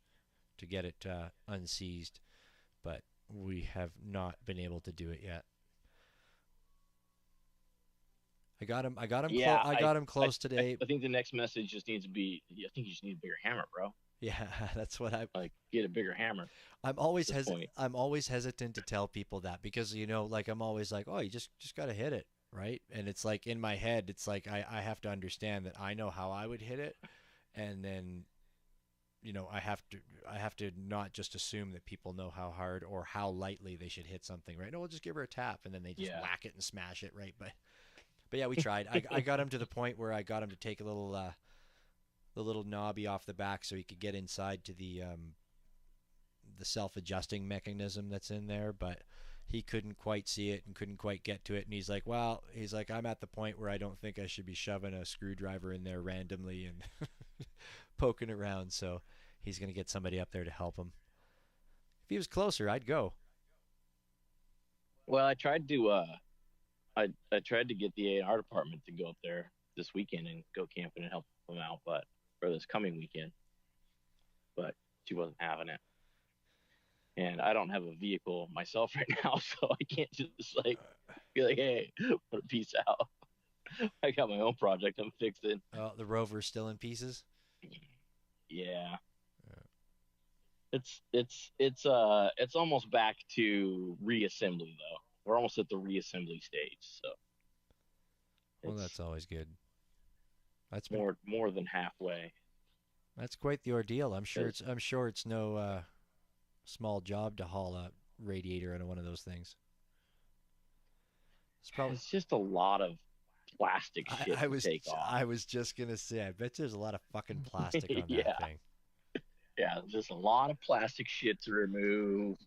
to get it unseized, but we have not been able to do it yet. I got him. Yeah, I got him close today. I think the next message just needs to be. I think you just need a bigger hammer, bro. Yeah, that's what I like. Get a bigger hammer. I'm always hesitant to tell people that, because like, I'm always like, oh, you just got to hit it, right? And it's like, in my head, it's like I have to understand that I know how I would hit it, and then I have to not just assume that people know how hard or how lightly they should hit something, right? No, we'll just give her a tap, and then they just whack it and smash it, right? But yeah, we tried. I got him to the point where I got him to take a little the little knobby off the back so he could get inside to the self-adjusting mechanism that's in there, but he couldn't quite see it and couldn't quite get to it. And he's like, I'm at the point where I don't think I should be shoving a screwdriver in there randomly and poking around. So he's going to get somebody up there to help him. If he was closer, I'd go. Well, I tried to I tried to get the A&R department to go up there this weekend and go camping and help them out, for this coming weekend, but she wasn't having it. And I don't have a vehicle myself right now, so I can't just like be like, hey, peace out. I got my own project I'm fixing. The Rover's still in pieces? Yeah. It's almost back to reassembly though. We're almost at the reassembly stage, so. Well, that's always good. That's more than halfway. That's quite the ordeal. I'm sure it's no small job to haul a radiator out of one of those things. It's just a lot of plastic shit to take off. I was just gonna say, I bet there's a lot of fucking plastic on that thing. Yeah, just a lot of plastic shit to remove.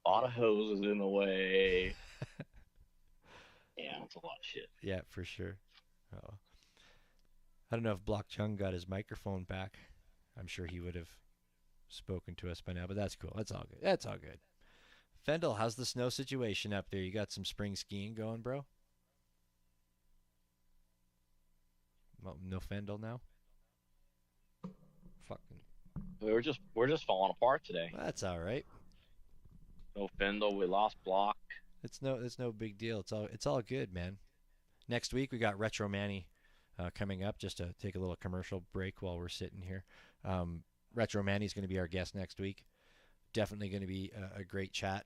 A lot of hoses in the way. Yeah, it's a lot of shit. Yeah, for sure. Oh. I don't know if Block Chung got his microphone back. I'm sure he would have spoken to us by now, but that's cool. That's all good. That's all good. Fendel, how's the snow situation up there? You got some spring skiing going, bro? Well, no Fendel now? Fucking. We're just falling apart today. That's all right. No Fendel, we lost Block. It's no big deal. It's all good, man. Next week we got Retro Manny coming up, just to take a little commercial break while we're sitting here. Retro Manny's going to be our guest next week. Definitely going to be a great chat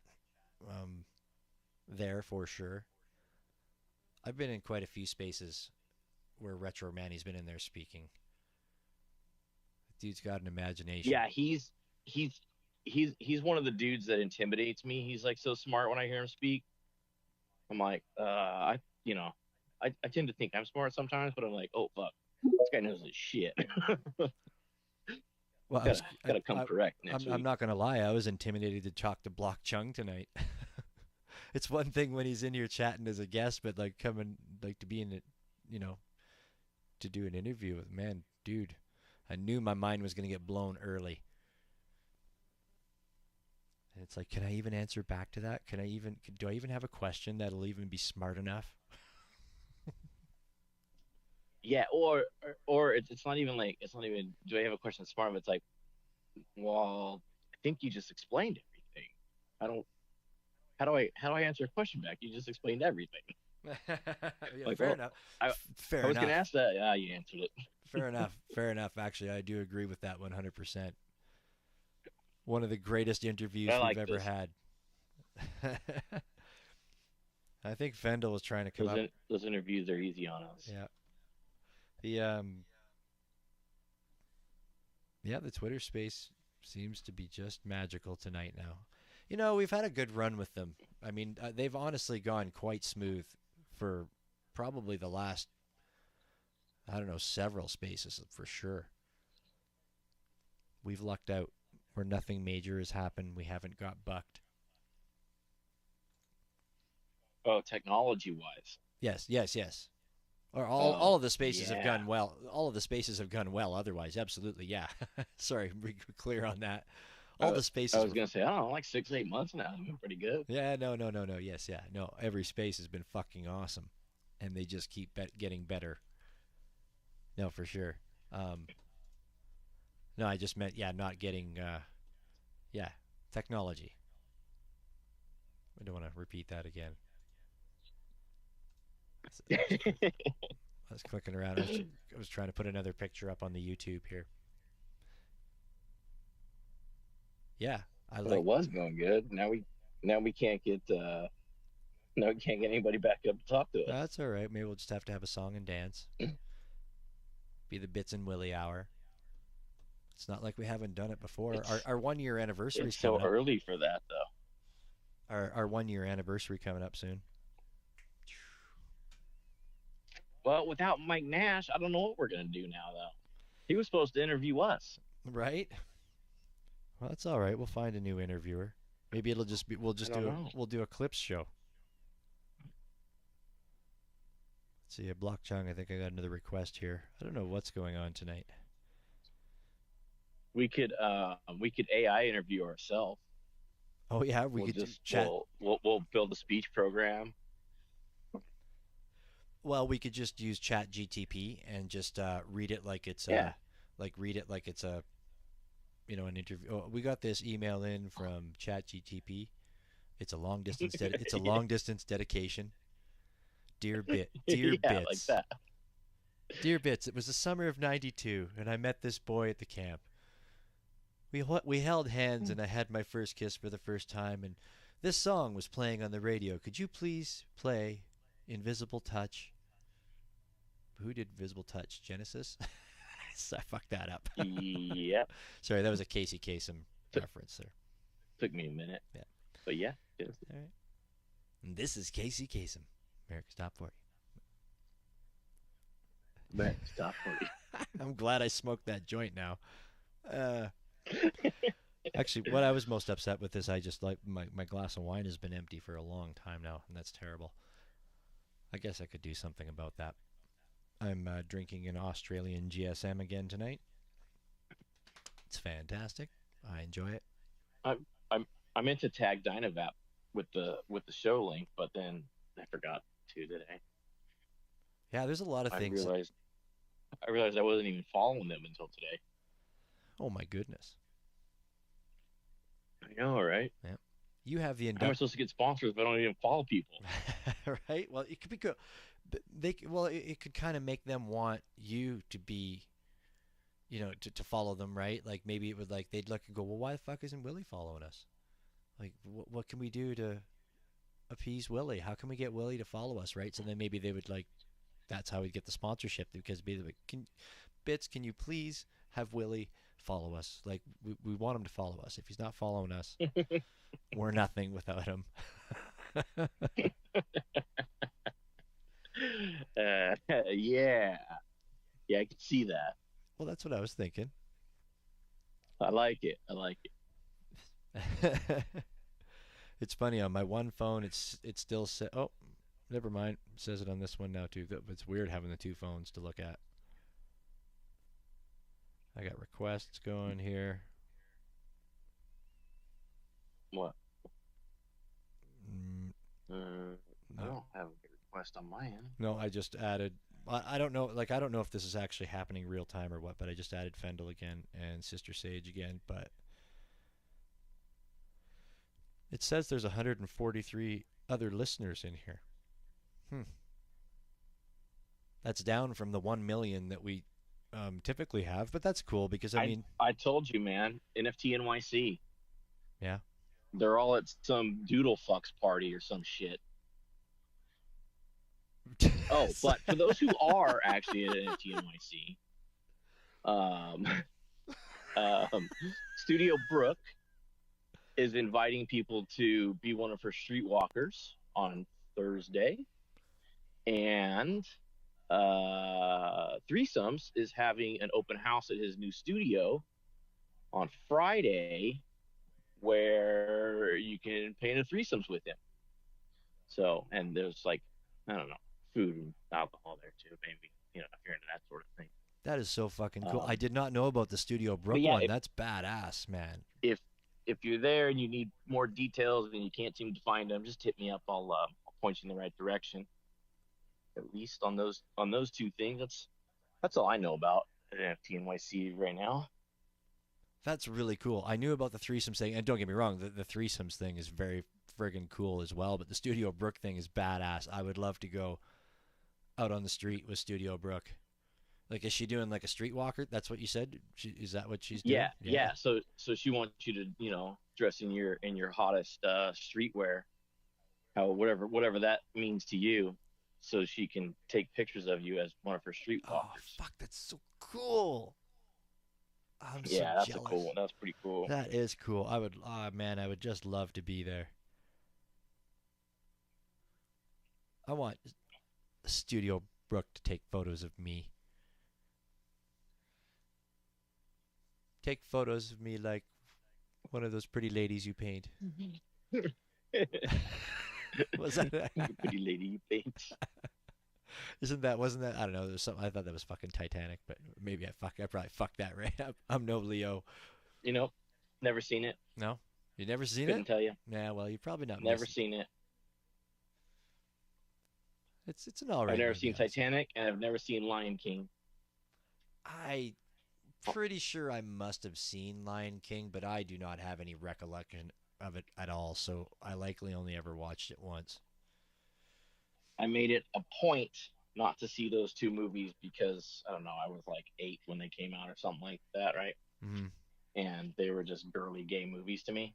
there for sure. I've been in quite a few spaces where Retro Manny's been in there speaking. dude's got an imagination. Yeah, he's one of the dudes that intimidates me. He's like so smart when I hear him speak. I'm like, I tend to think I'm smart sometimes, but I'm like, oh fuck, this guy knows his shit. Well, gotta come correct next I'm week. not gonna lie. I was intimidated to talk to Block Chung tonight. It's one thing when he's in here chatting as a guest, but like coming like to be in it, you know, to do an interview with man, dude. I knew my mind was gonna get blown early. And it's like, can I even answer back to that? Do I even have a question that'll even be smart enough? Yeah, or it's not even like it's not even. Do I have a question that's smart? It's like, well, I think you just explained everything. I don't. How do I answer a question back? You just explained everything. Yeah, Like, fair well, enough. I Fair was enough. gonna ask that. Yeah, you answered it. Fair enough. Fair enough. Actually, I do agree with that 100%. One of the greatest interviews I like we've ever this. had. I think Fendel was trying to come up. Those interviews are easy on us. Yeah. The Twitter space seems to be just magical tonight now. You know, we've had a good run with them. I mean, they've honestly gone quite smooth for probably the last, I don't know, several spaces for sure. We've lucked out where nothing major has happened. We haven't got bucked. Oh, technology wise. Yes. Or all of the spaces have yeah. gone well. All of the spaces have gone well. Otherwise, absolutely, yeah. Sorry, be clear on that. All the spaces. I was gonna say, I don't know, like 6-8 months now. It's been pretty good. Yeah, no. Yes, yeah, no. Every space has been fucking awesome, and they just keep getting better. No, for sure. No, I just meant not getting. Technology. I don't want to repeat that again. I was clicking around. I was trying to put another picture up on the YouTube here. Yeah, It was going good. Now we can't get anybody back up to talk to us. That's all right. Maybe we'll just have to have a song and dance. Be the Bits and Willie hour. It's not like we haven't done it before. Our 1 year anniversary. It's so early for that though. Our 1 year anniversary coming up soon. Well, without Mike Nash, I don't know what we're gonna do now though. He was supposed to interview us. Right? Well, that's all right. We'll find a new interviewer. Maybe it'll just be we'll do a clips show. Let's see, a Block Chung. I think I got another request here. I don't know what's going on tonight. We could AI interview ourselves. Oh yeah, we could just chat. We'll build a speech program. Well, we could just use Chat GTP and just read it like it's read it like it's a an interview. Oh, we got this email in from Chat GTP. It's a long distance. It's a long distance dedication. Dear Bits. Like that. Dear Bits. It was the summer of '92, and I met this boy at the camp. We held hands, and I had my first kiss for the first time. And this song was playing on the radio. Could you please play Invisible Touch? Who did Invisible Touch? Genesis? I fucked that up. Yep. Sorry, that was a Casey Kasem reference there. Took me a minute. Yeah. But yeah. All right. And this is Casey Kasem. America's Top 40. America's Top 40. I'm glad I smoked that joint now. Actually, what I was most upset with is I just like my glass of wine has been empty for a long time now, and that's terrible. I guess I could do something about that. I'm drinking an Australian GSM again tonight. It's fantastic. I enjoy it. I meant to tag Dynavap with the show link, but then I forgot to today. Yeah, there's a lot of things. I realized I wasn't even following them until today. Oh my goodness. I know, right? Yeah. You have the How am I supposed to get sponsors if I don't even follow people? Right? Well, it could be good. It could kind of make them want you to be, to follow them, right? Like maybe it would they'd look and go, well, why the fuck isn't Willie following us? Like, what can we do to appease Willie? How can we get Willie to follow us, right? So then maybe they would that's how we'd get the sponsorship, because be like, can you please have Willie follow us. Like we want him to follow us. If he's not following us, we're nothing without him. Yeah, yeah, I can see that. Well, that's what I was thinking. I like it. I like it. It's funny on my one phone. It still says. Oh, never mind. It says it on this one now too. It's weird having the two phones to look at. I got requests going here. What? I No, don't have a request on my end. no. I just added. I don't know. Like I don't know if this is actually happening real time or what. But I just added Fendel again and Sister Sage again. But it says there's 143 other listeners in here. That's down from the 1 million that we typically have, but that's cool because I mean, I told you, man. NFT NYC. yeah. They're all at some doodle fucks party or some shit. Oh, but for those who are actually at NFT NYC, Studio Brook is inviting people to be one of her streetwalkers on Thursday, and Threesomes is having an open house at his new studio on Friday, where you can paint a threesomes with him. So, and there's like, I don't know, food and alcohol there too, maybe, if you're into that sort of thing. That is so fucking cool. I did not know about the Studio Brook yeah, one. That's badass, man. If you're there and you need more details and you can't seem to find them, just hit me up. I'll point you in the right direction. At least on those two things, that's all I know about at NFT NYC right now. That's really cool. I knew about the threesomes thing, and don't get me wrong, the threesomes thing is very friggin' cool as well. But the Studio Brook thing is badass. I would love to go out on the street with Studio Brook. Like, is she doing like a streetwalker? That's what you said. Is that what she's doing? Yeah. So she wants you to dress in your hottest streetwear, whatever that means to you, so she can take pictures of you as one of her streetwalkers. Oh fuck, that's so cool. I'm so that's jealous. a cool one. That's pretty cool. That is cool. I would just love to be there. I want Studio Brook to take photos of me. Take photos of me like one of those pretty ladies you paint. Was that pretty lady you paint? Wasn't that? I don't know. There's something. I thought that was fucking Titanic, but maybe I probably fucked that right up. I'm no Leo. Never seen it. No, you never seen Couldn't it? tell you. Nah, well, you probably not. Never seen it. It's an alright. I've never seen Titanic, and I've never seen Lion King. I pretty sure I must have seen Lion King, but I do not have any recollection of it at all, so I likely only ever watched it once. I made it a point not to see those two movies because, I don't know, I was like 8 when they came out or something like that, right? Mm-hmm. And they were just girly gay movies to me.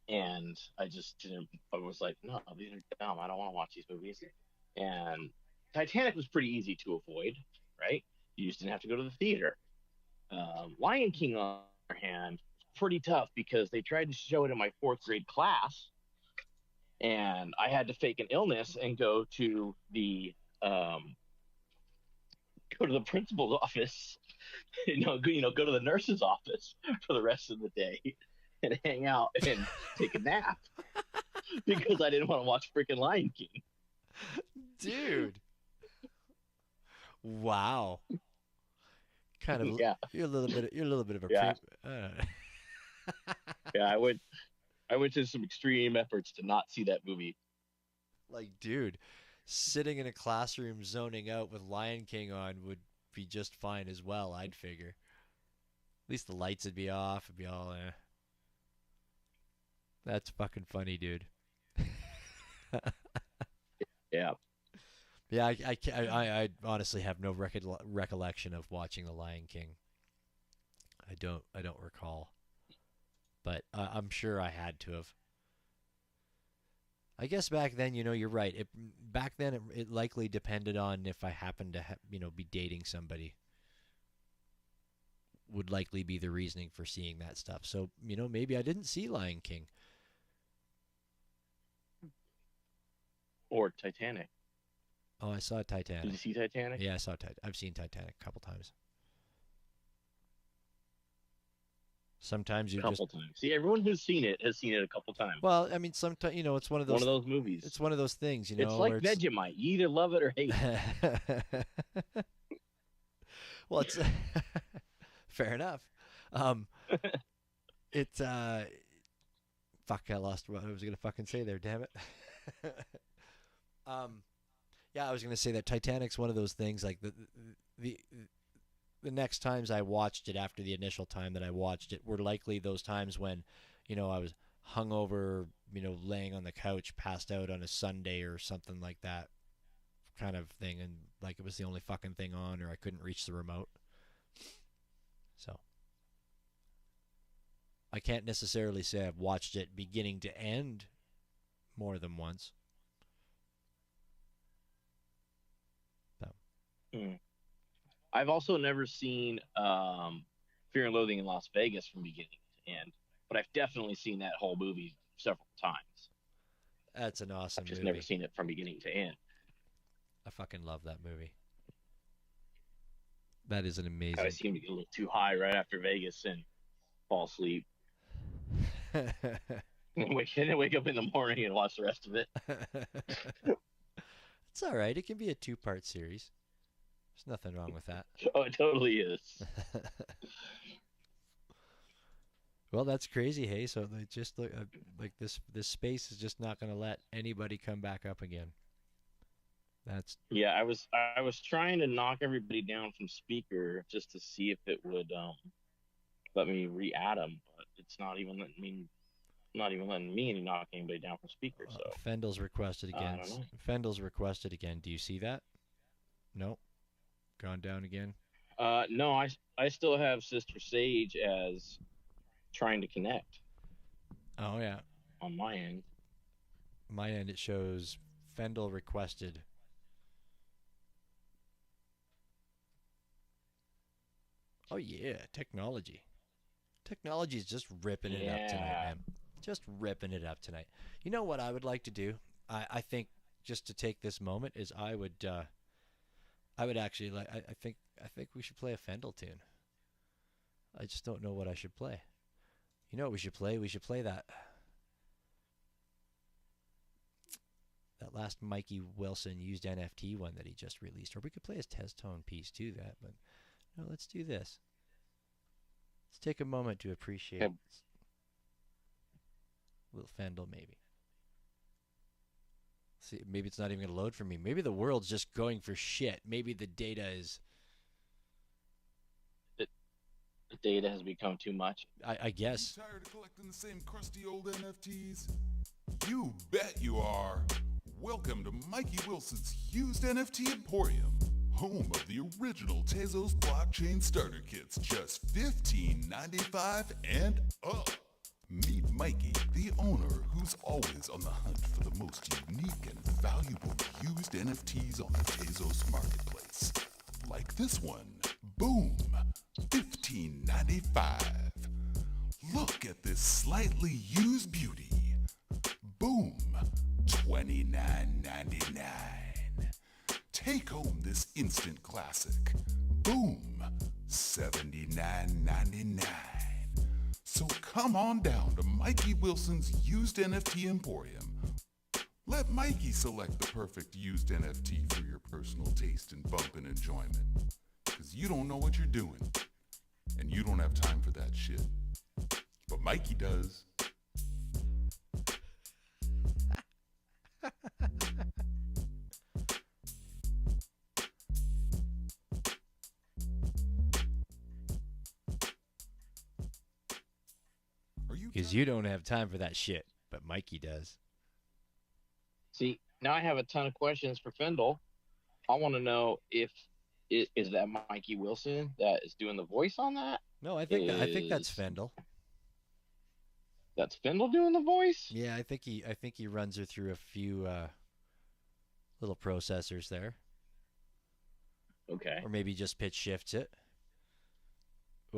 And I just didn't, I was like, no, these are dumb. I don't want to watch these movies. And Titanic was pretty easy to avoid, right? You just didn't have to go to the theater. Lion King, on the other hand, pretty tough because they tried to show it in my 4th grade class, and I had to fake an illness and go to the principal's office, go to the nurse's office for the rest of the day and hang out and take a nap because I didn't want to watch freaking Lion King. Dude. Wow. Kind of. Yeah. You're a little bit of a Yeah. creep. Yeah, I went to some extreme efforts to not see that movie. Like, dude, sitting in a classroom zoning out with Lion King on would be just fine as well, I'd figure. At least the lights would be off. It'd be all, That's fucking funny, dude. Yeah. Yeah, I honestly have no recollection of watching The Lion King. I don't recall. But I'm sure I had to have. I guess back then, you're right. Back then, it likely depended on if I happened to, be dating somebody. would likely be the reasoning for seeing that stuff. So, maybe I didn't see Lion King. Or Titanic. Oh, I saw Titanic. Did you see Titanic? Yeah, I saw Titanic. I've seen Titanic a couple times. Sometimes you couple times. See, everyone who's seen it has seen it a couple times. Well, I mean, sometimes it's one of those movies. It's one of those things, It's like Vegemite. You either love it or hate it. Well, it's fair enough. It's fuck, I lost what I was gonna fucking say there. Damn it. Yeah, I was gonna say that Titanic's one of those things. Like the next times I watched it after the initial time that I watched it were likely those times when, I was hungover, laying on the couch, passed out on a Sunday or something like that kind of thing, and like it was the only fucking thing on, or I couldn't reach the remote. So I can't necessarily say I've watched it beginning to end more than once. So. I've also never seen Fear and Loathing in Las Vegas from beginning to end, but I've definitely seen that whole movie several times. That's an awesome I've just movie. never seen it from beginning to end. I fucking love that movie. That is an amazing. I seem to get a little too high right after Vegas and fall asleep. and then wake up in the morning and watch the rest of it. It's all right. It can be a 2-part series. There's nothing wrong with that. Oh, it totally is. Well, that's crazy, hey. So they just look like this space is just not going to let anybody come back up again. Yeah, I was trying to knock everybody down from speaker just to see if it would let me re-add them, but it's not even letting me knock anybody down from speaker. So Fendel's requested again. Fendel's requested again. Do you see that? Nope. Gone down again. No, I still have Sister Sage as trying to connect. Oh yeah. On my end. My end it shows Fendel requested. Oh yeah, technology. Technology is just ripping it up tonight, man. Just ripping it up tonight. You know what I would like to do? I think just to take this moment is I would actually like I think we should play a Fendel tune. I just don't know what I should play. You know what we should play? We should play that last Mikey Wilson used NFT one that he just released. Or we could play his Testone piece too, but no, let's do this. Let's take a moment to appreciate a little Fendel, maybe. See, maybe it's not even going to load for me. Maybe the world's just going for shit. Maybe the data is... The data has become too much. I guess. Are you tired of collecting the same crusty old NFTs? You bet you are. Welcome to Mikey Wilson's Used NFT Emporium, home of the original Tezos blockchain starter kits, just $15.95 and up. Meet Mikey, the owner who's always on the hunt for the most unique and valuable used NFTs on the Tezos marketplace. Like this one. Boom! $15.95. Look at this slightly used beauty. Boom! $29.99. Take home this instant classic. Boom! $79.99. So come on down to Mikey Wilson's Used NFT Emporium. Let Mikey select the perfect used NFT for your personal taste and bump and enjoyment. Because you don't know what you're doing. And you don't have time for that shit. But Mikey does. Because you don't have time for that shit, but Mikey does. See, now I have a ton of questions for Fendel. I want to know if is that Mikey Wilson that is doing the voice on that? No, I think that's Fendel. That's Fendel doing the voice? Yeah, I think he runs her through a few little processors there. Okay. Or maybe just pitch shifts it.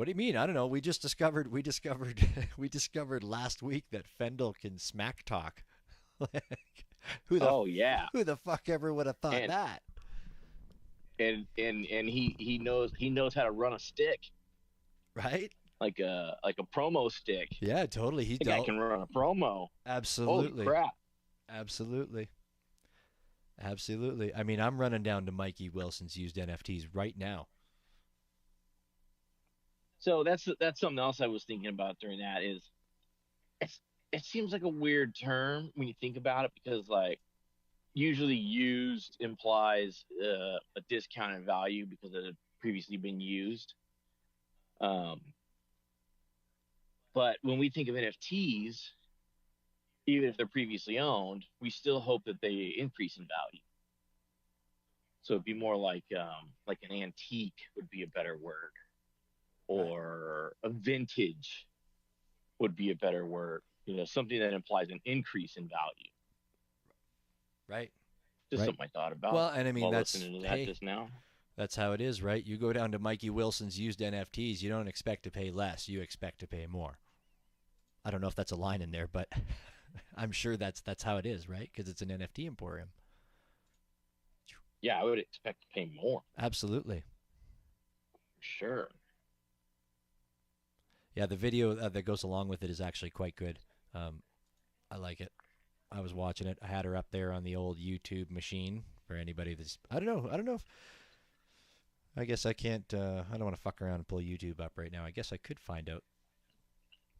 What do you mean? I don't know. We discovered we discovered last week that Fendel can smack talk. Like, Oh yeah, who the fuck ever would have thought and that? he knows how to run a stick, Right? like a promo stick. Yeah, totally. He The guy dealt. can run a promo. Absolutely. Holy crap! Absolutely. Absolutely. I mean, I'm running down to Mikey Wilson's used NFTs right now. So that's something else I was thinking about during that is it seems like a weird term when you think about it because like usually used implies a discounted value because it had previously been used. Um, but when we think of NFTs, even if they're previously owned, we still hope that they increase in value. So it'd be more like an antique would be a better word, or a vintage would be a better word. You know, something that implies an increase in value. Right. Just Right. something I thought about. Well, and I mean, while that's listening to that hey, just now. that's how it is, right? You go down to Mikey Wilson's used NFTs, you don't expect to pay less, you expect to pay more. I don't know if that's a line in there, but I'm sure that's how it is, right? Because it's an NFT emporium. Yeah, I would expect to pay more. Absolutely. For sure. Yeah, the video that goes along with it is actually quite good. I like it. I was watching it. I had her up there on the old YouTube machine for anybody that's. I don't know if. I guess I can't. I don't want to fuck around and pull YouTube up right now. I guess I could find out.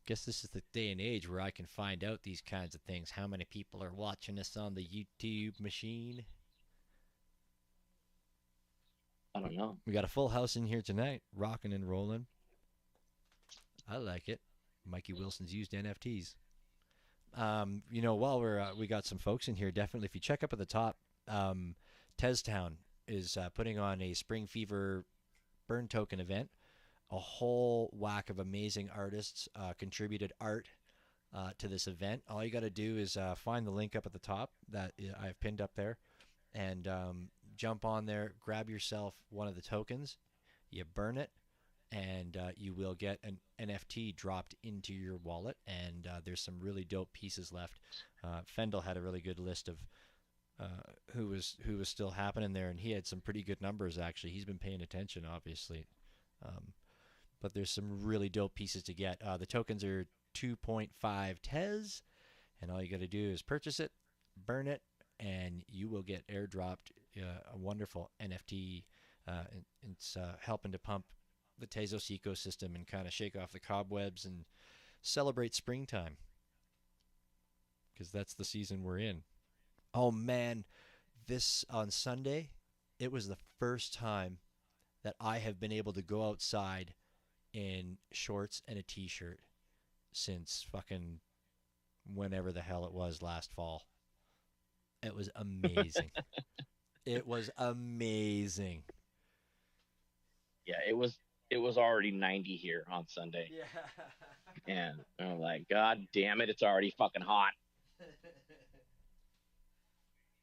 Guess this is the day and age where I can find out these kinds of things. How many people are watching us on the YouTube machine? I don't know. We got a full house in here tonight, rocking and rolling. I like it. Mikey Wilson's used NFTs. While we got some folks in here, definitely if you check up at the top, Teztown is putting on a Spring Fever Burn Token event. A whole whack of amazing artists contributed art to this event. All you got to do is find the link up at the top that I've pinned up there, and jump on there, grab yourself one of the tokens, you burn it, and you will get an NFT dropped into your wallet. And there's some really dope pieces left. Fendel had a really good list of who was still happening there, and he had some pretty good numbers actually. He's been paying attention, obviously. But there's some really dope pieces to get. The tokens are 2.5 Tez, and all you got to do is purchase it, burn it, and you will get airdropped a wonderful NFT. It's helping to pump the Tezos ecosystem and kind of shake off the cobwebs and celebrate springtime, because that's the season we're in. Oh man, this on Sunday, it was the first time that I have been able to go outside in shorts and a t-shirt since fucking whenever the hell it was last fall. It was amazing. It was amazing. Yeah, it was already 90 here on Sunday. Yeah. And I'm like, God damn it, it's already fucking hot.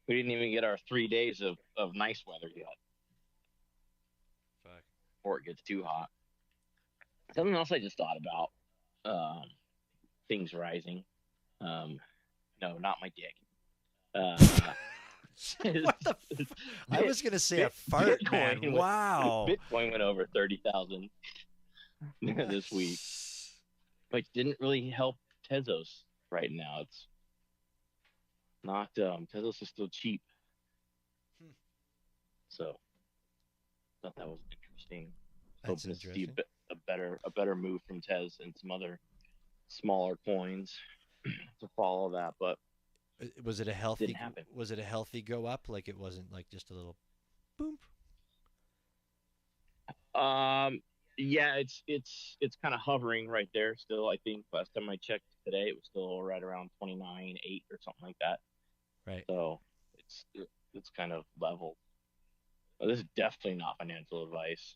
We didn't even get our 3 days of nice weather yet. Fuck. Before it gets too hot. Something else I just thought about. Things rising. No, not my dick. What the I was going to say a fart, man. Wow. Bitcoin went over 30,000 this week. Which didn't really help Tezos right now. It's not, Tezos is still cheap. So, thought that was interesting. That's Hoping to see interesting. a better move from Tez and some other smaller coins to follow that, but Was it a healthy? didn't happen. Was it a healthy go up? Like it wasn't like just a little boom. Yeah, it's kind of hovering right there still. I think last time I checked today, it was still right around 29.8 or something like that. Right. So it's kind of level. Well, this is definitely not financial advice.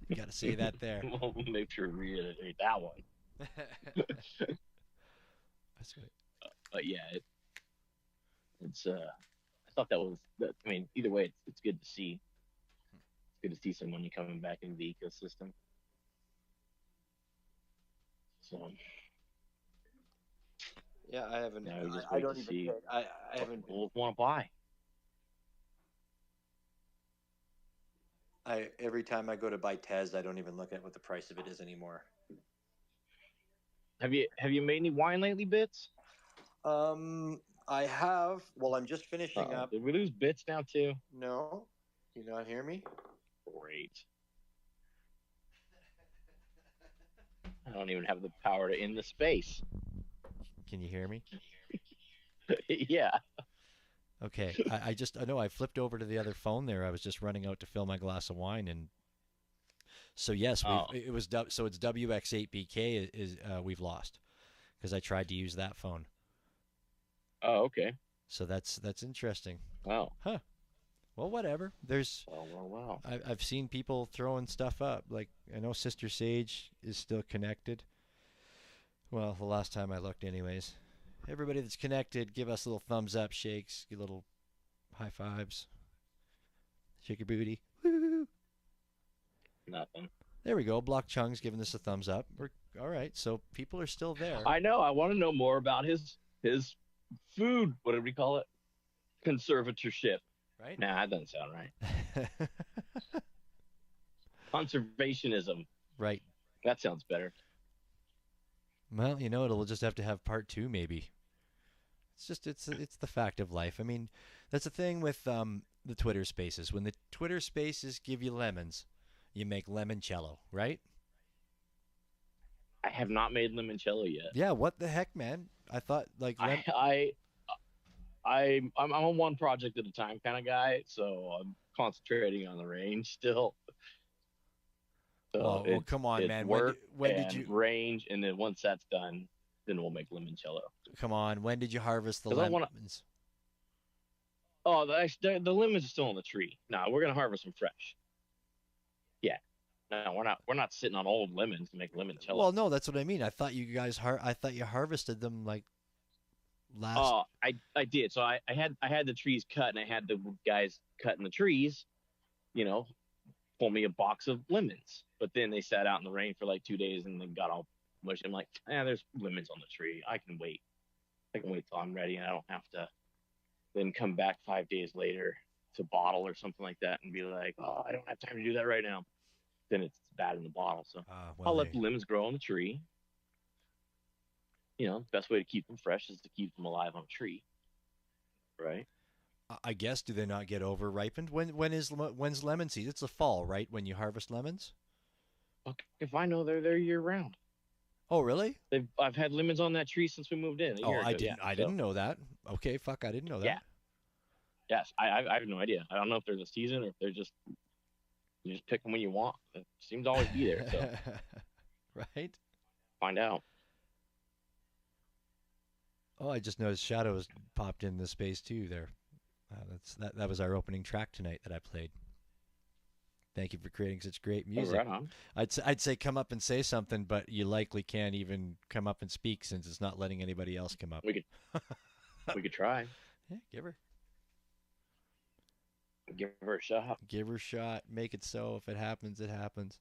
You got to say that there. We'll make sure to reiterate that one. That's right. But yeah, it's I thought that was. I mean, either way, it's good to see. good to see some money coming back into the ecosystem. So Yeah, I haven't. now we just I wait don't to even. see I what haven't. people want to buy. Every time I go to buy Tez, I don't even look at what the price of it is anymore. Have you made any wine lately, Bits? I have. Well, I'm just finishing up. Did we lose Bits now too? No, you not hear me? Great. I don't even have the power to end the space. Can you hear me? Yeah. Okay. I know I flipped over to the other phone there. I was just running out to fill my glass of wine, and so yes, it was so it's WX8BK is we've lost because I tried to use that phone. Oh, okay. So that's interesting. Wow. Huh. Well, whatever. There's. Wow. I've seen people throwing stuff up. Like I know Sister Sage is still connected. Well, the last time I looked, anyways. Everybody that's connected, give us little thumbs up, shakes, give little high fives. Shake your booty. Woo! Nothing. There we go. Block Chung's giving us a thumbs up. We're all right. So people are still there. I know. I want to know more about his food. What did we call it? Conservatorship. Right? Nah, that doesn't sound right. Conservationism. Right. That sounds better. Well, it'll just have to have part 2 maybe. It's the fact of life. I mean, that's the thing with the Twitter Spaces. When the Twitter Spaces give you lemons, you make limoncello, right? I have not made limoncello yet. Yeah, what the heck, man? I thought like I'm a one project at a time kind of guy, so I'm concentrating on the range still. So well, come on, man. When did you range? And then once that's done, then we'll make limoncello. Come on, when did you harvest the lemons? Oh, the lemons are still on the tree. No, we're gonna harvest them fresh. Yeah, no, we're not sitting on old lemons to make limoncello. Well, no, that's what I mean. I thought you guys I thought you harvested them like last. Oh, I did. So I had the trees cut, and I had the guys cutting the trees. Pull me a box of lemons. But then they sat out in the rain for like 2 days and then got all mushy. I'm like, there's lemons on the tree. I can wait. Till I'm ready, and I don't have to then come back 5 days later to bottle or something like that and be like, oh, I don't have time to do that right now. Then it's bad in the bottle. So I'll let the lemons grow on the tree. The best way to keep them fresh is to keep them alive on a tree. Right? I guess, do they not get over ripened? When's lemon season? It's the fall, right? When you harvest lemons? Okay, if I know they're there year round. Oh, really? I've had lemons on that tree since we moved in. I didn't know that. Okay, fuck, I didn't know that. Yeah. Yes, I have no idea. I don't know if there's a season or if they're just you just pick them when you want. It seems to always be there. So. Right? Find out. Oh, I just noticed Shadows popped in the space too there. That was our opening track tonight that I played. Thank you for creating such great music. Right on. I'd say come up and say something, but you likely can't even come up and speak since it's not letting anybody else come up. We could try. Yeah, give her a shot. Give her a shot. Make it so. If it happens, it happens.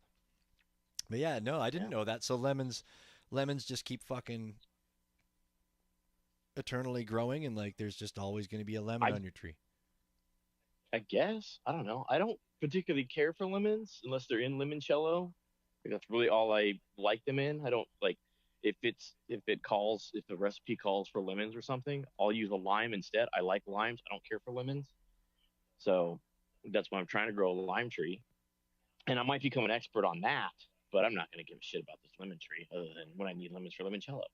But yeah, no, I didn't know that. So lemons just keep fucking eternally growing, and like there's just always going to be a lemon on your tree. I guess. I don't know. I don't particularly care for lemons unless they're in limoncello. That's really all I like them in. I don't like if the recipe calls for lemons or something, I'll use a lime instead. I like limes. I don't care for lemons. So that's why I'm trying to grow a lime tree. And I might become an expert on that, but I'm not going to give a shit about this lemon tree other than when I need lemons for limoncello.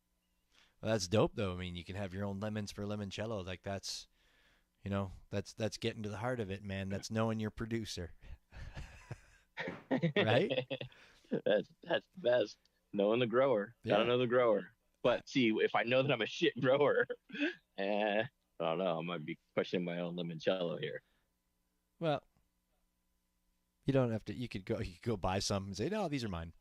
Well, that's dope, though. I mean, you can have your own lemons for limoncello. Like that's getting to the heart of it, man. That's knowing your producer, right? That's the best. Knowing the grower. Yeah. Gotta know the grower. But see, if I know that I'm a shit grower, I don't know. I might be questioning my own limoncello here. Well, you don't have to. You could go buy some and say, no, these are mine.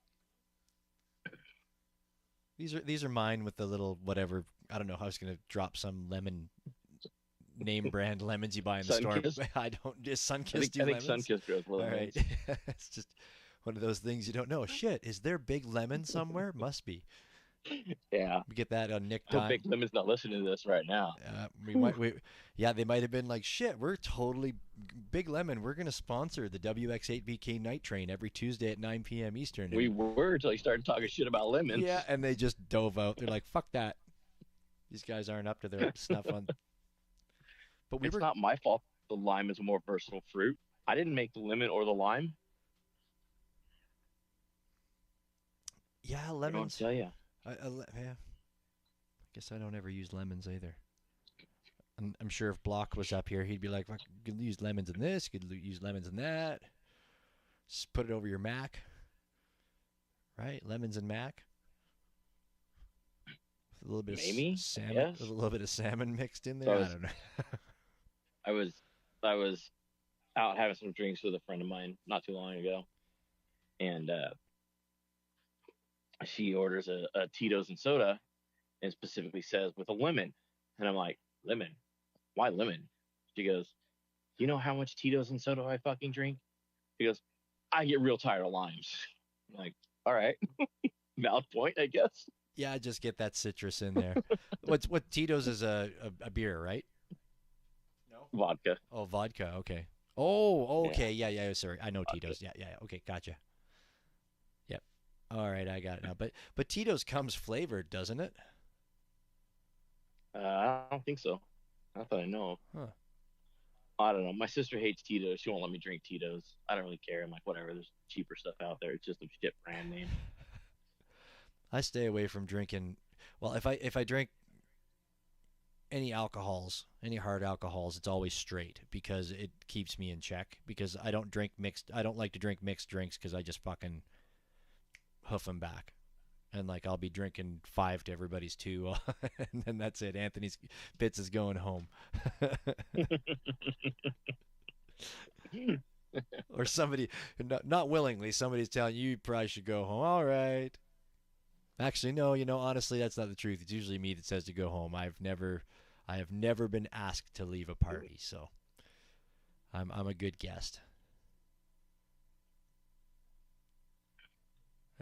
These are mine with the little whatever. I don't know how I was going to drop some lemon name brand lemons you buy in the store. Sunkist? I don't. Does I Sunkist think, do I think lemons? Sunkist grows All right. lemons. It's just one of those things you don't know. Shit, is there Big Lemon somewhere? Must be. Yeah. We get that on Nick I hope Dime. Big Lemon's not listening to this right now. Yeah, they might have been like, shit, we're totally Big Lemon. We're gonna sponsor the WX8BK Night Train every Tuesday at 9 p.m. Eastern. We were until you started talking shit about lemons. Yeah, and they just dove out. They're like, fuck that. These guys aren't up to their snuff on. But It's not my fault. The lime is a more versatile fruit. I didn't make the lemon or the lime. Yeah, I don't lemons. tell you. Yeah. I guess I don't ever use lemons either. I'm sure if Block was up here, he'd be like, "Fuck, you could use lemons in this, you could use lemons in that. Just put it over your mac." Right? Lemons and mac. With a little bit Maybe, of salmon, yes. with a little bit of salmon mixed in So there. I don't know. I was out having some drinks with a friend of mine not too long ago, and she orders a Tito's and soda, and specifically says with a lemon, and I'm like, lemon? Why lemon? She goes, you know how much Tito's and soda I fucking drink? She goes, I get real tired of limes. I'm like, all right, valid point, I guess. Yeah, just get that citrus in there. What Tito's is a beer, right? Vodka. Oh, vodka. Okay. Oh, okay. Yeah. Sorry, I know Tito's. Yeah. Okay, gotcha. Yep. All right, I got it now. But Tito's comes flavored, doesn't it? I don't think so. Not that I know of. Huh. I don't know. My sister hates Tito's. She won't let me drink Tito's. I don't really care. I'm like, whatever. There's cheaper stuff out there. It's just a shit brand name. I stay away from drinking. Well, if I drink any alcohols, any hard alcohols, it's always straight because it keeps me in check. Because I don't like to drink mixed drinks because I just fucking hoof them back. And like I'll be drinking 5 to everybody's 2, and then that's it. Anthony's Pitts is going home. Or somebody, not willingly, somebody's telling you probably should go home. All right. Actually, no. Honestly, that's not the truth. It's usually me that says to go home. I have never been asked to leave a party, so I'm a good guest.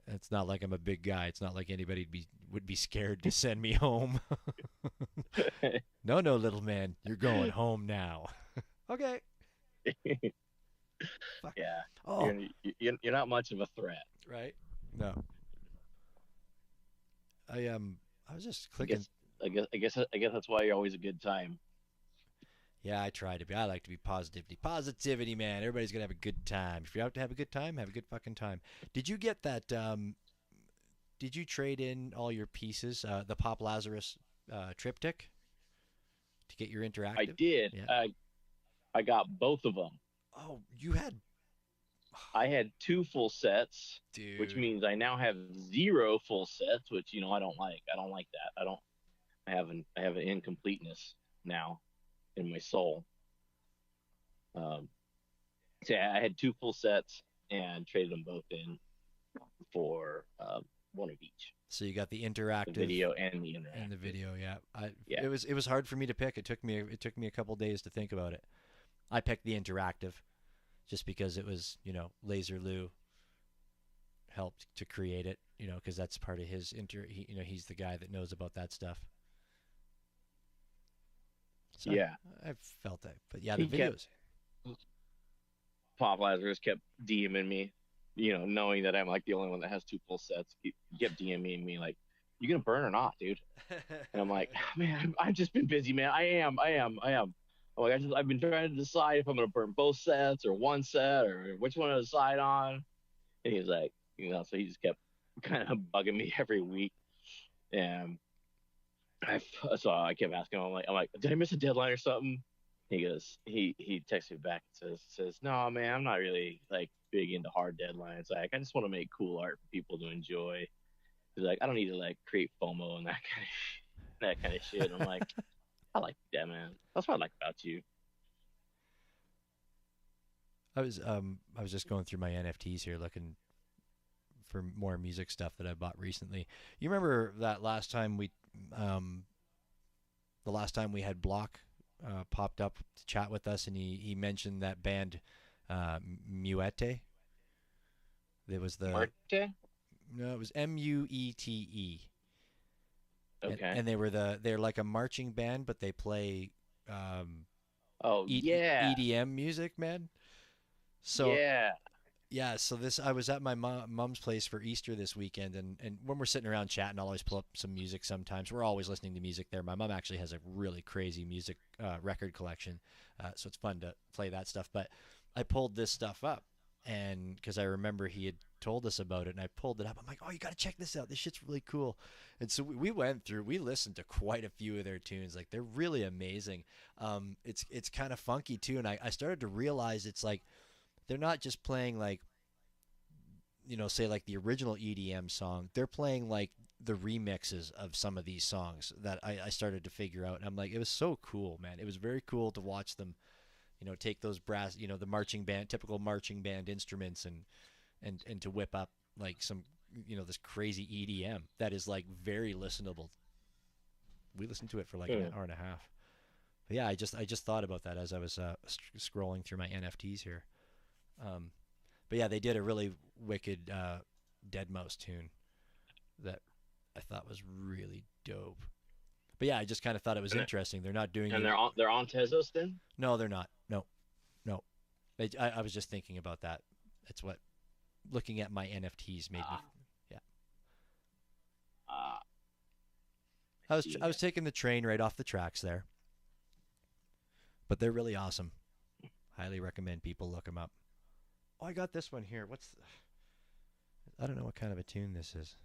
It's not like I'm a big guy. It's not like anybody would be scared to send me home. No, little man, you're going home now. Okay. Fuck. Yeah. Oh. You're not much of a threat. Right? No. I was just clicking. I guess that's why you're always a good time. Yeah, I try to be. I like to be positivity. Positivity, man. Everybody's gonna have a good time. If you're out to have a good time, have a good fucking time. Did you get that? Did you trade in all your pieces, the Pop Lazarus triptych, to get your interactive? I did. Yeah. I got both of them. Oh, you had. I had 2 full sets, Dude. which means I now have 0 full sets, which I don't like. I don't like that. I have an incompleteness now in my soul. So yeah, I had 2 full sets and traded them both in for 1 of each. So you got the interactive, The video and the interactive. and the video. Yeah, Yeah. It was hard for me to pick. It took me a couple days to think about it. I picked the interactive, just because it was Laser Lou helped to create it. Because that's part of his he's the guy that knows about that stuff. So Yeah. I felt that, but yeah, the He kept- videos. Pop Lazarus kept DMing me, knowing that I'm like the only one that has 2 full sets. He kept DMing me like, "You gonna burn or not, dude?" And I'm like, "Man, I've just been busy, man. I am. I'm like, I've been trying to decide if I'm gonna burn both sets or 1 set or which one to decide on." And he's like, so he just kept kind of bugging me every week, and so I kept asking him, I'm like, "Did I miss a deadline or something?" He goes, he texts me back and says, "No, man, I'm not really like big into hard deadlines. Like, I just want to make cool art for people to enjoy. He's like, I don't need to like create FOMO and that kind of shit." I'm like, I like that, man. That's what I like about you. I was just going through my NFTs here, looking for more music stuff that I bought recently. You remember that last time we had Block popped up to chat with us, and he mentioned that band Muette. There was the Marte? no, it was Muete. Okay. And they're like a marching band, but they play Oh yeah. EDM music, man. So Yeah. so I was at my mom's place for Easter this weekend, and when we're sitting around chatting, I'll always pull up some music sometimes. We're always listening to music there. My mom actually has a really crazy music record collection, so it's fun to play that stuff. But I pulled this stuff up, and because I remember he had told us about it, and I pulled it up. I'm like, oh, you got to check this out. This shit's really cool. And so we listened to quite a few of their tunes. Like, they're really amazing. It's kind of funky too, and I started to realize it's like, they're not just playing like, say like the original EDM song. They're playing like the remixes of some of these songs that I started to figure out. And I'm like, it was so cool, man. It was very cool to watch them, take those brass, the marching band, typical marching band instruments and to whip up like some, this crazy EDM that is like very listenable. We listened to it for like an hour and a half. But yeah, I just thought about that as I was scrolling through my NFTs here. But yeah, they did a really wicked Deadmau5 tune that I thought was really dope. But yeah, I just kind of thought it was interesting. They're not doing And they're on Tezos then? No, they're not. No. I was just thinking about that. That's what looking at my NFTs made me. Yeah. I was taking the train right off the tracks there. But they're really awesome. Highly recommend people look them up. Oh, I got this one here. I don't know what kind of a tune this is,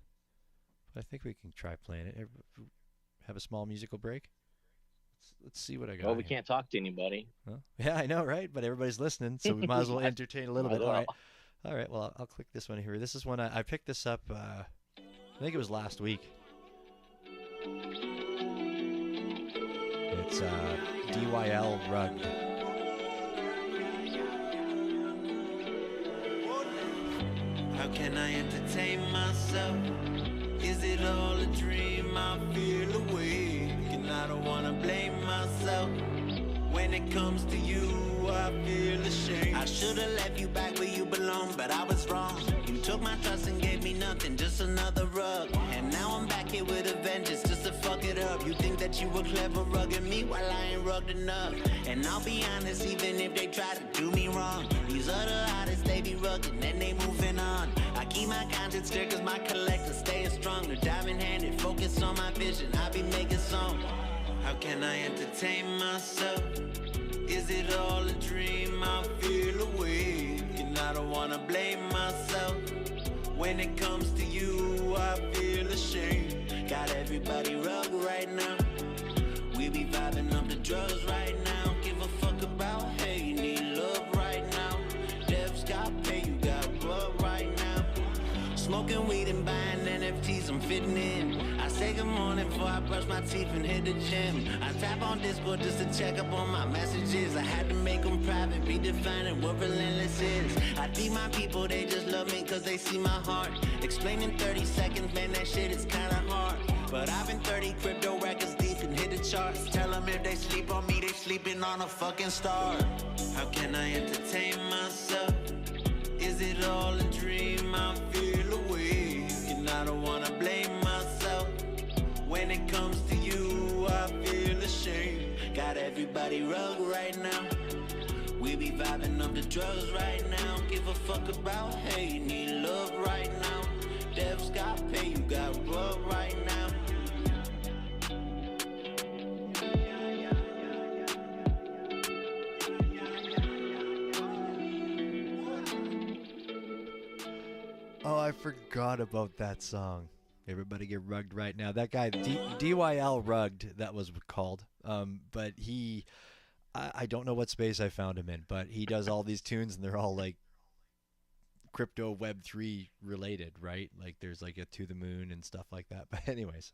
but I think we can try playing it. Have a small musical break. Let's see what I got. Well, we can't talk to anybody. Well, yeah, I know, right? But everybody's listening, so we might as well entertain a little bit. All right. Well, I'll click this one here. This is one I picked this up. I think it was last week. It's DYL Rugged. How can I entertain myself? Is it all a dream? I feel awake, and I don't wanna blame myself. When it comes to you, I feel ashamed. I should've left you back where you belong, but I was wrong. You took my trust and gave me nothing, just another rug. And now I'm back here with a vengeance, just to fuck it up. You think that you were clever rugging me while I ain't rugged enough. And I'll be honest, even if they try to do me wrong, these other artists, they be rugged and they moving on. I keep my conscience clear cause my collector staying strong. The diamond handed, focus on my vision, I be making songs. How can I entertain myself? Is it all a dream? I feel awake, and I don't wanna blame myself. When it comes to you, I feel ashamed. Got everybody rugged right now. We be vibing up the drugs right now. Give a fuck about, hey, you need love right now. Devs got pay, you got blood right now. Smoking weed and buying NFTs, I'm fitting in. I say good morning before I brush my teeth and hit the gym. I tap on Discord just to check up on my messages. I had to make them private, redefining what relentless is. I think my people, they just love me cause they see my heart. Explaining 30 seconds, man, that shit is kinda hard. But I've been 30 crypto records deep and hit the charts. Tell them if they sleep on me, they sleeping on a fucking star. How can I entertain myself? Is it all a dream? I feel awake, and I don't wanna blame myself. When it comes to you, I feel ashamed. Got everybody rugged right now. We be vibing up the drugs right now. Give a fuck about, hey, you need love right now. Devs got pay, you got blood right now. Oh, I forgot about that song. Everybody get rugged right now. That guy, DYL Rugged, that was called. But I don't know what space I found him in, but he does all these tunes and they're all like crypto Web3 related, right? Like there's like a To the Moon and stuff like that. But anyways,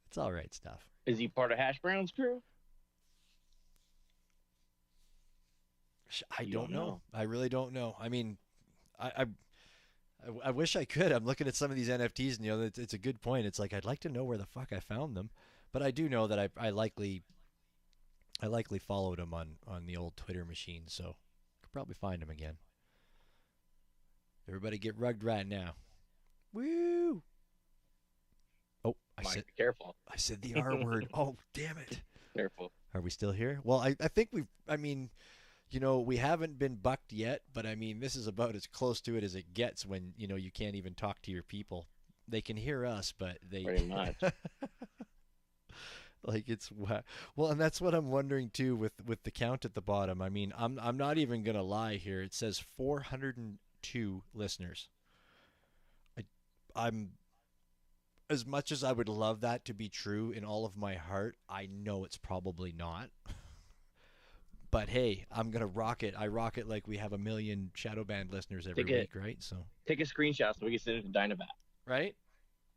it's all right stuff. Is he part of Hash Brown's crew? I don't know. I really don't know. I mean, I wish I could. I'm looking at some of these NFTs, and it's a good point. It's like I'd like to know where the fuck I found them, but I do know that I likely I likely followed him on the old Twitter machine, so could probably find him again. Everybody get rugged right now. Woo! Oh, Mike, be careful. I said the R word. Oh, damn it. Careful. Are we still here? Well, I think we haven't been bucked yet, but I mean, this is about as close to it as it gets when, you can't even talk to your people. They can hear us, but they... Pretty much. Like it's well, and that's what I'm wondering too with the count at the bottom. I mean, I'm not even gonna lie here. It says 402 listeners. I'm as much as I would love that to be true in all of my heart, I know it's probably not. But hey, I'm gonna rock it. I rock it like we have 1 million Shadow Band listeners every week, right? So take a screenshot so we can send it to Dynavac. Right.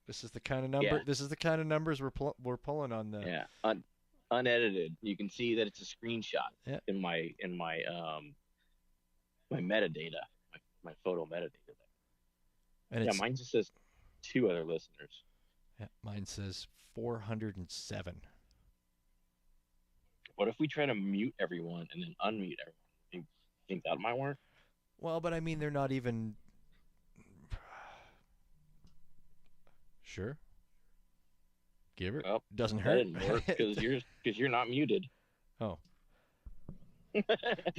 This is the kind of number. Yeah. This is the kind of numbers we're pulling on the. Yeah, unedited. You can see that it's a screenshot Yeah. in my my metadata, my photo metadata. And Yeah, it's, mine just says 2 other listeners. yeah, mine says 407. What if we try to mute everyone and then unmute everyone? Think that might work? Well, but I mean, they're not even. Sure. Give it. Well, Doesn't that hurt. didn't work because you're not muted. Oh. We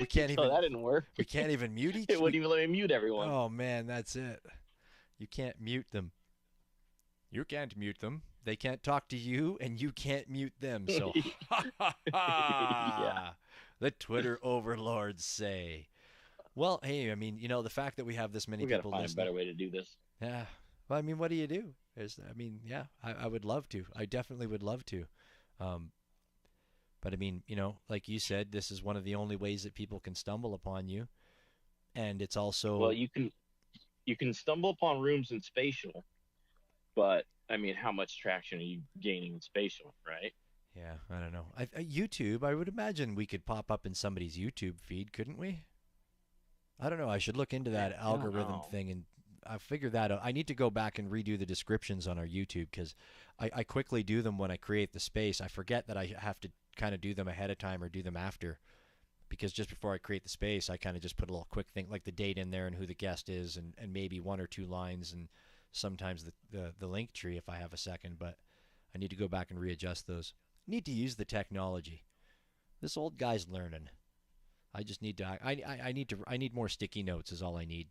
can't So even. that didn't work. We can't even mute each. It wouldn't even let me mute everyone. Oh man, that's it. You can't mute them. You can't mute them. They can't talk to you, and you can't mute them. So, Yeah. The Twitter overlords say. Well, hey, I mean, the fact that we have this many We gotta people find listening. a better way to do this. Yeah. Well, I mean, what do you do? I would love to. I definitely would love to. But I mean, like you said, this is one of the only ways that people can stumble upon you. And it's also... Well, you can stumble upon rooms in Spatial, but I mean, how much traction are you gaining in Spatial, right? Yeah, I don't know. YouTube, I would imagine we could pop up in somebody's YouTube feed, couldn't we? I don't know. I should look into that algorithm thing and I figure that out. I need to go back and redo the descriptions on our YouTube because I quickly do them when I create the space. I forget that I have to kind of do them ahead of time or do them after, because just before I create the space, I kind of just put a little quick thing like the date in there and who the guest is and maybe 1 or 2 lines and sometimes the link tree if I have a second. But I need to go back and readjust those. Need to use the technology. This old guy's learning. I just need to. I need more sticky notes. Is all I need.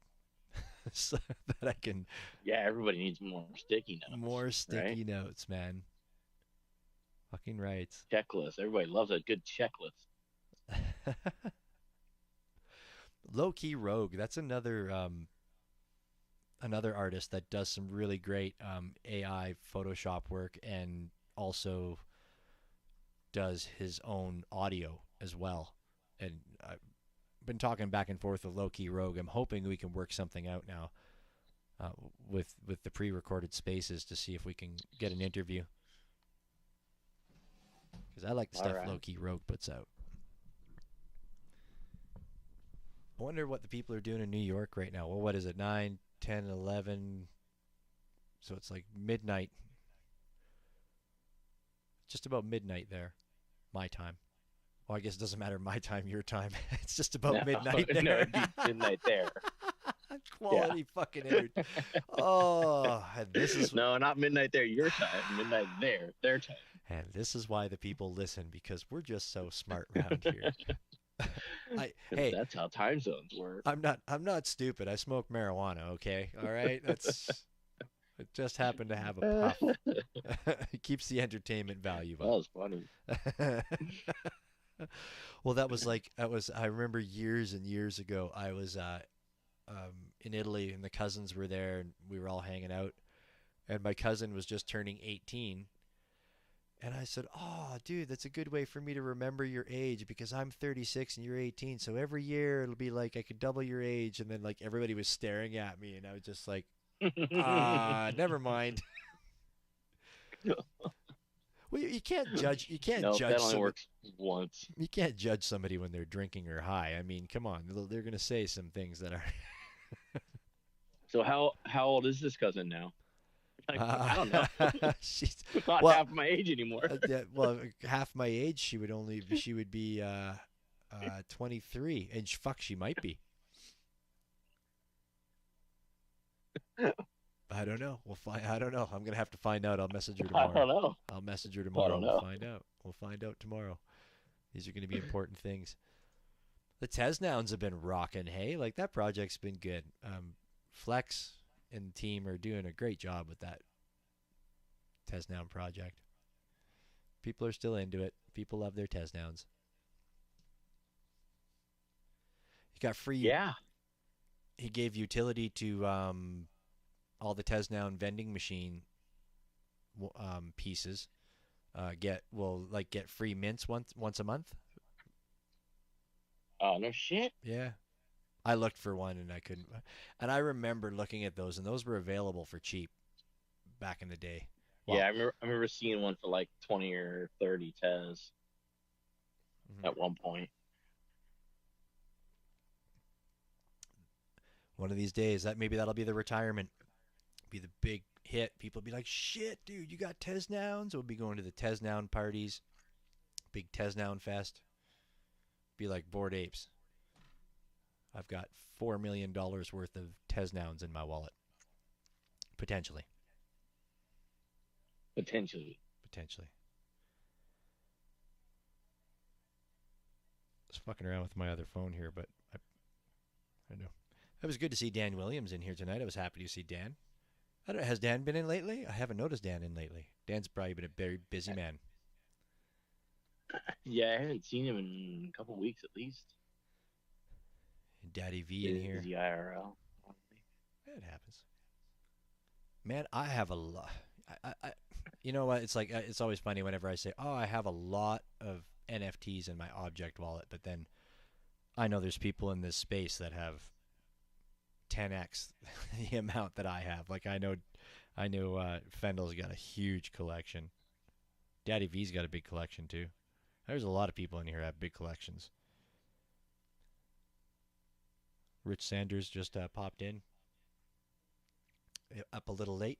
So that I can. Yeah, everybody needs more sticky notes. More sticky notes, man. Fucking right. Checklist. Everybody loves a good checklist. Low Key Rogue. That's another artist that does some really great AI Photoshop work and also does his own audio as well. And I've been talking back and forth with Low Key Rogue. I'm hoping we can work something out now with the pre-recorded spaces to see if we can get an interview. Because I like the stuff Low Key Rogue puts out. I wonder what the people are doing in New York right now. Well, what is it? 9, 10, 11. So it's like midnight. Just about midnight there. My time. Well, I guess it doesn't matter my time, your time. It's just about midnight there. No, it'd be midnight there. Quality fucking energy. Oh, and this is... No, not midnight there, your time. Midnight there, their time. And this is why the people listen, because we're just so smart around here. Hey, that's how time zones work. I'm not stupid. I smoke marijuana, okay? All right? It just happened to have a puff. It keeps the entertainment value up. That was funny. Well, I remember years and years ago, I was in Italy and the cousins were there and we were all hanging out. And my cousin was just turning 18. And I said, "Oh, dude, that's a good way for me to remember your age because I'm 36 and you're 18. So every year it'll be like I could double your age." And then like everybody was staring at me and I was just like, never mind. Well, you can't judge. You can't judge. That only works once. You can't judge somebody when they're drinking or high. I mean, come on, they're gonna say some things that are. So how old is this cousin now? Like, I don't know. She's Not well, half my age anymore. well, half my age. She would be 23, and fuck, she might be. I don't know. We'll find. I don't know. I'm gonna have to find out. I'll message her tomorrow. I don't know. I'll message her tomorrow. don't We'll know. find out. We'll find out tomorrow. These are gonna be important things. The Tesnowns have been rocking. Hey, like that project's been good. Flex and the team are doing a great job with that Tesnown project. People are still into it. People love their Tesnowns. He got free. Yeah. He gave utility to all the Tesnown vending machine pieces. Get free mints once a month. Oh, no shit. Yeah. I looked for one and I couldn't. And I remember looking at those, and those were available for cheap back in the day. Well, Yeah, I remember seeing one for like 20 or 30 Tez at one point. one of these days, maybe that'll be the retirement. Be the big hit. People will be like, shit, dude, you got Tesnowns? We'll be going to the Tesnown parties. Big Tesnown fest. Be like Bored Apes. I've got $4 million worth of Tesnowns in my wallet. Potentially. Potentially. Potentially. I was fucking around with my other phone here, but I know. It was good to see Dan Williams in here tonight. I was happy to see Dan. I don't know, has Dan been in lately? I haven't noticed Dan in lately. Dan's probably been a very busy man. Yeah, I haven't seen him in a couple weeks at least. Daddy V in here. Busy IRL. It happens. Man, I have a lot. I you know what? It's like it's always funny whenever I say, "Oh, I have a lot of NFTs in my object wallet," but then I know there's people in this space that have 10x the amount that I have. Like I know Fendel's got a huge collection. Daddy V's got a big collection too. There's a lot of people in here that have big collections. Rich Sanders just popped in. Up a little late.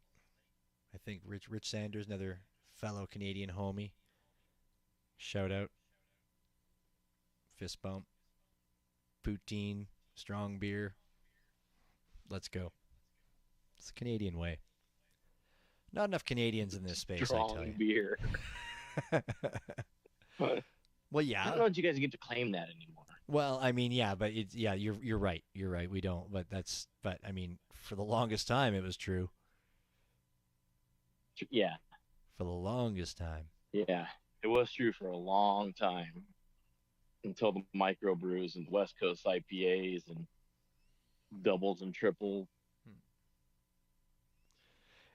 I think Rich Sanders, another fellow Canadian homie. Shout out. Fist bump. Poutine. Strong beer. Let's go. It's the Canadian way. Not enough Canadians in this space, I tell Strong you. beer. Well, yeah. I don't know if you guys get to claim that anymore. Well, I mean, yeah, but it's you're right. You're right. We don't, but I mean, for the longest time it was true. Yeah. For the longest time. Yeah. It was true for a long time. Until the microbrews and West Coast IPAs and doubles and triples.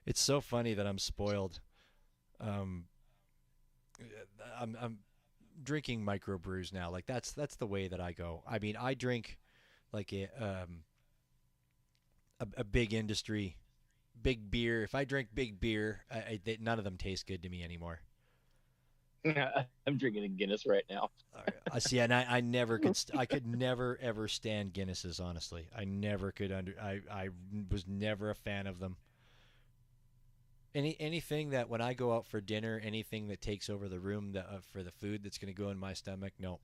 It's so funny that I'm spoiled. I'm drinking microbrews now. Like that's the way that I go. I mean, I drink like a big industry, big beer. If I drink big beer, none of them taste good to me anymore. I'm drinking a Guinness right now. I see, and I never could. I could never ever stand Guinnesses. Honestly, I never could I was never a fan of them. Anything that when I go out for dinner, anything that takes over the room for the food that's going to go in my stomach, no.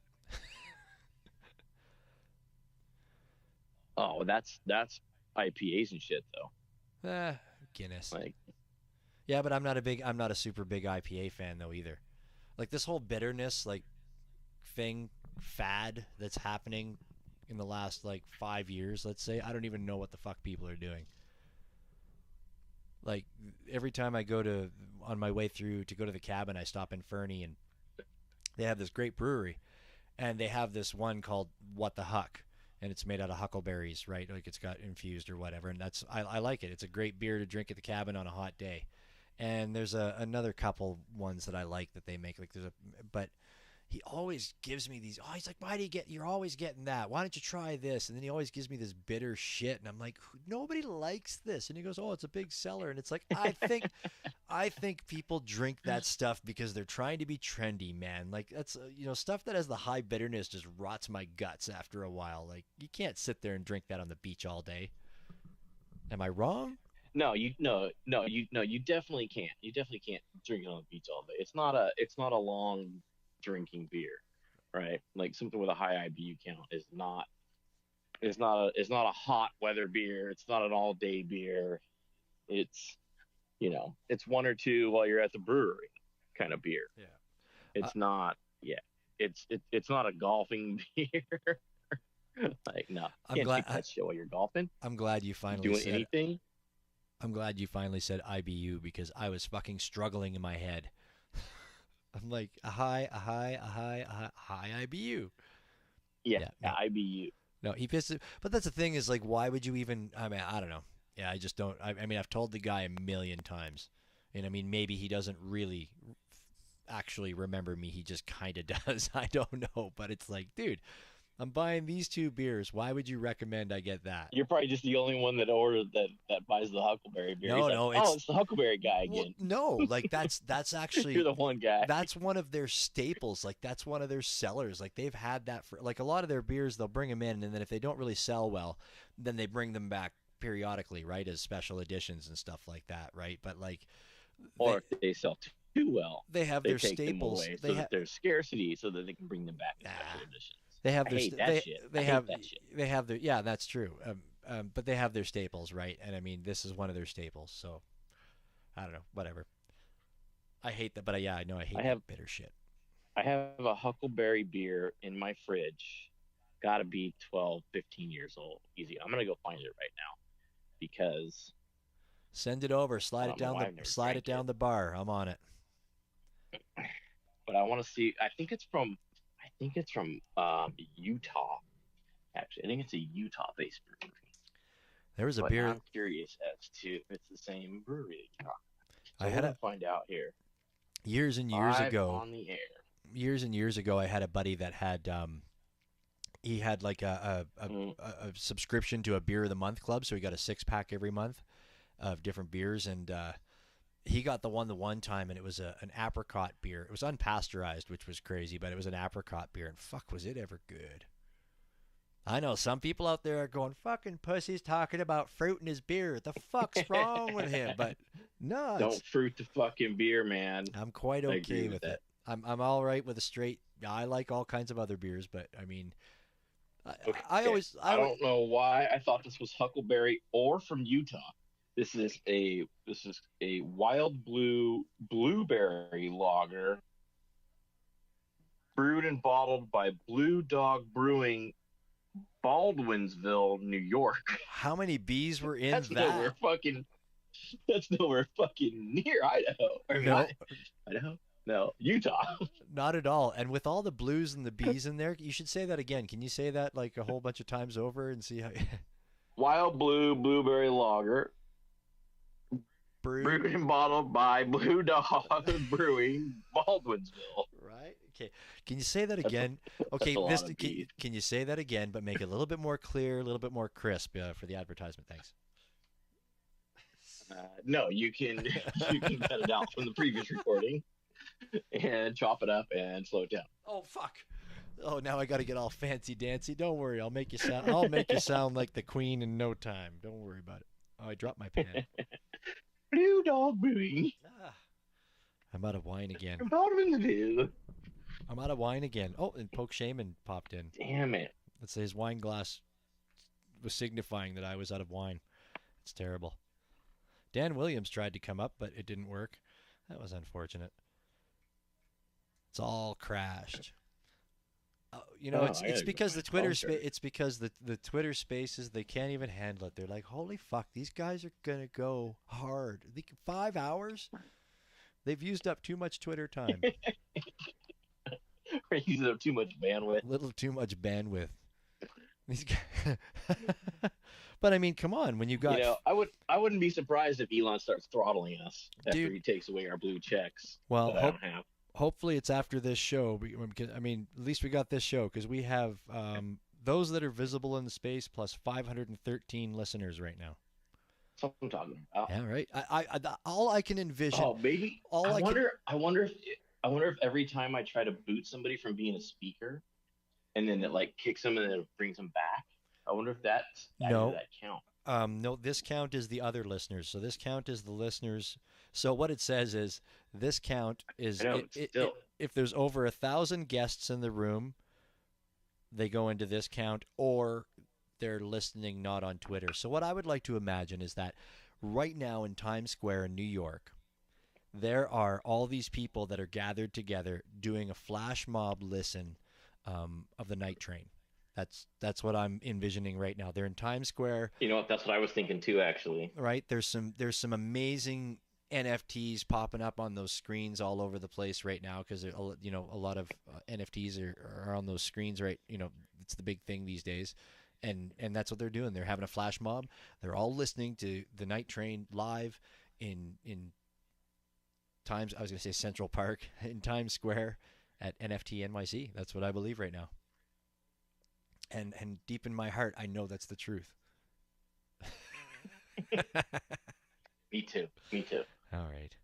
Oh, that's IPAs and shit though. Guinness. Like, yeah, but I'm not a super big IPA fan though either. Like this whole bitterness fad that's happening in the last 5 years, let's say. I don't even know what the fuck people are doing. Like every time I go on my way through to go to the cabin, I stop in Fernie and they have this great brewery and they have this one called What the Huck, and it's made out of huckleberries, right? Like it's got infused or whatever. And I like it. It's a great beer to drink at the cabin on a hot day. And there's another couple ones that I like that they make. But he always gives me these. Oh, he's like, why do you're always getting that? Why don't you try this? And then he always gives me this bitter shit, and I'm like, nobody likes this. And he goes, oh, it's a big seller. And it's like, I think people drink that stuff because they're trying to be trendy, man. Like that's stuff that has the high bitterness just rots my guts after a while. Like you can't sit there and drink that on the beach all day. Am I wrong? You definitely can't. You definitely can't drink it on the beach all day. It's not a long drinking beer, right? Like something with a high IBU count is not a hot weather beer. It's not an all day beer. It's it's one or two while you're at the brewery kind of beer. Yeah. It's not it's not a golfing beer. Like no, I'm can't glad take that shit while you're golfing. I'm glad you finally Doing said anything. I'm glad you finally said IBU because I was fucking struggling in my head. I'm like a high IBU. Yeah, no. IBU. No, he pissed it. But that's the thing is like, why would you even? I mean, I don't know. Yeah, I just don't. I mean, I've told the guy a million times, and I mean, maybe he doesn't really actually remember me. He just kind of does. I don't know, but it's like, dude, I'm buying these two beers. Why would you recommend I get that? You're probably just the only one that ordered that buys the Huckleberry beer. No, He's like, it's the Huckleberry guy again. Well, no, like that's actually You're the one guy. That's one of their staples. Like that's one of their sellers. Like they've had that for like a lot of their beers. They'll bring them in, and then if they don't really sell well, then they bring them back periodically, right, as special editions and stuff like that, right? But like, or if they sell too well, they have their staples. Them away so that there's scarcity, so that they can bring them back in special editions. They have their they have their yeah, that's true. But they have their staples, right? And I mean, this is one of their staples. So I don't know, whatever. I hate that, but I know I hate that bitter shit. I have a Huckleberry beer in my fridge. Got to be 12, 15 years old. Easy. I'm gonna go find it right now because send it over. Slide it down the bar. I'm on it. But I want to see. I think it's from Utah. Actually, I think it's a Utah-based brewery. There was a beer. I'm curious as to if it's the same brewery. So I had to find out here. Years and years ago. On the air. Years and years ago, I had a buddy that had he had like a subscription to a beer of the month club, so he got a 6-pack every month of different beers, and he got the one time, and it was an apricot beer. It was unpasteurized, which was crazy, but it was an apricot beer, and fuck, was it ever good. I know some people out there are going, fucking pussy's talking about fruit in his beer. The fuck's wrong with him? But no. Don't fruit the fucking beer, man. I'm quite okay with it. I'm all right with a straight. I like all kinds of other beers, but I mean, I don't know why I thought this was Huckleberry or from Utah. This is a wild blueberry lager brewed and bottled by Blue Dog Brewing, Baldwinsville, New York. How many bees were in that's that? That's nowhere fucking near Idaho. No. Idaho? No, Utah. Not at all. And with all the blues and the bees in there, you should say that again. Can you say that like a whole bunch of times over and see how? Wild blueberry lager. Brewed and bottled by Blue Dog Brewing, Baldwinsville. Right. Okay. Can you say that again? Can you say that again, but make it a little bit more clear, a little bit more crisp for the advertisement? Thanks. No, you can cut it out from the previous recording and chop it up and slow it down. Oh fuck! Oh, now I got to get all fancy dancy. Don't worry, I'll make you sound like the queen in no time. Don't worry about it. Oh, I dropped my pen. Blue Dog Brewing. I'm out of wine again. I'm out of wine again. Oh, and Poke Shaman popped in. Damn it. Let's say his wine glass was signifying that I was out of wine. It's terrible. Dan Williams tried to come up, but it didn't work. That was unfortunate. It's all crashed. It's because the Twitter it's because the Twitter Spaces, they can't even handle it. They're like, holy fuck, these guys are gonna go hard. 5 hours? They've used up too much Twitter time. We're using up too much bandwidth. A little too much bandwidth. These guys. But I mean, come on, when you got I wouldn't be surprised if Elon starts throttling us after he takes away our blue checks. Well, hopefully it's after this show. I mean, at least we got this show because we have those that are visible in the space plus 513 listeners right now. That's what I'm talking about. Yeah, right. All I can envision. Oh, maybe. I wonder if every time I try to boot somebody from being a speaker, and then it like kicks them and then it brings them back. I wonder if that's that count. No, this count is the other listeners. So this count is the listeners. So what it says is this count is I know, still. if there's over 1,000 guests in the room, they go into this count, or they're listening not on Twitter. So what I would like to imagine is that right now in Times Square in New York, there are all these people that are gathered together doing a flash mob listen of the Night Train. That's what I'm envisioning right now. They're in Times Square. You know what? That's what I was thinking too, actually. Right? There's some amazing NFTs popping up on those screens all over the place right now because you know a lot of NFTs are on those screens, right? You know, it's the big thing these days. And that's what they're doing. They're having a flash mob. They're all listening to the Night Train live in Times. I was going to say Central Park in Times Square at NFT NYC. That's what I believe right now. And deep in my heart, I know that's the truth. Me too. All right.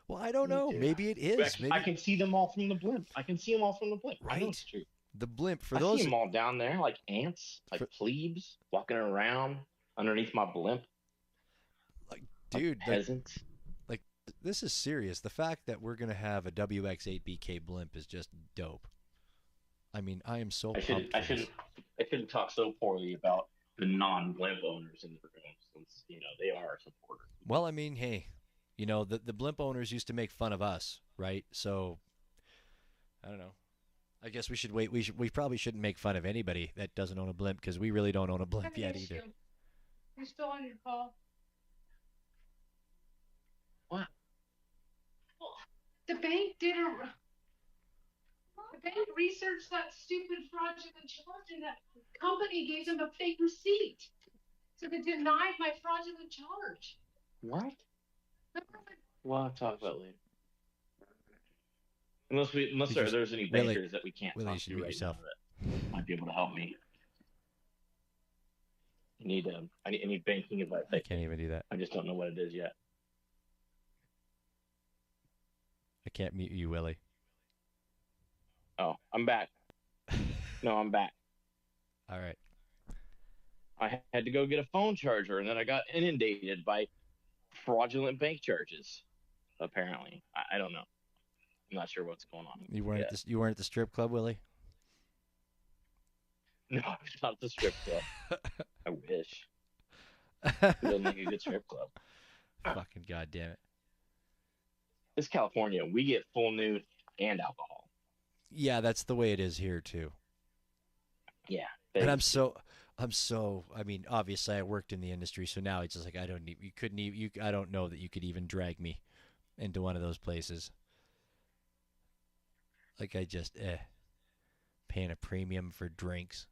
Well, I don't know. Maybe it is. Maybe I can see them all from the blimp. Right. I know it's true. The blimp. I see them all down there like ants, like plebes walking around underneath my blimp. Like, dude, like peasants. Like, this is serious. The fact that we're gonna have a WX8BK blimp is just dope. I mean, I am so pumped. I shouldn't talk so poorly about the non-blimp owners in the room, since they are supporters. Well, I mean, hey, the blimp owners used to make fun of us, right? So I don't know. I guess we should wait. We probably shouldn't make fun of anybody that doesn't own a blimp because we really don't own a blimp yet either. You're still on your call. What? Well, the bank researched that stupid fraudulent charge, and that company gave them a fake receipt. So they denied my fraudulent charge. What? We'll talk about later. Unless there's any bankers that we can't talk to right now that might be able to help me. I need banking advice. I can't even do that. I just don't know what it is yet. I can't mute you, Willie. Oh, I'm back. No, I'm back. All right. I had to go get a phone charger, and then I got inundated by fraudulent bank charges. Apparently, I don't know. I'm not sure what's going on. You weren't at the strip club, Willie? No, it's not the strip club. I wish. It doesn't like a good strip club. Fucking goddamn it! It's California. We get full nude and alcohol. Yeah, that's the way it is here too. Yeah, and I'm so. I mean, obviously, I worked in the industry, so now it's just like I don't know that you could even drag me into one of those places. Like I just paying a premium for drinks.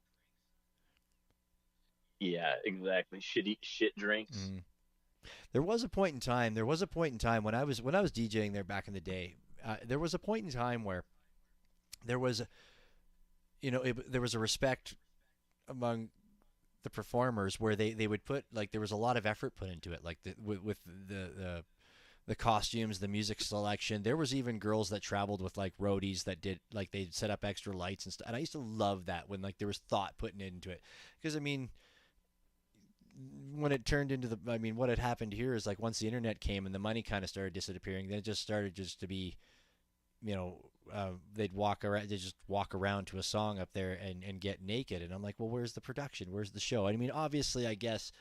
Yeah, exactly. Shit drinks. Mm. There was a point in time when I was DJing there back in the day. There was a point in time where there was, there was a respect among the performers where they would put there was a lot of effort put into it, like with the costumes, the music selection. There was even girls that traveled with roadies that did they'd set up extra lights and stuff. And I used to love that when there was thought put into it, because I mean, when it turned into what had happened here is once the internet came and the money kind of started disappearing, then it just started to be, they'd just walk around to a song up there and get naked. And I'm like, well, where's the production? Where's the show? I mean, obviously, I guess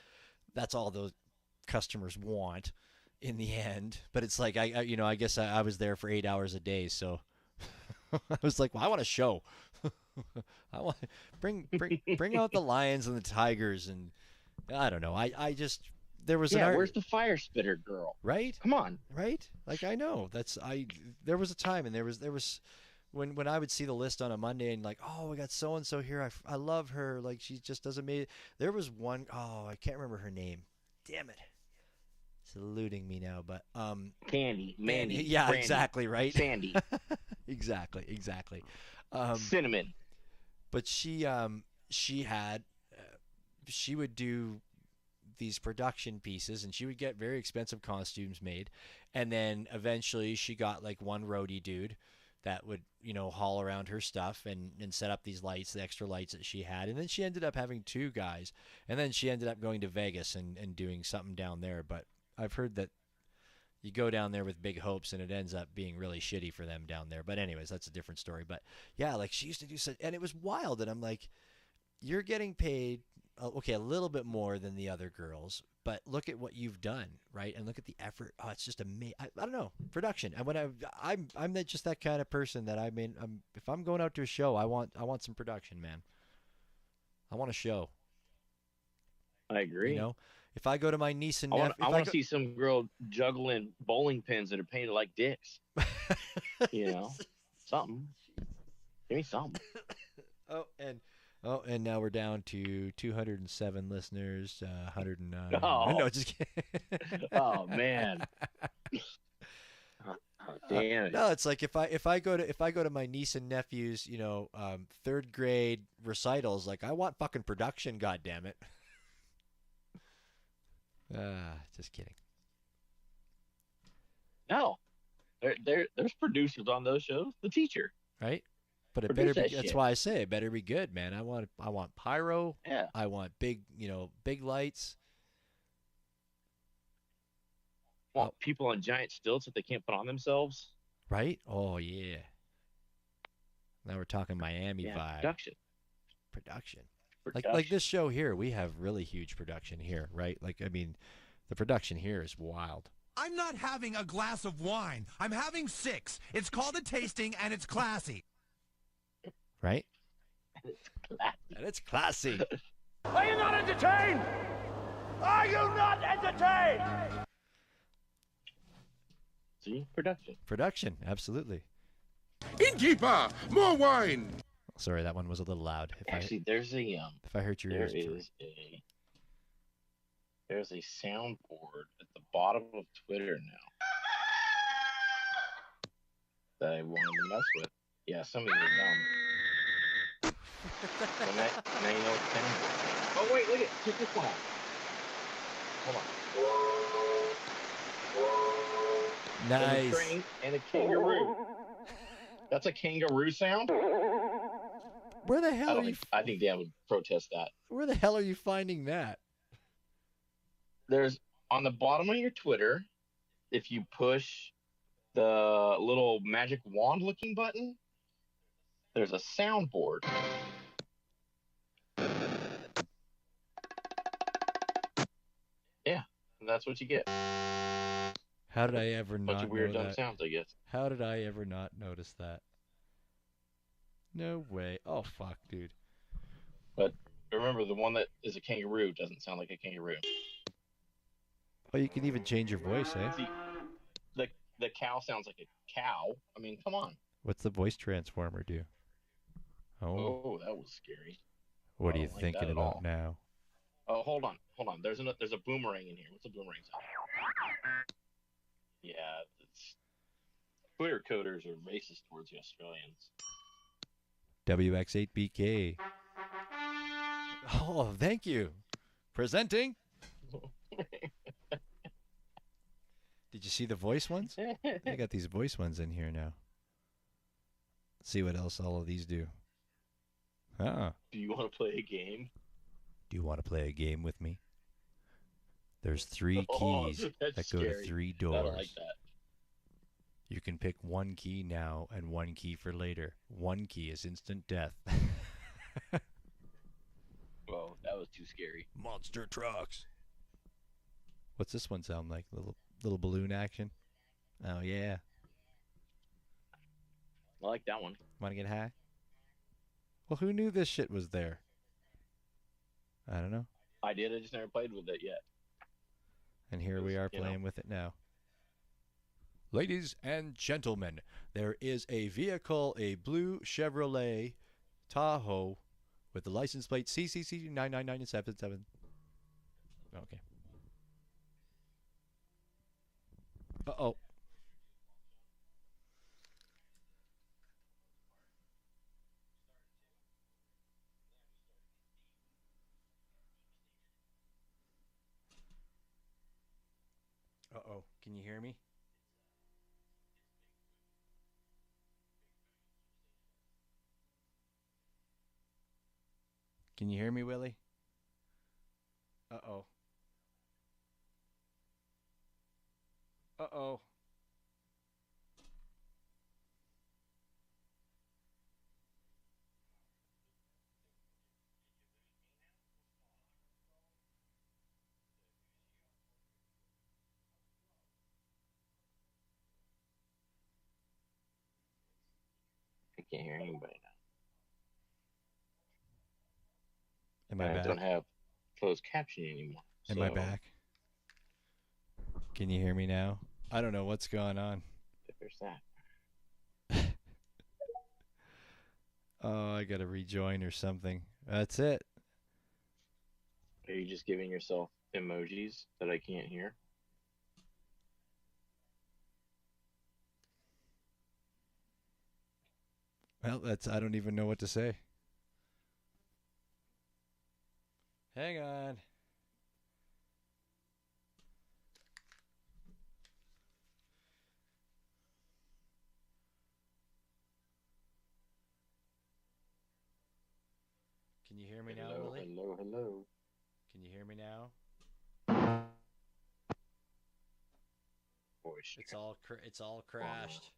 that's all those customers want in the end. But it's I guess I was there for 8 hours a day. So I was like, well, I want a show. I want bring out the lions and the tigers. And I don't know. I just, there was where's the fire spitter girl? Right? Come on. Right? I know. There was a time, and there was when I would see the list on a Monday and oh, we got so and so here. I love her. She just does amazing. There was one, oh, I can't remember her name. Damn it. It's eluding me now, but Candy, Mandy. Yeah, Brandy, exactly, right? Sandy. exactly. Cinnamon. But she would do these production pieces, and she would get very expensive costumes made, and then eventually she got one roadie dude that would, haul around her stuff and set up these lights, the extra lights that she had. And then she ended up having 2 guys. And then she ended up going to Vegas and doing something down there. But I've heard that you go down there with big hopes and it ends up being really shitty for them down there. But anyways, that's a different story. But yeah, like she used to do such, and it was wild. And I'm like, you're getting paid, okay, a little bit more than the other girls, but look at what you've done, right? And look at the effort. Oh, it's just amazing. I don't know, production. And when I'm just that kind of person that if I'm going out to a show, I want some production, man. I want a show. I agree. If I go to my niece and nephew, I want to see some girl juggling bowling pins that are painted like dicks. Something. Give me something. And now we're down to 207 listeners, 109. Oh. No, just kidding. Oh man. Damn it. No, it's like if I go to my niece and nephew's, 3rd grade recitals, like I want fucking production, goddammit. Just kidding. No. There's producers on those shows. The teacher. Right? But it Produce better be. that That's shit. why I say it better be good, man. I want pyro. Yeah. I want big lights. Want people on giant stilts that they can't put on themselves. Right? Oh yeah. Now we're talking Miami vibe. Production. Like this show here, we have really huge production here, right? Like I mean, the production here is wild. I'm not having a glass of wine. I'm having 6. It's called a tasting, and it's classy. Right? And it's classy. Are you not entertained? Are you not entertained? See? Production. Production, absolutely. Innkeeper, more wine. Sorry, that one was a little loud. Actually, there's a if I hurt your ears, there's a soundboard at the bottom of Twitter now that I wanted to mess with. Yeah, some of you are dumb. So now you know what soundboard. Oh wait, look at check this one out. Hold on. Nice. There's a train and a kangaroo. That's a kangaroo sound. Where the hell I think Dad would protest that. Where the hell are you finding that? There's on the bottom of your Twitter, if you push the little magic wand looking button, there's a soundboard. Yeah, and that's what you get. How did I ever Bunch not of weird know dumb that? sounds, I guess. How did I ever not notice that? No way. Oh fuck, dude. But remember, the one that is a kangaroo doesn't sound like a kangaroo. Oh, you can even change your voice, eh? See, the cow sounds like a cow. I mean, come on. What's the voice transformer do? Oh, that was scary. What are I you don't like thinking that at about all. now? Oh, hold on. There's a boomerang in here. What's a boomerang sound? Yeah, Twitter coders are racist towards the Australians. WX8BK. Oh, thank you. Presenting. Did you see the voice ones? They got these voice ones in here now. Let's see what else all of these do. Ah. Do you want to play a game? Do you want to play a game with me? There's 3 Oh, keys that's that go to scary. 3 I doors. don't like that. You can pick 1 key now and 1 key for later. 1 key is instant death. Whoa, that was too scary. Monster trucks. What's this one sound like? Little balloon action? Oh yeah. I like that one. Want to get high? Well, who knew this shit was there? I don't know. I did. I just never played with it yet. And here we are playing with it now. Ladies and gentlemen, there is a vehicle, a blue Chevrolet Tahoe with the license plate CCC 99977. Okay. Uh-oh. Uh-oh. Can you hear me? Can you hear me, Willie? Uh-oh. Uh-oh. I can't hear anybody Am now. I I back? don't have closed captioning anymore. Am I so back? Can you hear me now? I don't know what's going on. There's that. Oh, I gotta rejoin or something. That's it. Are you just giving yourself emojis that I can't hear? Well, I don't even know what to say. Hang on. Can you hear me now, Hello, Willie? hello, hello. Can you hear me now? Voice. It's all crashed.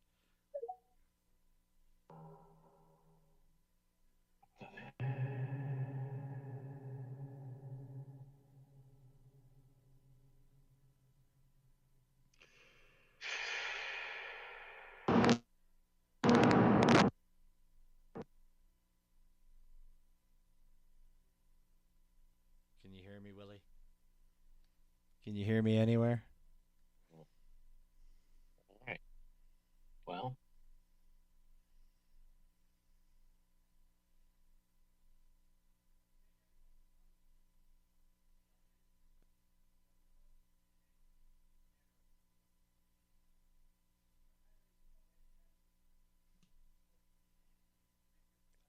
Can you hear me, Willie? Can you hear me anywhere? All right. Well.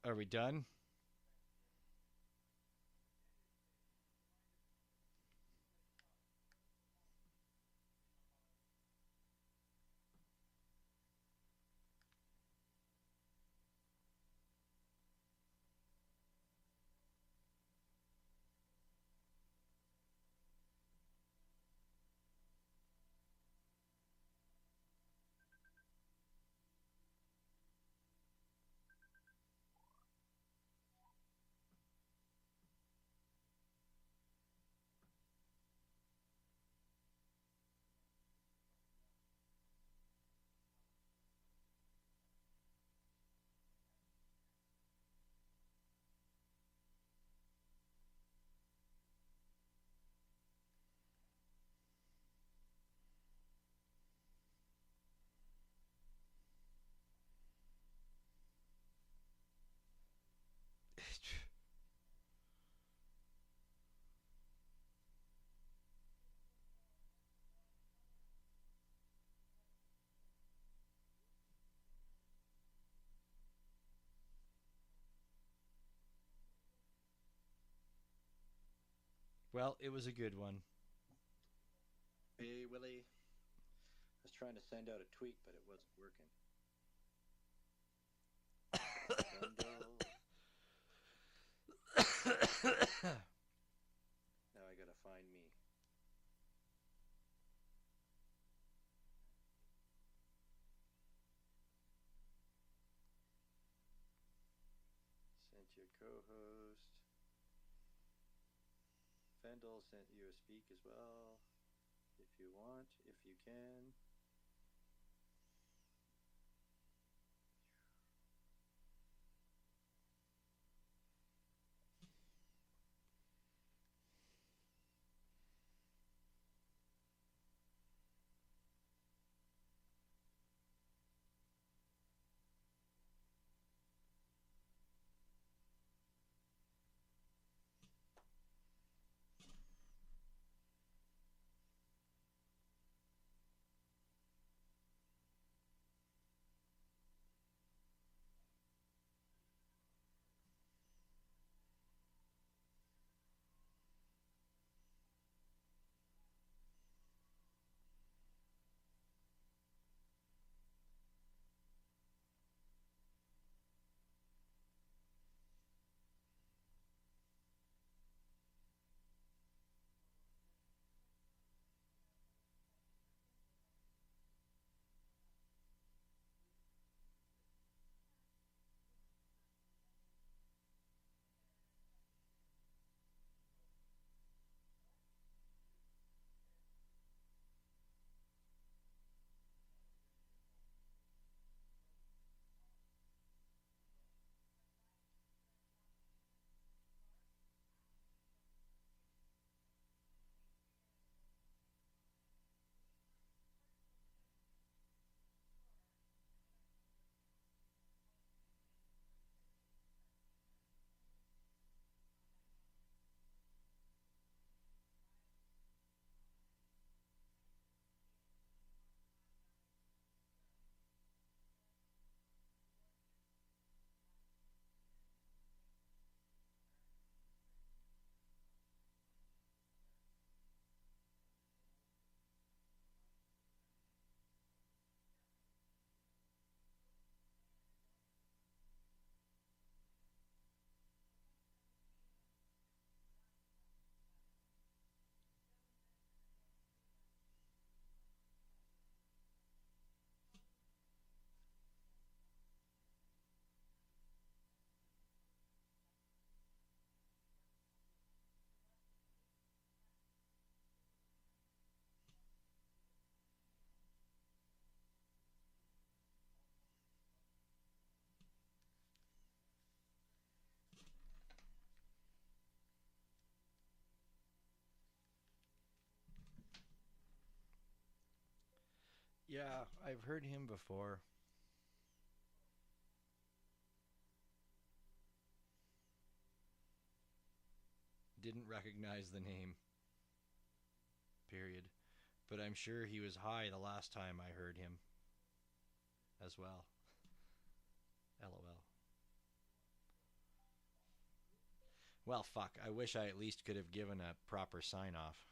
Are we done? Well, it was a good one. Hey, Willie. I was trying to send out a tweet, but it wasn't working. Now I gotta find me. Sent your co-host. Fendel sent you a speak as well. If you want, if you can. Yeah, I've heard him before. Didn't recognize the name. Period. But I'm sure he was high the last time I heard him as well. LOL. Well, fuck. I wish I at least could have given a proper sign off.